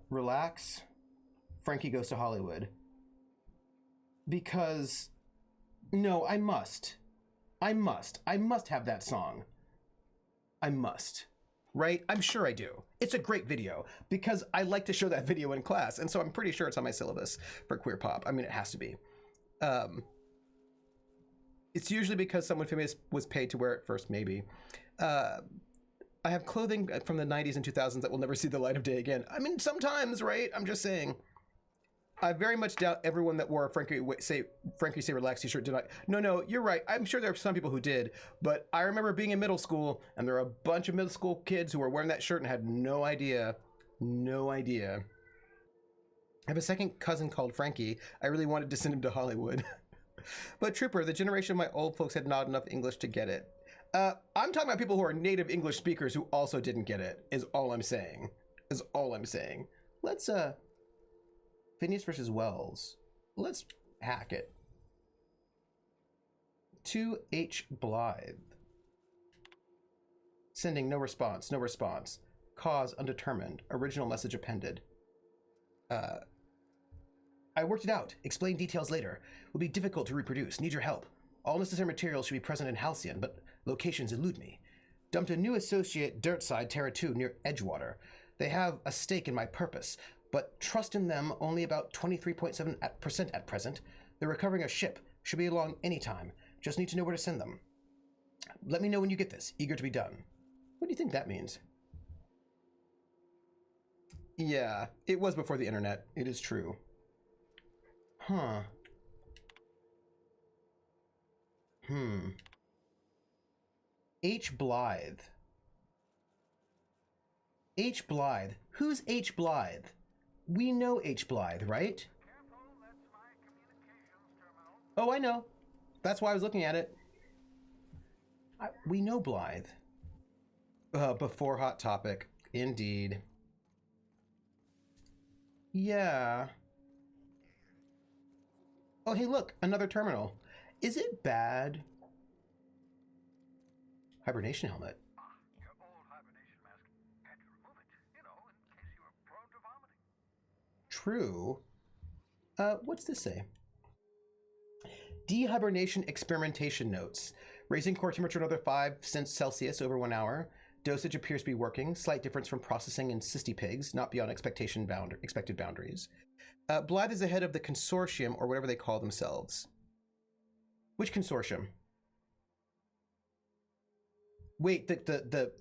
Relax. Frankie Goes to Hollywood. Because, no, I must have that song. I must. Right? I'm sure I do. It's a great video because I like to show that video in class. And so I'm pretty sure it's on my syllabus for queer pop. I mean, it has to be. It's usually because someone famous was paid to wear it first, maybe. I have clothing from the 90s and 2000s that will never see the light of day again. I mean, sometimes, right? I'm just saying. I very much doubt everyone that wore a Frankie Say Relax t-shirt did not. No, you're right. I'm sure there are some people who did, but I remember being in middle school and there were a bunch of middle school kids who were wearing that shirt and had no idea. No idea. I have a second cousin called Frankie. I really wanted to send him to Hollywood. But Trooper, the generation of my old folks had not enough English to get it. I'm talking about people who are native English speakers who also didn't get it, is all I'm saying. Let's, Phineas versus Wells. Let's hack it. 2H Blythe. Sending no response. Cause undetermined. Original message appended. I worked it out. Explain details later. Will be difficult to reproduce. Need your help. All necessary materials should be present in Halcyon, but locations elude me. Dumped a new associate Dirtside Terra 2 near Edgewater. They have a stake in my purpose, but trust in them only about 23.7% at present. They're recovering a ship. Should be along anytime. Just need to know where to send them. Let me know when you get this. Eager to be done. What do you think that means? Yeah, it was before the internet. It is true. Huh. H. Blythe. H. Blythe. Who's H. Blythe? We know H. Blythe, right? Careful, that's my communications terminal. Oh, I know. That's why I was looking at it. We know Blythe. Before Hot Topic. Indeed. Yeah. Oh, hey, look. Another terminal. Is it bad? Hibernation helmet. Your old hibernation mask. Had to remove it, in case you were prone to vomiting. True. What's this say? Dehibernation experimentation notes. Raising core temperature another 5 degrees Celsius over 1 hour. Dosage appears to be working. Slight difference from processing in cysty pigs, not beyond expected boundaries. Blythe is ahead of the consortium, or whatever they call themselves. Which consortium? Wait, the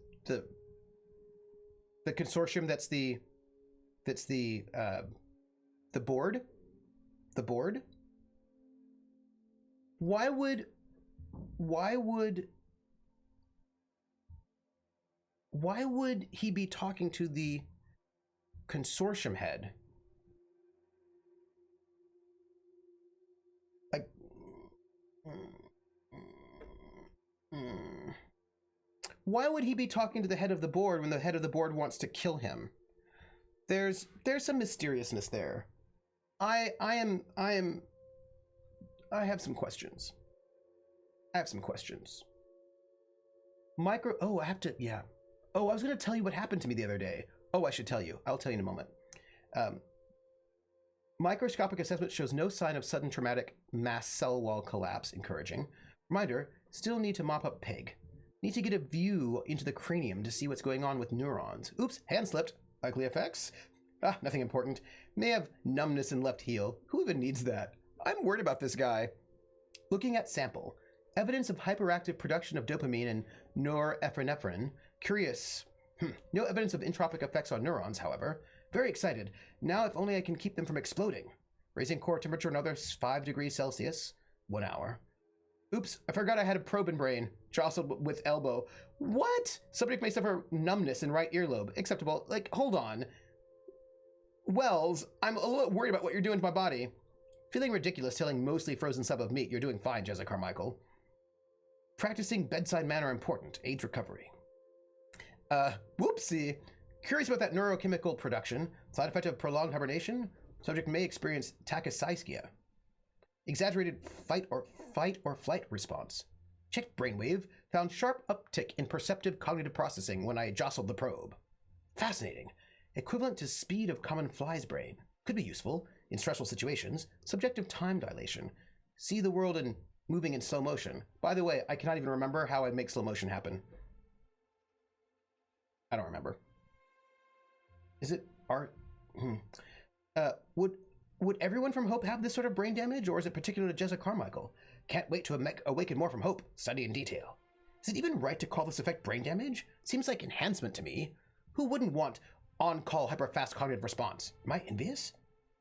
consortium that's the board? The board? Why would he be talking to the consortium head? Like, why would he be talking to the head of the board when the head of the board wants to kill him? There's some mysteriousness there. I have some questions. I was going to tell you what happened to me the other day. Oh, I should tell you. I'll tell you in a moment. Microscopic assessment shows no sign of sudden traumatic mass cell wall collapse. Encouraging. Reminder, still need to mop up pig. Need to get a view into the cranium to see what's going on with neurons. Oops, hand slipped. Likely effects? Nothing important. May have numbness in left heel. Who even needs that? I'm worried about this guy. Looking at sample. Evidence of hyperactive production of dopamine and norepinephrine. Curious. No evidence of entropic effects on neurons, however. Very excited. Now if only I can keep them from exploding. Raising core temperature another 5 degrees Celsius. 1 hour. Oops, I forgot I had a probe in brain. Jostled with elbow. What? Subject may suffer numbness in right earlobe. Acceptable. Like, hold on. Wells, I'm a little worried about what you're doing to my body. Feeling ridiculous telling mostly frozen sub of meat. You're doing fine, Jessica Carmichael. Practicing bedside manner important. AIDS recovery. Whoopsie. Curious about that neurochemical production. Side effect of prolonged hibernation. Subject may experience tachycyskia. Exaggerated fight or flight response. Checked brainwave. Found sharp uptick in perceptive cognitive processing when I jostled the probe. Fascinating. Equivalent to speed of common fly's brain. Could be useful in stressful situations. Subjective time dilation. See the world in moving in slow motion. By the way, I cannot even remember how I make slow motion happen. I don't remember. Is it art? Would everyone from Hope have this sort of brain damage, or is it particular to Jessica Carmichael? Can't wait to awaken more from Hope. Study in detail. Is it even right to call this effect brain damage? Seems like enhancement to me. Who wouldn't want on-call hyper-fast cognitive response? Am I envious?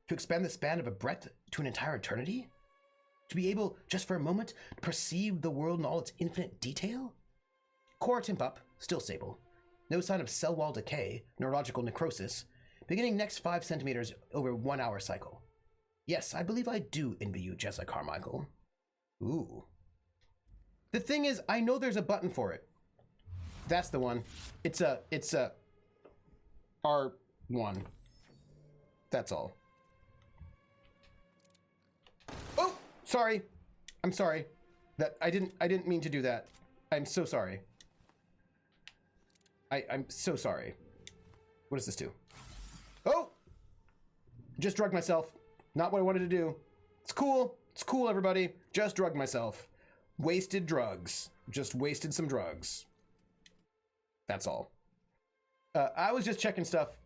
To expand the span of a breath to an entire eternity? To be able, just for a moment, to perceive the world in all its infinite detail? Core temp up, still stable. No sign of cell wall decay, neurological necrosis. Beginning next 5 centimeters over 1 hour cycle. Yes, I believe I do envy you, Jessica Carmichael. Ooh. The thing is, I know there's a button for it. That's the one. It's a R1. That's all. Oh, sorry. I'm sorry. That I didn't mean to do that. I'm so sorry. I'm so sorry. What does this do? Oh! Just drugged myself. Not what I wanted to do. It's cool. It's cool, everybody. Just drugged myself. Wasted drugs. Just wasted some drugs. That's all. I was just checking stuff.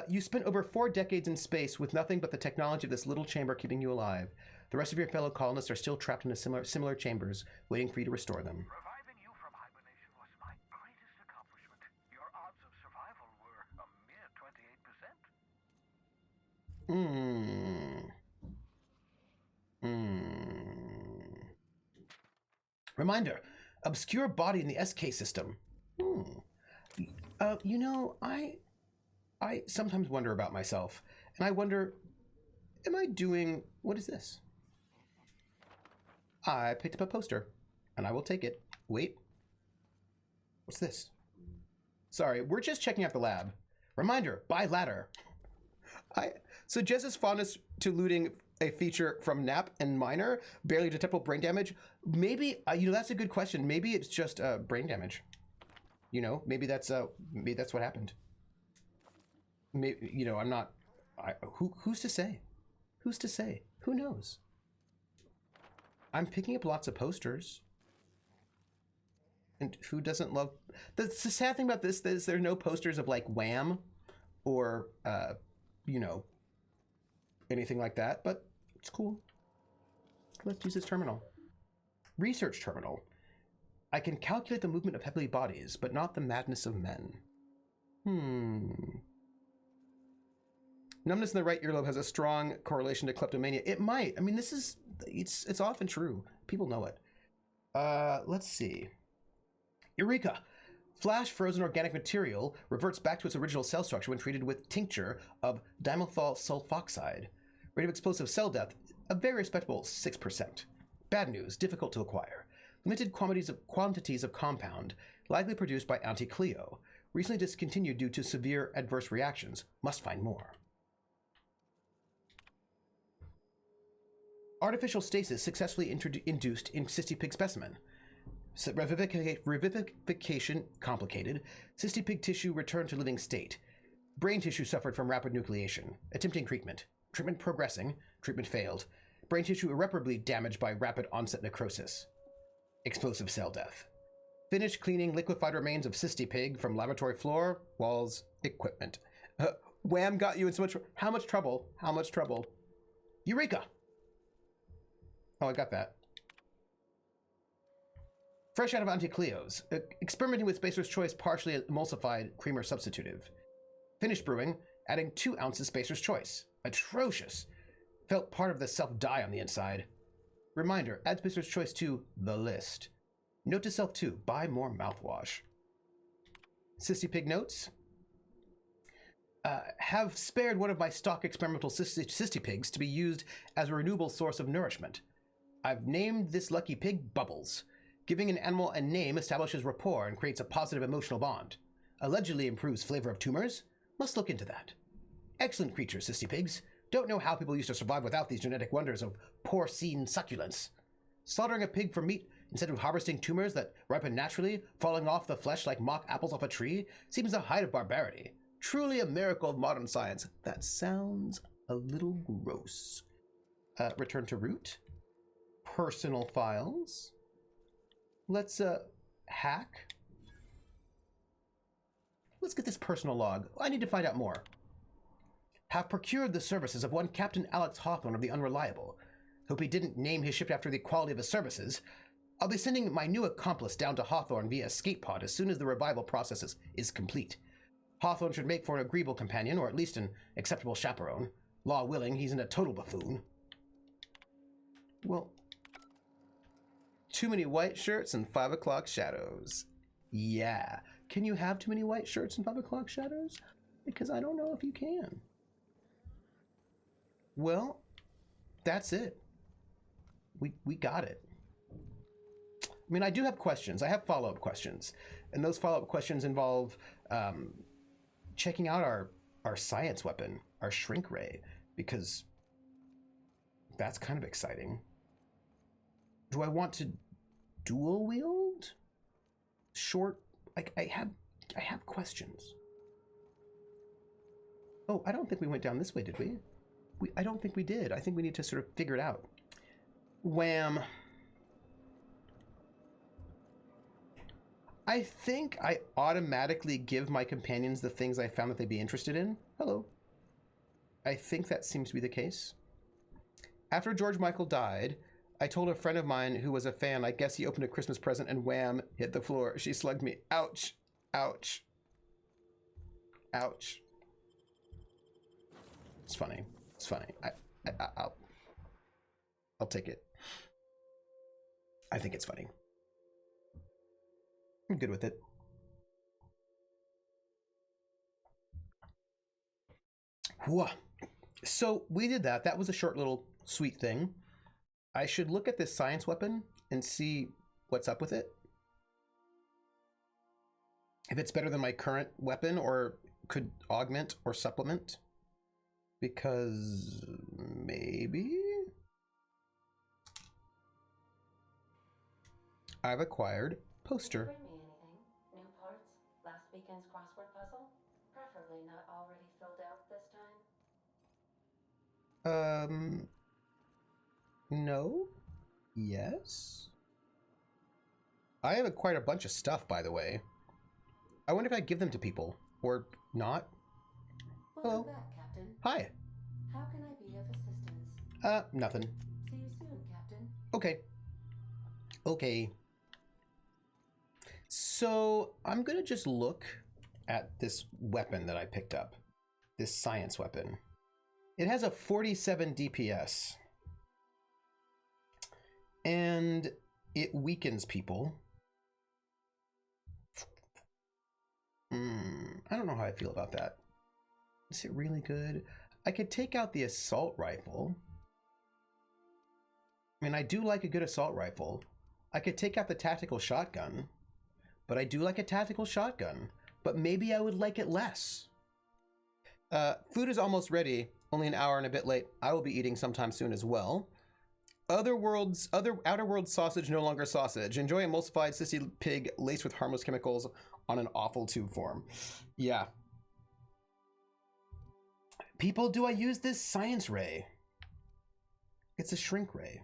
You spent over 4 decades in space with nothing but the technology of this little chamber keeping you alive. The rest of your fellow colonists are still trapped in a similar chambers, waiting for you to restore them. Reviving you from hibernation was my greatest accomplishment. Your odds of survival were a mere 28%. Reminder, obscure body in the SK system. You know, I sometimes wonder about myself, and I wonder, am I doing, what is this? I picked up a poster, and I will take it. Wait. What's this? Sorry, we're just checking out the lab. Reminder, buy ladder. So Jess's fondness to looting a feature from Knapp and Minor, barely detectable brain damage. Maybe, you know, that's a good question. Maybe it's just brain damage. You know, maybe that's what happened. Maybe, you know, I'm not, who's to say? Who's to say? Who knows? I'm picking up lots of posters. And who doesn't love, the sad thing about this is there are no posters of like Wham or, you know, anything like that, but it's cool. Let's use this terminal. Research terminal. I can calculate the movement of heavenly bodies, but not the madness of men. Numbness in the right earlobe has a strong correlation to kleptomania. It might. I mean, this is, it's often true. People know it. Let's see. Eureka! Flash frozen organic material reverts back to its original cell structure when treated with tincture of dimethyl sulfoxide. Rate of explosive cell death, a very respectable 6%. Bad news, difficult to acquire. Limited quantities of compound, likely produced by Anti-Cleo. Recently discontinued due to severe adverse reactions. Must find more. Artificial stasis successfully induced in cystipig specimen. Revivification complicated. Cystipig tissue returned to living state. Brain tissue suffered from rapid nucleation. Attempting treatment. Treatment progressing. Treatment failed. Brain tissue irreparably damaged by rapid onset necrosis. Explosive cell death. Finished cleaning liquefied remains of Cystipig from laboratory floor, walls, equipment. Wham got you in so much... How much trouble? How much trouble? Eureka! Oh, I got that. Fresh out of Anti-Cleos. Experimenting with Spacer's Choice partially emulsified creamer substitutive. Finished brewing, adding 2 ounces Spacer's Choice. Atrocious. Felt part of the self die on the inside. Reminder, add Spacer's Choice to the list. Note to self 2, buy more mouthwash. Cystipig notes. Have spared one of my stock experimental cystipigs to be used as a renewable source of nourishment. I've named this lucky pig Bubbles. Giving an animal a name establishes rapport and creates a positive emotional bond. Allegedly improves flavor of tumors. Must look into that. Excellent creatures, cystipigs. Don't know how people used to survive without these genetic wonders of porcine succulence. Slaughtering a pig for meat instead of harvesting tumors that ripen naturally, falling off the flesh like mock apples off a tree, seems the height of barbarity. Truly a miracle of modern science. That sounds a little gross. Return to root. Personal files. Let's hack. Let's get this personal log. I need to find out more. Have procured the services of one Captain Alex Hawthorne of the Unreliable. Hope he didn't name his ship after the quality of his services. I'll be sending my new accomplice down to Hawthorne via escape pod as soon as the revival process is complete. Hawthorne should make for an agreeable companion, or at least an acceptable chaperone. Law willing, he's in a total buffoon. Well, too many white shirts and 5 o'clock shadows. Yeah. Can you have too many white shirts and 5 o'clock shadows? Because I don't know if you can. Well, that's it. We got it. I mean, I do have questions. I have follow-up questions. And those follow-up questions involve checking out our science weapon, our shrink ray, because that's kind of exciting. Do I want to dual wield? Short, like I have questions. Oh, I don't think we went down this way, did we? I don't think we did. I think we need to sort of figure it out. Wham. I think I automatically give my companions the things I found that they'd be interested in. Hello. I think that seems to be the case. After George Michael died, I told a friend of mine who was a fan, I guess he opened a Christmas present and wham, hit the floor. She slugged me. Ouch. Ouch. Ouch. It's funny. It's funny. I'll take it. I think it's funny. I'm good with it. Whoa. So we did that. That was a short little sweet thing. I should look at this science weapon and see what's up with it. If it's better than my current weapon or could augment or supplement. Because maybe I've acquired poster. Did you bring me anything? New parts? Last weekend's crossword puzzle? Preferably not already filled out this time. No. Yes. I have acquired a bunch of stuff, by the way. I wonder if I give them to people or not. Welcome Hello. back, Captain. Hi. How can I be of assistance? Nothing. See you soon, Captain. Okay. Okay. So I'm gonna just look at this weapon that I picked up. This science weapon. It has a 47 DPS. And it weakens people. I don't know how I feel about that. Is it really good? I could take out the assault rifle. I mean, I do like a good assault rifle. I could take out the tactical shotgun. But I do like a tactical shotgun. But maybe I would like it less. Food is almost ready. Only an hour and a bit late. I will be eating sometime soon as well. Outer world sausage, no longer sausage. Enjoy emulsified sissy pig laced with harmless chemicals on an awful tube form. Yeah. People, do I use this science ray? It's a shrink ray.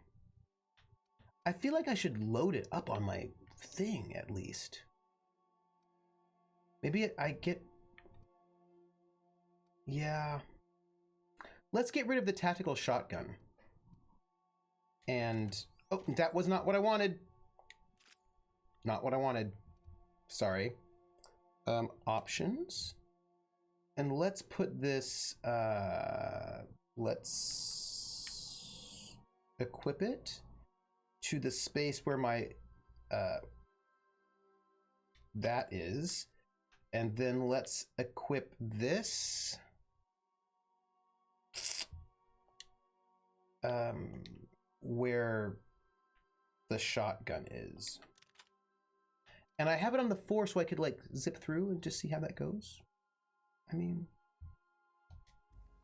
I feel like I should load it up on my thing at least. Maybe I get... Yeah. Let's get rid of the tactical shotgun. And... Oh, that was not what I wanted. Not what I wanted. Sorry. Options. And let's put this... let's equip it to the space where my... that is. And then let's equip this. Where the shotgun is. And I have it on the 4 so I could like zip through and just see how that goes. I mean,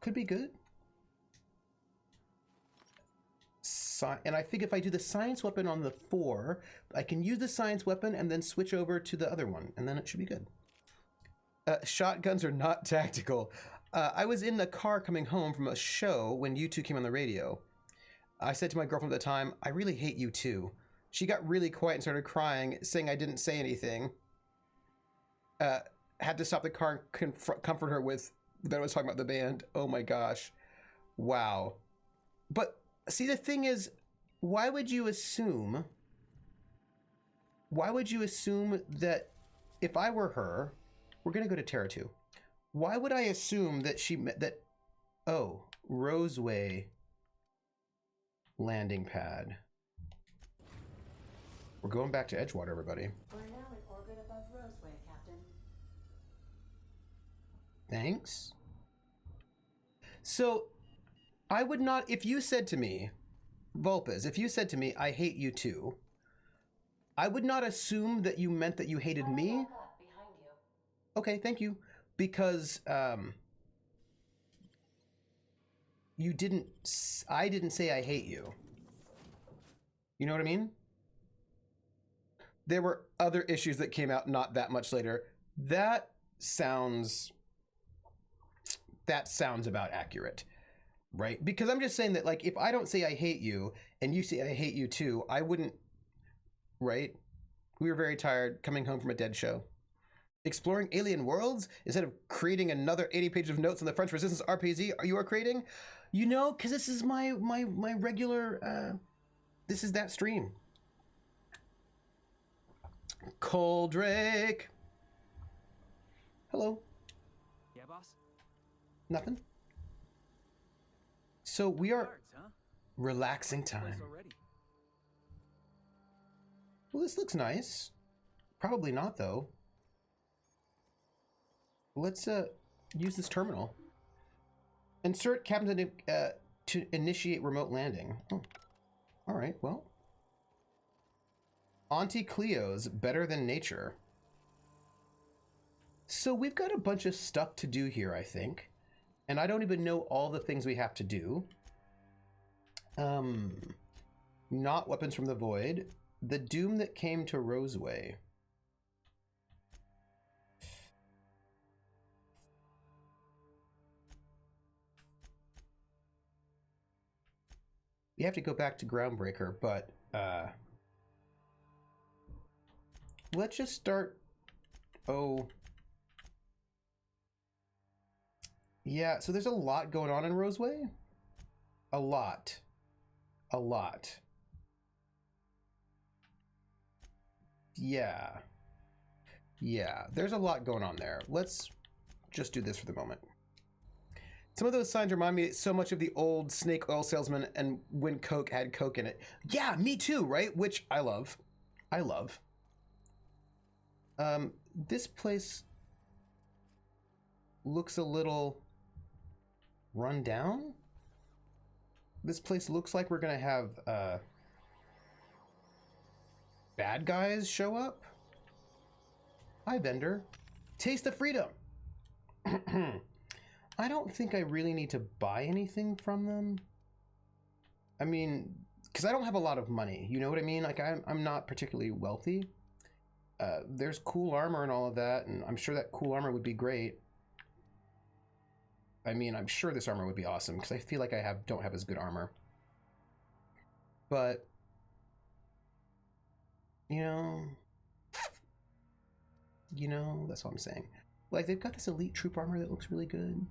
could be good. And I think if I do the science weapon on the 4, I can use the science weapon and then switch over to the other one, and then it should be good. Shotguns are not tactical. I was in the car coming home from a show when U2 came on the radio. I said to my girlfriend at the time, I really hate U2. She got really quiet and started crying, saying I didn't say anything. Had to stop the car and comfort her with that I was talking about the band. Oh my gosh. Wow. But see, the thing is, why would you assume that if I were her, we're going to go to Terra 2. Why would I assume that she meant that, oh, Roseway landing pad. We're going back to Edgewater, everybody. We're now in orbit above Roseway, Captain. Thanks. So, I would not, if you said to me, Vulpes, if you said to me, I hate you too, I would not assume that you meant that you hated me. Behind you. Okay, thank you. Because, you didn't, I didn't say I hate you. You know what I mean? There were other issues that came out not that much later. That sounds about accurate, right? Because I'm just saying that, like, if I don't say I hate you and you say I hate you too, I wouldn't, right? We were very tired coming home from a dead show. Exploring alien worlds instead of creating another 80 pages of notes on the French Resistance RPG you are creating? You know, because this is my regular, this is that stream. Coldrake. Hello. Yeah, boss? Nothing. So we are Cards, huh? relaxing Place time. already. Well, this looks nice. Probably not, though. Let's use this terminal. Insert captain to initiate remote landing. Oh. All right, well. Auntie Cleo's better than nature. So we've got a bunch of stuff to do here, I think. And I don't even know all the things we have to do. Not weapons from the void. The doom that came to Roseway. You have to go back to Groundbreaker, but let's just start. Oh. Yeah, so there's a lot going on in Roseway. A lot. A lot. Yeah. Yeah, there's a lot going on there. Let's just do this for the moment. Some of those signs remind me so much of the old snake oil salesman and when Coke had Coke in it. Yeah, me too, right? Which I love. I love. This place looks a little run down. This place looks like we're gonna have bad guys show up. Hi, vendor. Taste of freedom. I don't think I really need to buy anything from them. I mean, because I don't have a lot of money. You know what I mean? Like, I'm not particularly wealthy. There's cool armor and all of that, and I'm sure that cool armor would be great. I mean, I'm sure this armor would be awesome, because I feel like I don't have as good armor. But, you know, that's what I'm saying. Like, they've got this elite troop armor that looks really good.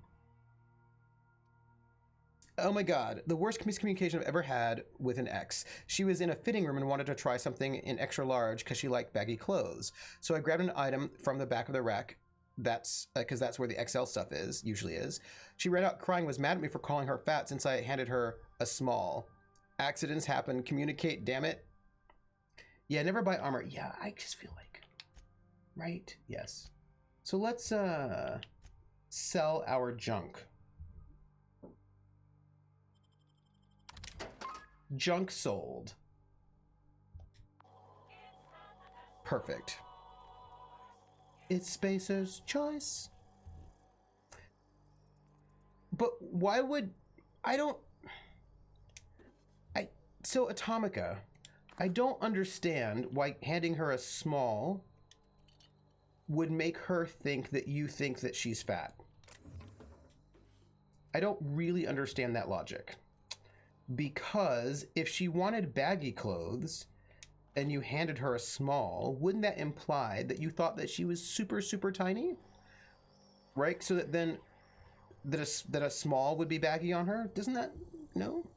Oh my god, the worst miscommunication I've ever had with an ex. She was in a fitting room and wanted to try something in extra large because she liked baggy clothes. So I grabbed an item from the back of the rack. That's because that's where the XL stuff usually is. She ran out crying, was mad at me for calling her fat since I handed her a small. Accidents happen, communicate, damn it. Yeah, never buy armor. Yeah, I just feel like, right? Yes. So let's sell our junk. Junk sold. Perfect. It's Spacer's choice. But why would so Atomica, I don't understand why handing her a small would make her think that you think that she's fat. I don't really understand that logic. Because if she wanted baggy clothes and you handed her a small, wouldn't that imply that you thought that she was super, super tiny? Right? So that then that a small would be baggy on her? Doesn't that, no?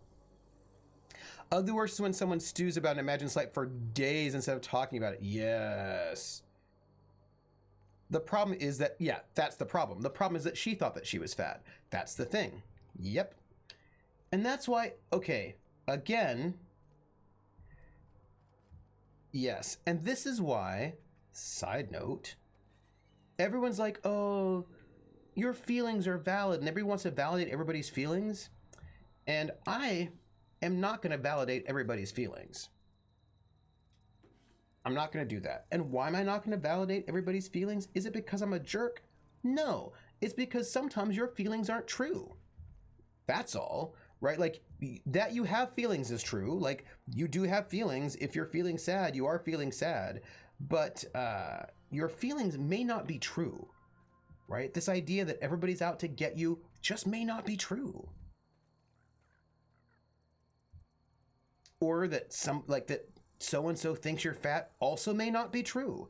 The worst is when someone stews about an imagined slight for days instead of talking about it. Yes. The problem is that, yeah, that's the problem. The problem is that she thought that she was fat. That's the thing. Yep. And that's why, okay, again, yes, and this is why, side note, everyone's like, oh, your feelings are valid, and everyone wants to validate everybody's feelings, and I am not going to validate everybody's feelings. I'm not going to do that. And why am I not going to validate everybody's feelings? Is it because I'm a jerk? No, it's because sometimes your feelings aren't true. That's all, right? Like, that you have feelings is true. Like, you do have feelings. If you're feeling sad, you are feeling sad. But your feelings may not be true, right? This idea that everybody's out to get you just may not be true. Or that so-and-so thinks you're fat also may not be true.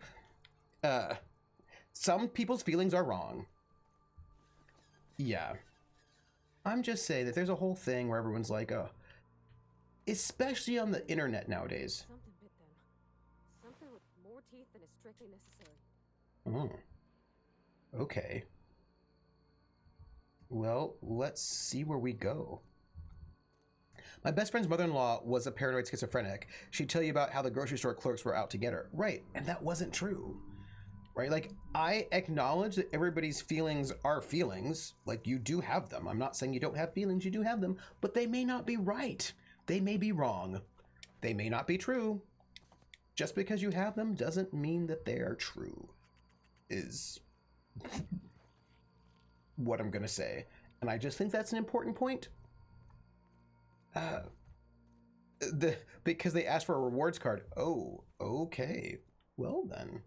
Some people's feelings are wrong. Yeah. I'm just saying that there's a whole thing where everyone's like, oh, especially on the internet nowadays. Something bit them. Something with more teeth than is strictly necessary. Oh. Okay. Well, let's see where we go. My best friend's mother-in-law was a paranoid schizophrenic. She'd tell you about how the grocery store clerks were out to get her. Right, and that wasn't true. Right, like, I acknowledge that everybody's feelings are feelings. Like, you do have them. I'm not saying you don't have feelings, you do have them. But they may not be right. They may be wrong. They may not be true. Just because you have them doesn't mean that they are true, is what I'm gonna say. And I just think that's an important point. Because they asked for a rewards card. Oh, okay. Well then.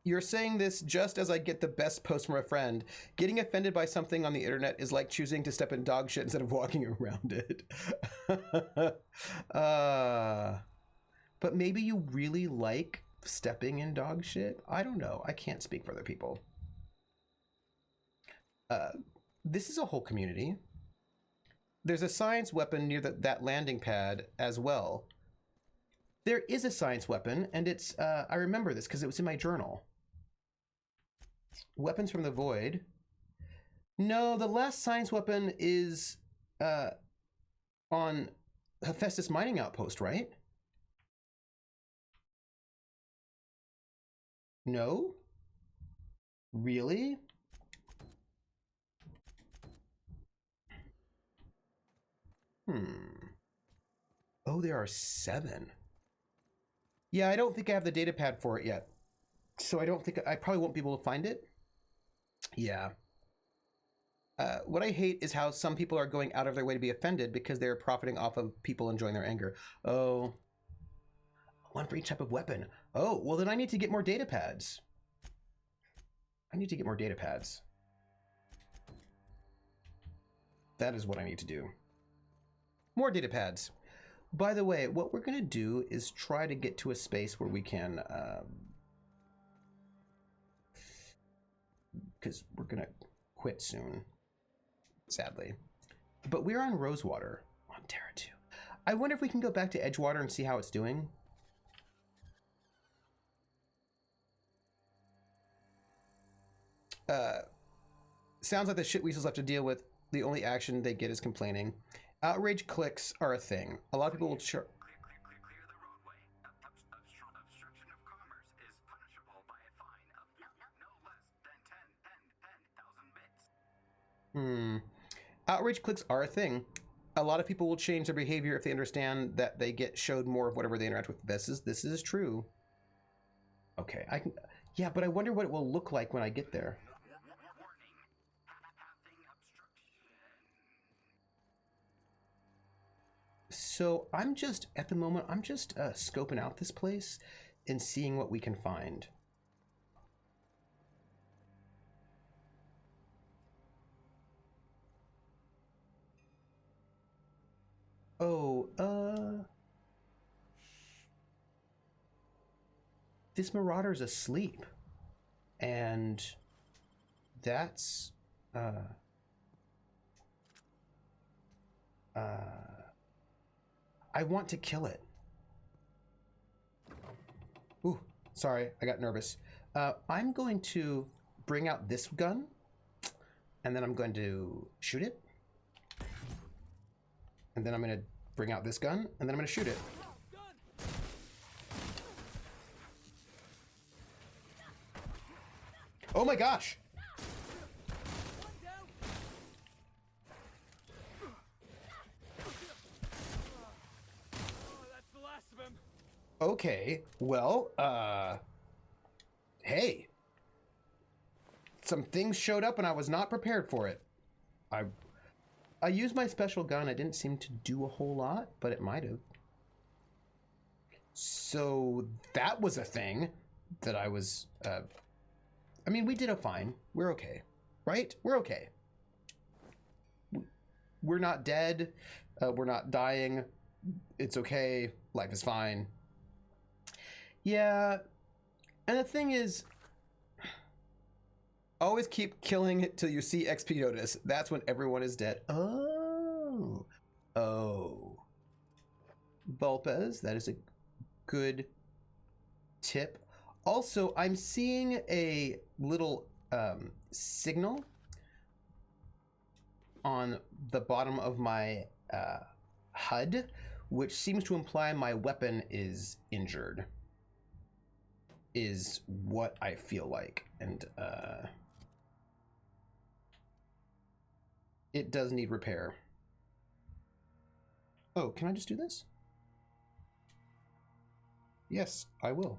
You're saying this just as I get the best post from a friend. Getting offended by something on the internet is like choosing to step in dog shit instead of walking around it. But maybe you really like stepping in dog shit? I don't know. I can't speak for other people. This is a whole community. There's a science weapon near that landing pad as well. There is a science weapon, and it's, I remember this because it was in my journal. Weapons from the Void. No, the last science weapon is on Hephaestus Mining Outpost, right? No? Really? Oh, there are 7. Yeah, I don't think I have the data pad for it yet. So I probably won't be able to find it. Yeah. What I hate is how some people are going out of their way to be offended because they're profiting off of people enjoying their anger. Oh. One for each type of weapon. Oh, well then I need to get more data pads. That is what I need to do. More data pads. By the way, what we're going to do is try to get to a space where we can... because we're going to quit soon, sadly. But we're on Rosewater, on Terra 2. I wonder if we can go back to Edgewater and see how it's doing. Sounds like the shit weasels have to deal with. The only action they get is complaining. Outrage clicks are a thing. A lot of people will... Clear the roadway. Obstruction of commerce is punishable by a fine of no less than 10,000 bits. Outrage clicks are a thing. A lot of people will change their behavior if they understand that they get showed more of whatever they interact with. This is true. Okay, I can... Yeah, but I wonder what it will look like when I get there. So I'm just, at the moment, I'm just scoping out this place and seeing what we can find. Oh, this Marauder's asleep. And that's, I want to kill it. Ooh, sorry, I got nervous. I'm going to bring out this gun, and then I'm going to shoot it. And then I'm gonna bring out this gun, and then I'm gonna shoot it. Oh my gosh! Okay, well, hey. Some things showed up and I was not prepared for it. I used my special gun. I didn't seem to do a whole lot, but it might have. So that was a thing that I was, I mean, we did a fine. We're okay, right? We're okay. We're not dead. We're not dying. It's okay. Life is fine. Yeah. And the thing is, always keep killing it till you see XP notice. That's when everyone is dead. Oh. Oh. Bulpez, that is a good tip. Also, I'm seeing a little signal on the bottom of my HUD, which seems to imply my weapon is injured, is what I feel like. And it does need repair. Oh, can I just do this? Yes, I will.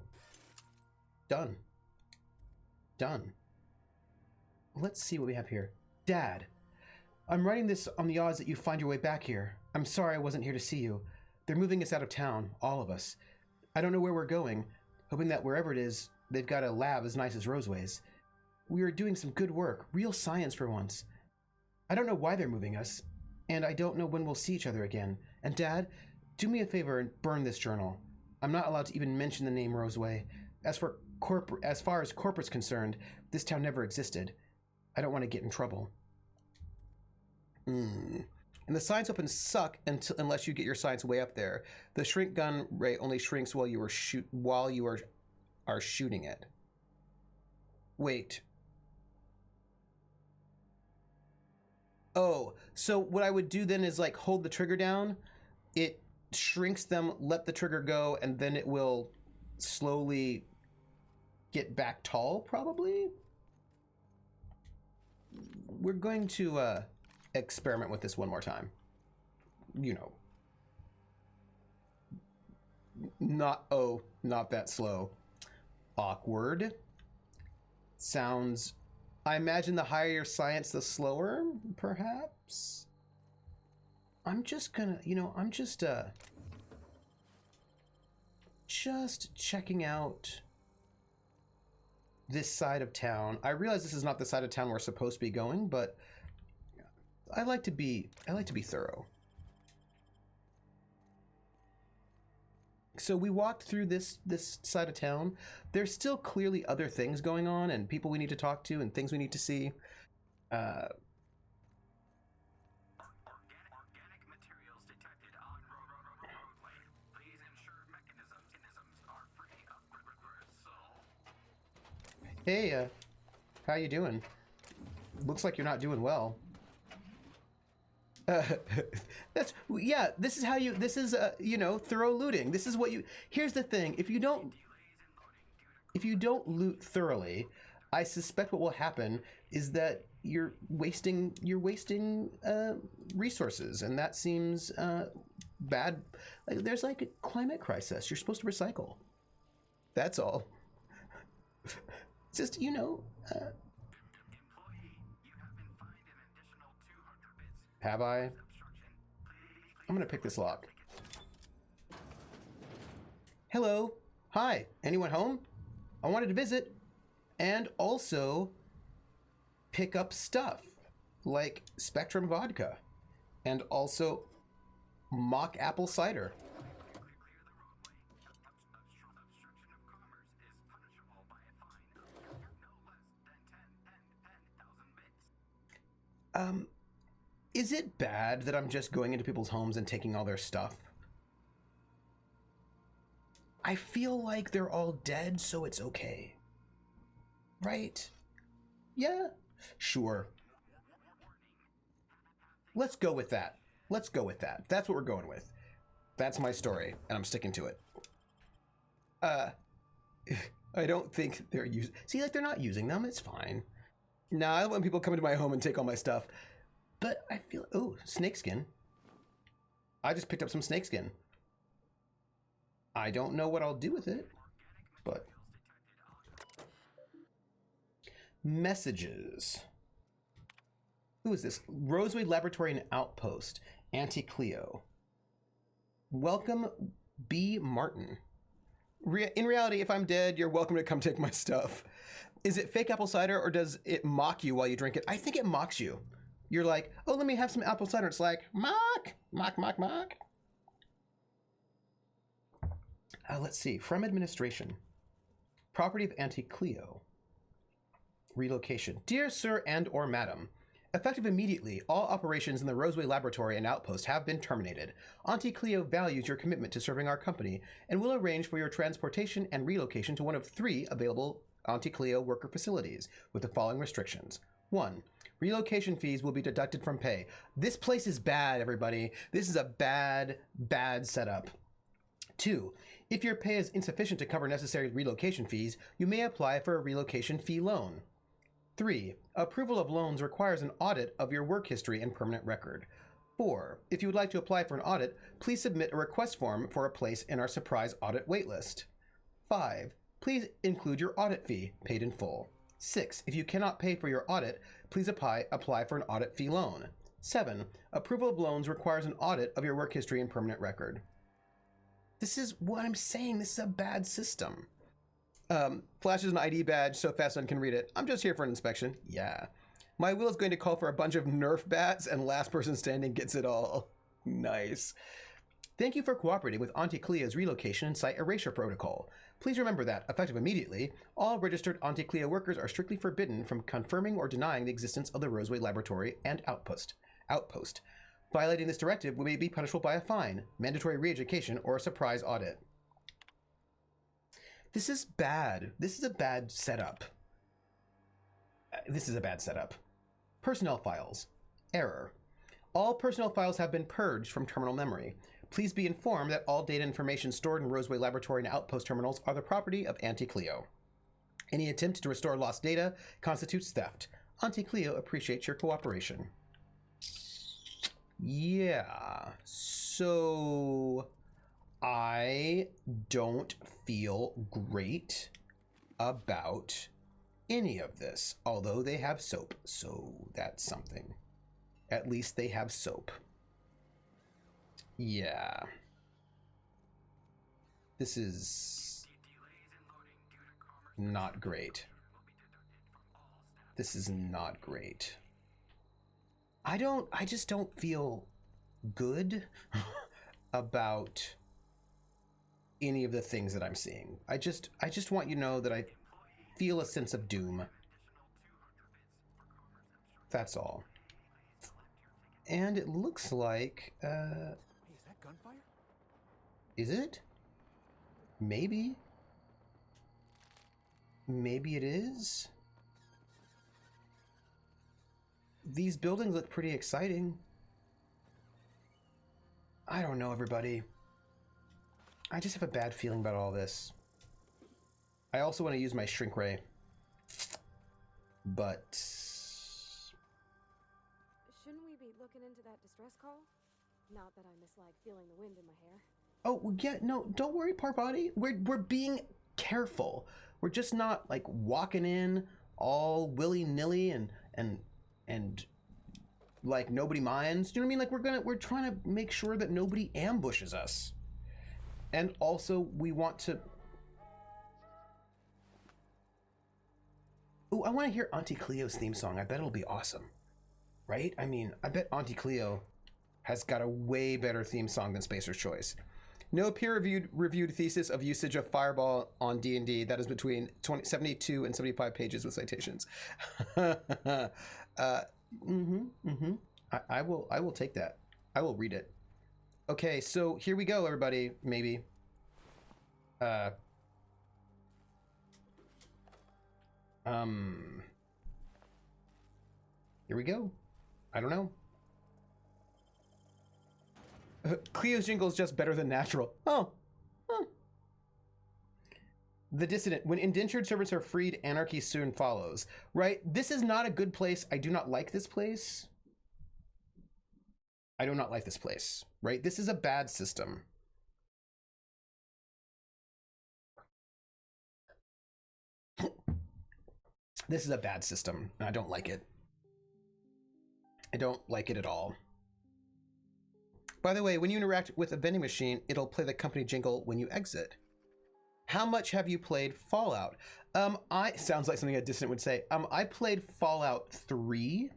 Done. Done. Let's see what we have here. Dad, I'm writing this on the odds that you find your way back here. I'm sorry I wasn't here to see you. They're moving us out of town, all of us. I don't know where we're going, hoping that wherever it is, they've got a lab as nice as Roseway's. We are doing some good work, real science for once. I don't know why they're moving us, and I don't know when we'll see each other again. And Dad, do me a favor and burn this journal. I'm not allowed to even mention the name Roseway. As far as corporate's concerned, this town never existed. I don't want to get in trouble. And the science weapons suck unless you get your science way up there. The shrink gun rate only shrinks while you are shooting it. Wait. Oh, so what I would do then is like hold the trigger down. It shrinks them, let the trigger go, and then it will slowly get back tall, probably? We're going to experiment with this one more time. You know. Not that slow. Awkward. Sounds... I imagine the higher your science, the slower, perhaps? I'm just gonna, I'm just checking out this side of town. I realize this is not the side of town we're supposed to be going, but I like to be thorough. So we walked through this side of town. There's still clearly other things going on and people we need to talk to and things we need to see. Organic materials detected on roadway. Please ensure mechanisms are free of crystal. Hey, how you doing? Looks like you're not doing well. This is how you, thorough looting. This is what you, here's the thing. If you don't loot thoroughly, I suspect what will happen is that you're wasting resources, and that seems bad. Like, there's like a climate crisis. You're supposed to recycle. That's all. Just, have I? I'm gonna pick this lock. Hello. Hi. Anyone home? I wanted to visit and also pick up stuff like Spectrum vodka and also mock apple cider. Is it bad that I'm just going into people's homes and taking all their stuff? I feel like they're all dead, so it's okay. Right? Yeah? Sure. Let's go with that. Let's go with that. That's what we're going with. That's my story, and I'm sticking to it. I don't think they're using... See, like, they're not using them. It's fine. Nah, I love when people come into my home and take all my stuff. But I feel... Oh, snakeskin. I just picked up some snakeskin. I don't know what I'll do with it, but... Messages. Who is this? Roseway Laboratory and Outpost. Auntie Cleo. Welcome, B. Martin. In reality, if I'm dead, you're welcome to come take my stuff. Is it fake apple cider, or does it mock you while you drink it? I think it mocks you. You're like, oh, let me have some apple cider. It's like, mock, mock, mock, mock. Let's see. From administration. Property of Auntie Cleo. Relocation. Dear Sir and or Madam, effective immediately, all operations in the Roseway Laboratory and Outpost have been terminated. Auntie Cleo values your commitment to serving our company and will arrange for your transportation and relocation to one of 3 available Auntie Cleo worker facilities with the following restrictions. 1. Relocation fees will be deducted from pay. This place is bad, everybody. This is a bad, bad setup. 2. If your pay is insufficient to cover necessary relocation fees, you may apply for a relocation fee loan. 3. Approval of loans requires an audit of your work history and permanent record. 4. If you would like to apply for an audit, please submit a request form for a place in our surprise audit waitlist. 5. Please include your audit fee, paid in full. 6. If you cannot pay for your audit, please apply for an audit fee loan. 7. Approval of loans requires an audit of your work history and permanent record. This is what I'm saying. This is a bad system. Flashes an ID badge so fast I can read it. I'm just here for an inspection. Yeah. My will is going to call for a bunch of Nerf bats, and last person standing gets it all. Nice. Thank you for cooperating with Auntie Cleo's relocation and site erasure protocol. Please remember that, effective immediately, all registered Auntie Cleo workers are strictly forbidden from confirming or denying the existence of the Roseway Laboratory and Outpost. Violating this directive may be punishable by a fine, mandatory re-education, or a surprise audit. This is bad. This is a bad setup. Personnel files. Error. All personnel files have been purged from terminal memory. Please be informed that all data information stored in Roseway Laboratory and Outpost terminals are the property of Auntie Cleo. Any attempt to restore lost data constitutes theft. Auntie Cleo appreciates your cooperation. Yeah, so I don't feel great about any of this, although they have soap, so that's something. At least they have soap. Yeah. This is not great. This is not great. I just don't feel good about any of the things that I'm seeing. I just want you to know that I feel a sense of doom. That's all. And it looks like, Hey, is that gunfire? is it? Maybe. Maybe it is. These buildings look pretty exciting. I don't know, everybody. I just have a bad feeling about all this. I also want to use my shrink ray. But... Shouldn't we be looking into that distress call? Not that I mislike feeling the wind in my hair. Oh, yeah, no, don't worry, Parvati. We're being careful. We're just not, like, walking in all willy-nilly and like nobody minds. Do you know what I mean? Like we're trying to make sure that nobody ambushes us. And also we want to... Oh, I want to hear Auntie Cleo's theme song. I bet it'll be awesome. Right? I mean, I bet Auntie Cleo has got a way better theme song than Spacer's Choice. No peer-reviewed thesis of usage of Fireball on D&D. That is between 72 and 75 pages with citations. I will take that. I will read it. Okay, so here we go, everybody. Maybe. Here we go. I don't know. Cleo's jingle is just better than natural. Oh. Huh. The Dissident. When indentured servants are freed, anarchy soon follows. Right? This is not a good place. I do not like this place. I do not like this place. Right? This is a bad system. This is a bad system, and I don't like it. I don't like it at all. By the way, when you interact with a vending machine, it'll play the company jingle when you exit. How much have you played Fallout? Sounds like something a Dissident would say. I played Fallout 3,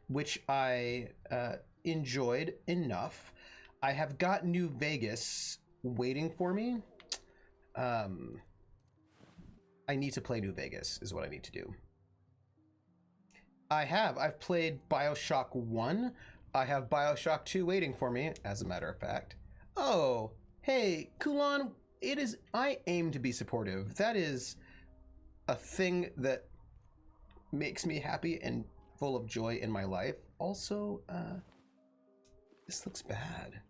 which I enjoyed enough. I have got New Vegas waiting for me. I need to play New Vegas is what I need to do. I've played BioShock 1. I have BioShock 2 waiting for me, as a matter of fact. Oh, hey, Kulan, I aim to be supportive. That is a thing that makes me happy and full of joy in my life. Also, this looks bad.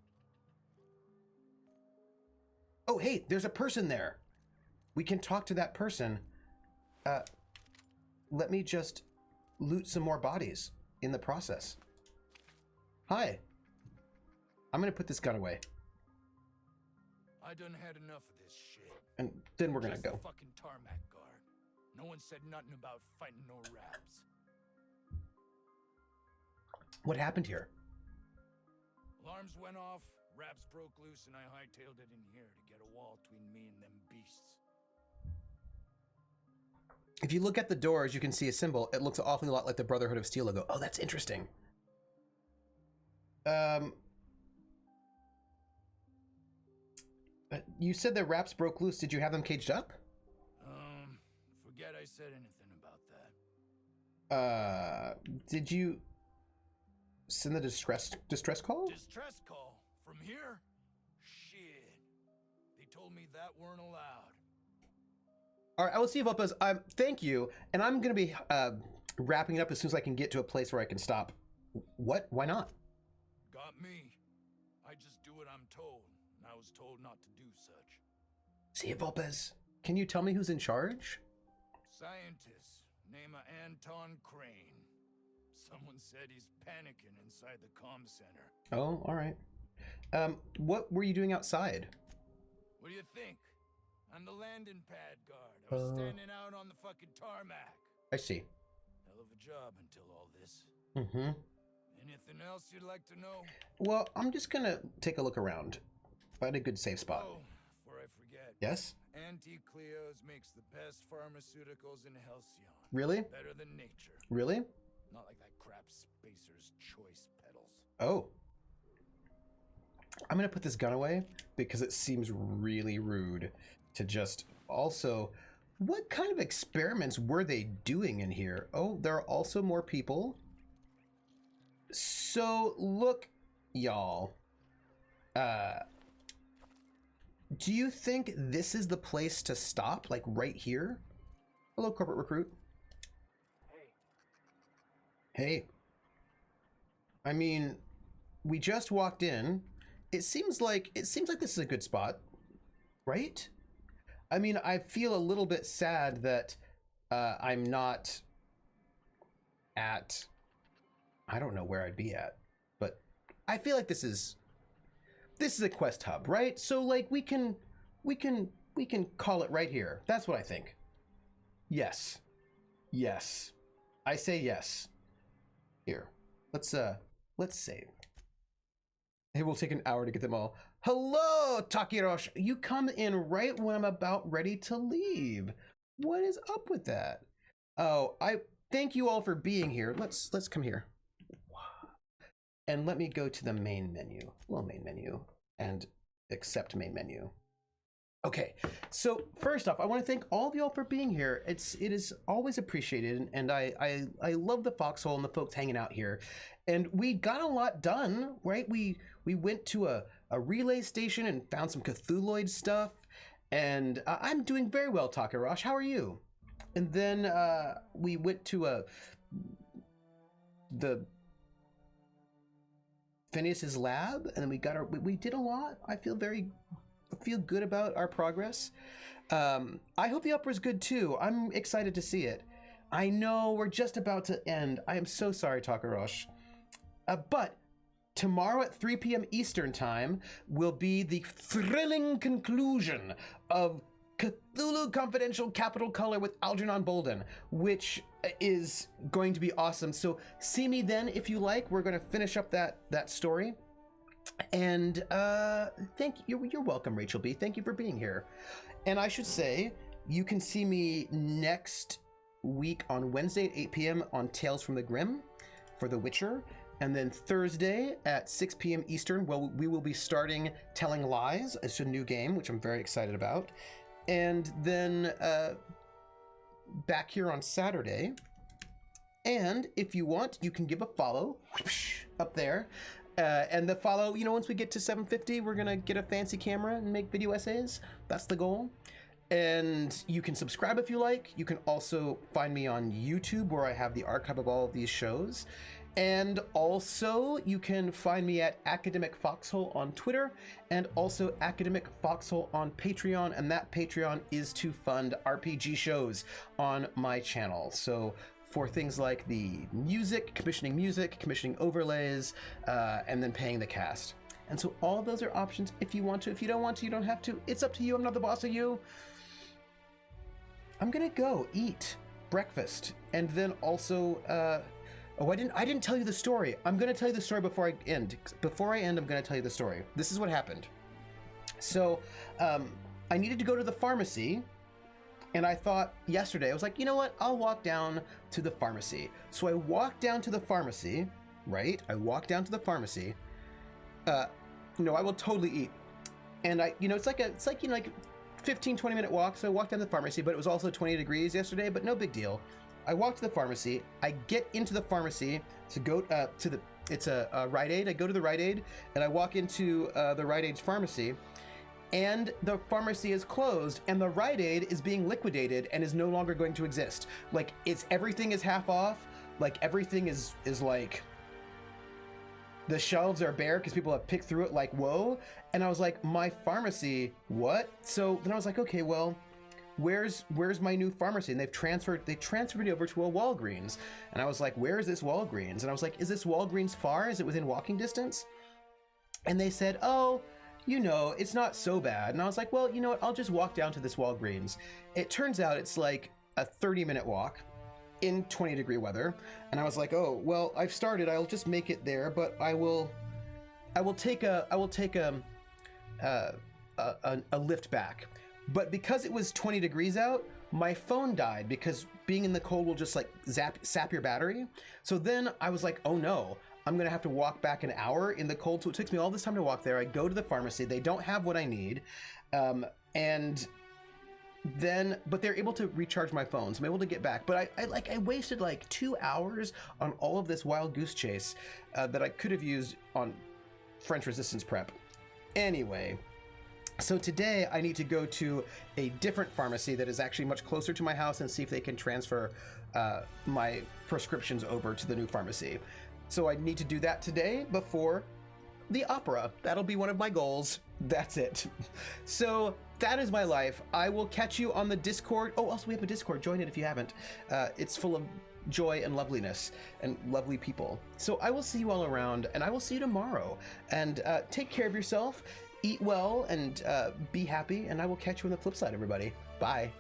Oh, hey, there's a person there. We can talk to that person. Let me just loot some more bodies in the process. Hi. I'm gonna put this gun away. I done had enough of this shit. And then we're gonna Just go. the fucking tarmac guard. No one said nothing about fighting no raps. What happened here? Alarms went off, raps broke loose, and I hightailed it in here to get a wall between me and them beasts. If you look at the doors, you can see a symbol. It looks an awfully lot like the Brotherhood of Steel logo. Oh, that's interesting. You said the raps broke loose. Did you have them caged up? Forget I said anything about that. Did you send the distress call? Distress call? From here? Shit. They told me that weren't allowed. All right, I will see you, Vulpes. Thank you. And I'm going to be wrapping it up as soon as I can get to a place where I can stop. What? Why not? Got me. I just do what I'm told, and I was told not to do such. See you, Vulpes. Can you tell me who's in charge? Scientist, name of Anton Crane. Someone said he's panicking inside the comm center. Oh, all right. What were you doing outside? What do you think? I'm the landing pad guard. I was standing out on the fucking tarmac. I see. Hell of a job until all this. Mm-hmm. Anything else you'd like to know? Well, I'm just gonna take a look around. Find a good safe spot. Oh, before I forget. Yes? Auntie Cleo's makes the best pharmaceuticals in Halcyon. Really? Better than nature. Really? Not like that crap Spacer's Choice pedals. Oh. I'm gonna put this gun away because it seems really rude to just... Also, what kind of experiments were they doing in here? Oh, there are also more people. So, look, y'all. Do you think this is the place to stop? Like, right here? Hello, corporate recruit. Hey. I mean, we just walked in. It seems like this is a good spot, right? I mean, I feel a little bit sad that I'm not at... I don't know where I'd be at, but I feel like this is a quest hub, right? So like we can call it right here. That's what I think. Yes. Yes. I say yes. Here. Let's save. It will take an hour to get them all. Hello, Takirosh. You come in right when I'm about ready to leave. What is up with that? Oh, I thank you all for being here. Let's come here. And let me go to the main menu. Well, main menu and accept main menu. Okay, so first off, I want to thank all of y'all for being here. It is always appreciated, and I love the foxhole and the folks hanging out here. And we got a lot done, right? We went to a relay station and found some Cthulhuid stuff, and I'm doing very well, Takarosh. How are you? And then we went to the Phineas's lab, and then we did a lot. I feel good about our progress. I hope the opera's good too. I'm excited to see it. I know we're just about to end. I am so sorry, Takarosh. But tomorrow at 3 p.m. Eastern Time will be the thrilling conclusion of Cthulhu Confidential Capital Color with Algernon Bolden, which is going to be awesome. So see me then if you like. We're going to finish up that story. And thank you. You're welcome, Rachel B. Thank you for being here. And I should say, you can see me next week on Wednesday at 8 p.m. on Tales from the Grim for The Witcher. And then Thursday at 6 p.m. Eastern, we will be starting Telling Lies. It's a new game, which I'm very excited about. And then back here on Saturday. And if you want, you can give a follow up there. And the follow, once we get to 750, we're going to get a fancy camera and make video essays. That's the goal. And you can subscribe if you like. You can also find me on YouTube, where I have the archive of all of these shows. And also, you can find me at Academic Foxhole on Twitter, and also Academic Foxhole on Patreon, and that Patreon is to fund RPG shows on my channel. So for things like the music, commissioning overlays, and then paying the cast. And so all of those are options if you want to. If you don't want to, you don't have to. It's up to you. I'm not the boss of you. I'm gonna go eat breakfast, and then also, oh, I didn't tell you the story. I'm going to tell you the story before I end. Before I end, I'm going to tell you the story. This is what happened. So, I needed to go to the pharmacy, and I thought yesterday, I was like, you know what? I'll walk down to the pharmacy. So I walked down to the pharmacy, right? I walked down to the pharmacy. No, I will totally eat. And it's like 15, 20 minute walk. So I walked down to the pharmacy, but it was also 20 degrees yesterday, but no big deal. I walk to the pharmacy. I get into the pharmacy to go it's a Rite Aid. I go to the Rite Aid, and I walk into the Rite Aid's pharmacy, and the pharmacy is closed, and the Rite Aid is being liquidated and is no longer going to exist. Like, everything is half off. Like, everything is like, the shelves are bare because people have picked through it. Like, whoa. And I was like, my pharmacy, what? So then I was like, okay, well, where's my new pharmacy? And they transferred me over to a Walgreens. And I was like, where is this Walgreens? And I was like, is this Walgreens far? Is it within walking distance? And they said, oh, it's not so bad. And I was like, well, you know what? I'll just walk down to this Walgreens. It turns out it's like a 30-minute walk in 20-degree weather. And I was like, oh, well, I've started. I'll just make it there, but I will take a lift back. But because it was 20 degrees out, my phone died, because being in the cold will just like sap your battery. So then I was like, oh no, I'm gonna have to walk back an hour in the cold. So it takes me all this time to walk there. I go to the pharmacy, they don't have what I need. But they're able to recharge my phone, so I'm able to get back. But I wasted like 2 hours on all of this wild goose chase that I could have used on French resistance prep. Anyway. So today I need to go to a different pharmacy that is actually much closer to my house and see if they can transfer my prescriptions over to the new pharmacy. So I need to do that today before the opera. That'll be one of my goals. That's it. So that is my life. I will catch you on the Discord. Oh, also we have a Discord. Join it if you haven't. It's full of joy and loveliness and lovely people. So I will see you all around, and I will see you tomorrow. And take care of yourself. Eat well and be happy, and I will catch you on the flip side, everybody. Bye.